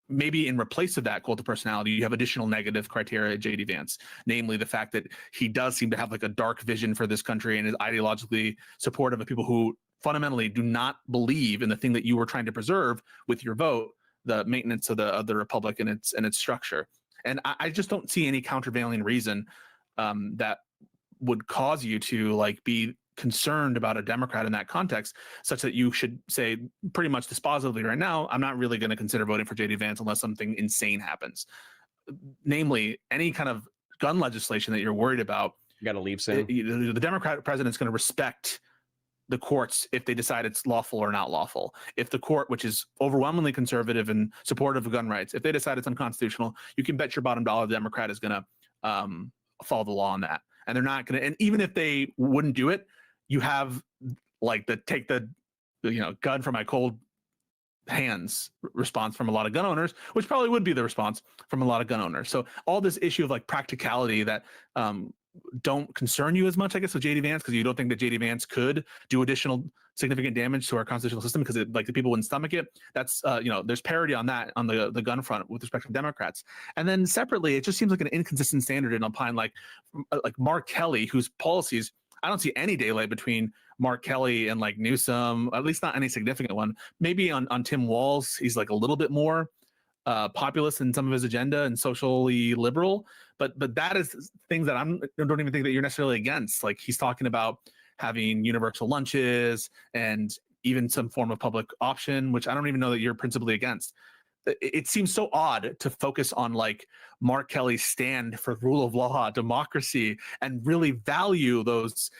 maybe in replace of that cult of personality, you have additional negative criteria at JD Vance, namely the fact that he does seem to have like a dark vision for this country and is ideologically supportive of people who fundamentally do not believe in the thing that you were trying to preserve with your vote, the maintenance of the republic and its structure. And I just don't see any countervailing reason that would cause you to like be concerned about a Democrat in that context, such that you should say pretty much dispositively right now, I'm not really going to consider voting for JD Vance unless something insane happens. Namely, any kind of gun legislation that you're worried about. You got to leave soon. The Democrat president's going to respect the courts if they decide it's lawful or not lawful. If the court, which is overwhelmingly conservative and supportive of gun rights, if they decide it's unconstitutional, you can bet your bottom dollar the Democrat is going to follow the law on that. And they're not going to, and even if they wouldn't do it, you have like the take the gun from my cold hands response from a lot of gun owners, which probably would be the response from a lot of gun owners. So all this issue of like practicality that don't concern you as much, I guess, with JD Vance, because you don't think that JD Vance could do additional significant damage to our constitutional system because like the people wouldn't stomach it. That's there's parity on that on the gun front with respect to Democrats. And then separately, it just seems like an inconsistent standard in applying like Mark Kelly, whose policies I don't see any daylight between Mark Kelly and like Newsom, at least not any significant one. Maybe on Tim Walz, he's like a little bit more populist in some of his agenda and socially liberal, but that is things that I don't even think that you're necessarily against. Like he's talking about having universal lunches and even some form of public option, which I don't even know that you're principally against. It seems so odd to focus on like Mark Kelly's stand for rule of law, democracy, and really value those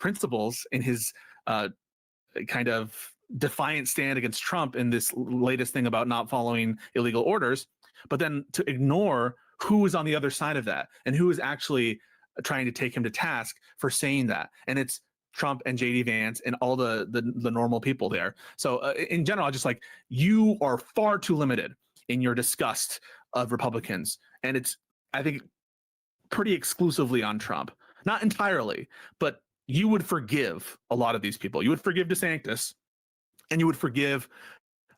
principles in his kind of defiant stand against Trump in this latest thing about not following illegal orders, but then to ignore who is on the other side of that and who is actually trying to take him to task for saying that. And it's Trump and JD Vance and all the normal people there. So in general, I just like, you are far too limited in your disgust of Republicans. And it's, I think, pretty exclusively on Trump. Not entirely, but you would forgive a lot of these people. You would forgive DeSantis and you would forgive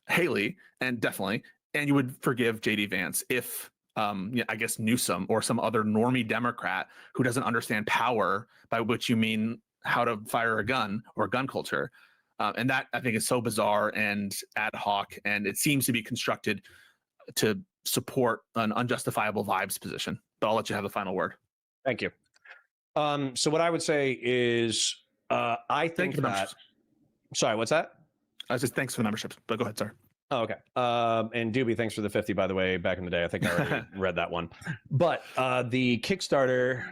Haley, and definitely and you would forgive JD Vance if I guess Newsom or some other normie Democrat who doesn't understand power, by which you mean how to fire a gun or gun culture. And that I think is so bizarre and ad hoc, and it seems to be constructed to support an unjustifiable vibes position. But I'll let you have the final word. Thank you. So what I would say is, I think that. Sorry, what's that? I was just thanks for the memberships, but go ahead, sir. Oh, okay. And Doobie, thanks for the 50, by the way, back in the day. I think I already read that one. But the Kickstarter.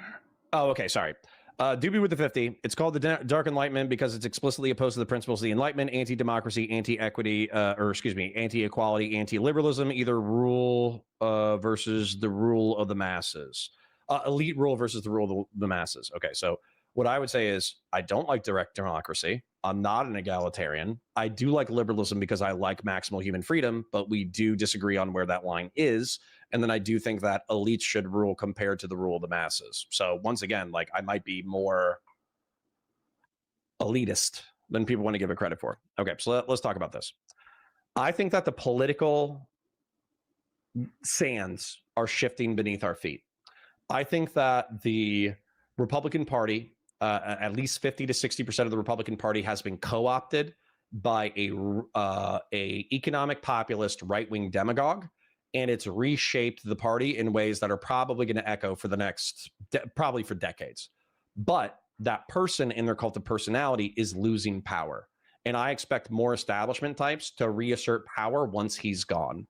Oh, okay. Sorry. Doobie with the 50. It's called the Dark Enlightenment because it's explicitly opposed to the principles of the Enlightenment, anti-democracy, anti-equity, anti-equality, anti-liberalism, either rule versus the rule of the masses. Elite rule versus the rule of the masses. Okay, so what I would say is I don't like direct democracy. I'm not an egalitarian. I do like liberalism because I like maximal human freedom, but we do disagree on where that line is. And then I do think that elites should rule compared to the rule of the masses. So once again, like I might be more elitist than people want to give it credit for. Okay, so let's talk about this. I think that the political sands are shifting beneath our feet. I think that the Republican Party, at least 50 to 60% of the Republican Party has been co-opted by a economic populist right-wing demagogue, and it's reshaped the party in ways that are probably going to echo for the next, probably for decades. But that person in their cult of personality is losing power. And I expect more establishment types to reassert power once he's gone.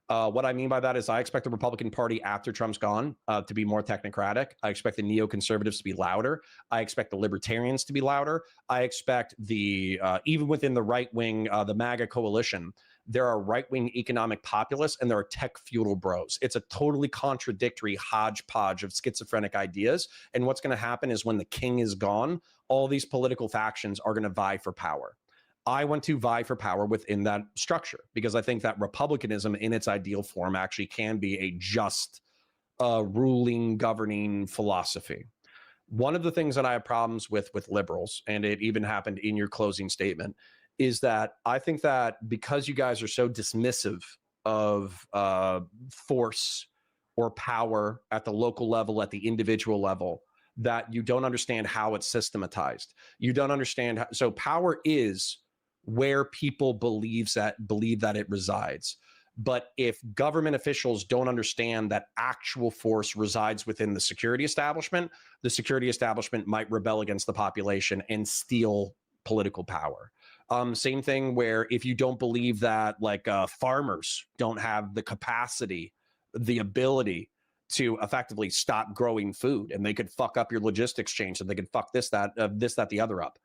What I mean by that is I expect the Republican Party after Trump's gone to be more technocratic. I expect the neoconservatives to be louder. I expect the libertarians to be louder. I expect the, even within the right wing, the MAGA coalition, there are right-wing economic populists and there are tech feudal bros. It's a totally contradictory hodgepodge of schizophrenic ideas. And what's going to happen is when the king is gone, all these political factions are going to vie for power. I want to vie for power within that structure because I think that republicanism in its ideal form actually can be a just ruling, governing philosophy. One of the things that I have problems with liberals, and it even happened in your closing statement, is that I think that because you guys are so dismissive of force or power at the local level, at the individual level, that you don't understand how it's systematized. You don't understand. So power is where people believe that it resides. But if government officials don't understand that actual force resides within the security establishment might rebel against the population and steal political power. Same thing where if you don't believe that like farmers don't have the capacity, the ability to effectively stop growing food, and they could fuck up your logistics chain, so they could fuck this, that, the other up.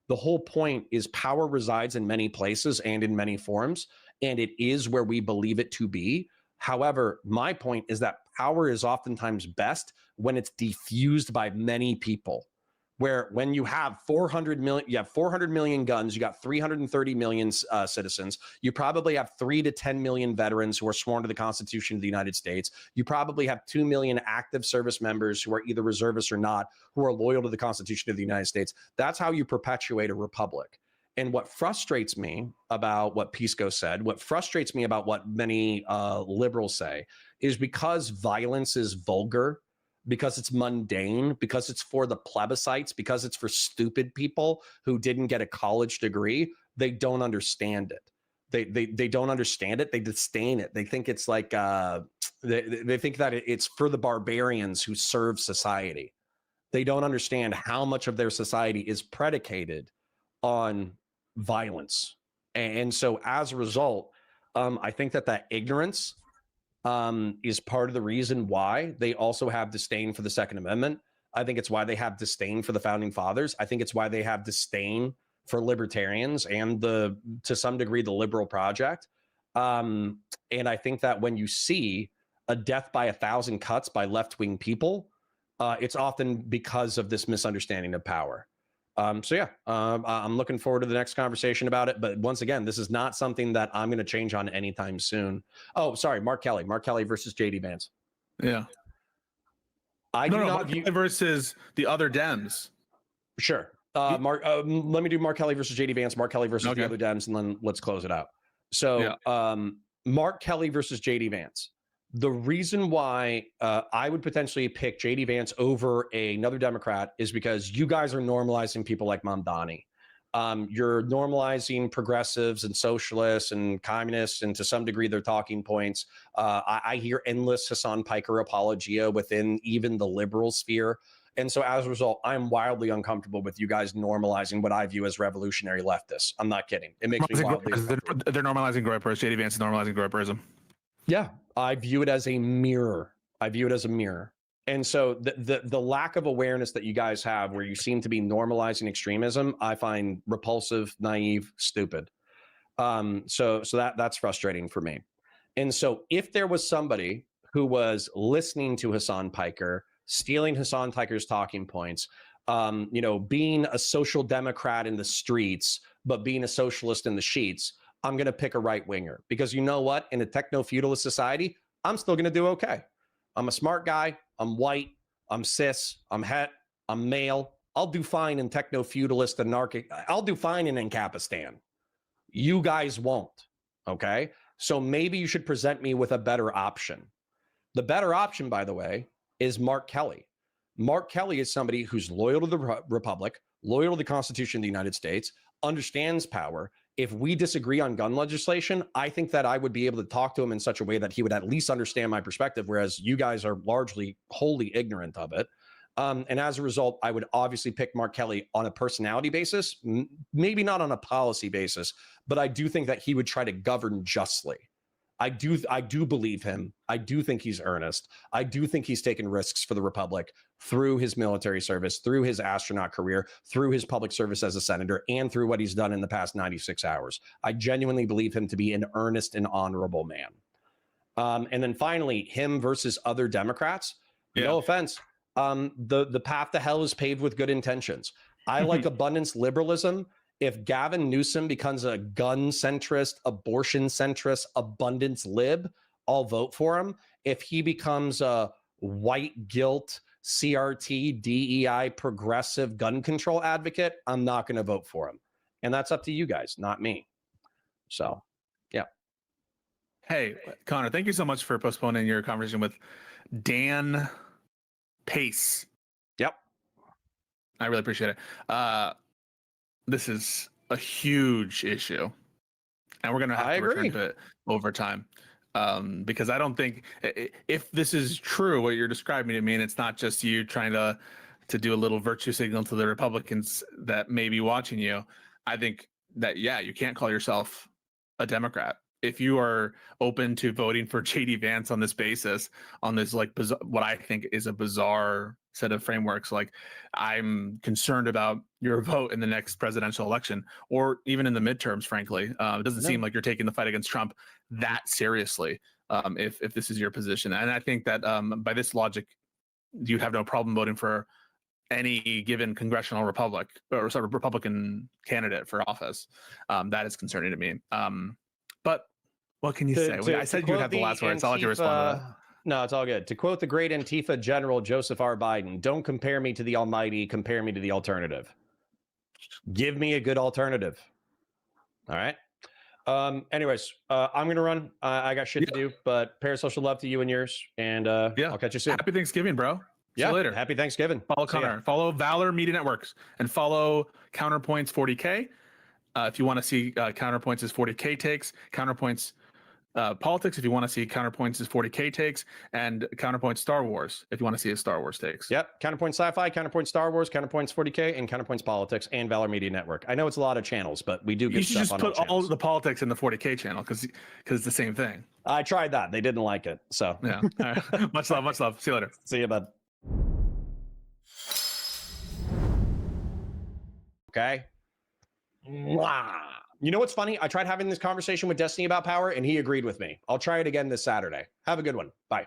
The whole point is power resides in many places and in many forms, and it is where we believe it to be. However, my point is that power is oftentimes best when it's diffused by many people. Where when you have 400 million guns, you got 330 million citizens. You probably have 3 to 10 million veterans who are sworn to the Constitution of the United States. You probably have 2 million active service members who are either reservists or not, who are loyal to the Constitution of the United States. That's how you perpetuate a republic. And what frustrates me about what Pisco said, what frustrates me about what many liberals say, is because violence is vulgar, because it's mundane, because it's for the plebiscites, because it's for stupid people who didn't get a college degree, they don't understand it. They don't understand it. They disdain it. They think it's like they think that it's for the barbarians who serve society. They don't understand how much of their society is predicated on violence, and so as a result, I think that ignorance is part of the reason why they also have disdain for the Second Amendment. I think it's why they have disdain for the Founding Fathers. I think it's why they have disdain for libertarians and to some degree, the liberal project. And I think that when you see a death by 1,000 cuts by left-wing people, it's often because of this misunderstanding of power. I'm looking forward to the next conversation about it. But once again, this is not something that I'm going to change on anytime soon. Oh, sorry, Mark Kelly versus JD Vance. Yeah. Mark Kelly versus the other Dems. Sure. Mark, let me do Mark Kelly versus JD Vance, Mark Kelly versus the other Dems, and then let's close it out. So, Mark Kelly versus JD Vance. The reason why I would potentially pick JD Vance over another Democrat is because you guys are normalizing people like Mamdani. You're normalizing progressives and socialists and communists, and to some degree, their talking points. I hear endless Hassan Piker apologia within even the liberal sphere. And so as a result, I'm wildly uncomfortable with you guys normalizing what I view as revolutionary leftists. I'm not kidding. It makes me wildly uncomfortable. They're normalizing groypers. JD Vance is normalizing groyperism. Yeah, I view it as a mirror. I view it as a mirror. And so the lack of awareness that you guys have, where you seem to be normalizing extremism, I find repulsive, naive, stupid. So that's frustrating for me. And so if there was somebody who was listening to Hassan Piker, stealing Hassan Piker's talking points, being a social democrat in the streets, but being a socialist in the sheets, I'm going to pick a right winger, because you know what? In a techno-feudalist society, I'm still going to do okay. I'm a smart guy. I'm white. I'm cis. I'm het. I'm male. I'll do fine in techno-feudalist anarchic. I'll do fine in Ancapistan. You guys won't. Okay. So maybe you should present me with a better option. The better option, by the way, is Mark Kelly. Mark Kelly is somebody who's loyal to the Republic, loyal to the Constitution of the United States, understands power. If we disagree on gun legislation, I think that I would be able to talk to him in such a way that he would at least understand my perspective, whereas you guys are largely wholly ignorant of it. And as a result, I would obviously pick Mark Kelly on a personality basis, maybe not on a policy basis, but I do think that he would try to govern justly. I do believe him. I do think he's earnest. I do think he's taken risks for the Republic through his military service, through his astronaut career, through his public service as a senator, and through what he's done in the past 96 hours. I genuinely believe him to be an earnest and honorable man. And then finally, him versus other Democrats. Yeah. No offense. The path to hell is paved with good intentions. I like abundance liberalism. If Gavin Newsom becomes a gun centrist, abortion centrist, abundance lib, I'll vote for him. If he becomes a white guilt, CRT, DEI, progressive gun control advocate, I'm not going to vote for him. And that's up to you guys, not me. So, yeah. Hey, Connor, thank you so much for postponing your conversation with Dan Pace. Yep. I really appreciate it. This is a huge issue, and we're going to have to return to it over time, because I don't think, if this is true, what you're describing to me, and it's not just you trying to do a little virtue signal to the Republicans that may be watching you, I think that, yeah, you can't call yourself a Democrat. If you are open to voting for JD Vance on this basis, on this like what I think is a bizarre set of frameworks, like I'm concerned about your vote in the next presidential election, or even in the midterms, frankly. It doesn't seem like you're taking the fight against Trump that seriously, if this is your position. And I think that by this logic, you have no problem voting for any given congressional Republican candidate for office. That is concerning to me. But what can you say? I said you would have the last word, so I'll let you respond to that. No, it's all good. To quote the great Antifa general, Joseph R. Biden, don't compare me to the almighty, compare me to the alternative. Give me a good alternative. All right. Anyways, I'm going to run. I got shit to do, but parasocial love to you and yours. And I'll catch you soon. Happy Thanksgiving, bro. See you later. Happy Thanksgiving. Follow Connor. Follow Valor Media Networks and follow Counterpoints 40K. If you want to see Counterpoints' 40K takes, Counterpoints Politics, if you want to see Counterpoints' 40K takes, and Counterpoints Star Wars, if you want to see his Star Wars takes. Yep. Counterpoints Sci-Fi, Counterpoints Star Wars, Counterpoints 40K, and Counterpoints Politics, and Valor Media Network. I know it's a lot of channels, but we do get stuff on all channels. You should just put all the politics in the 40K channel, because it's the same thing. I tried that. They didn't like it. So yeah. All right. Much love. Much love. See you later. See you, bud. Okay. You know what's funny? I tried having this conversation with Destiny about power, and he agreed with me. I'll try it again this Saturday. Have a good one. Bye.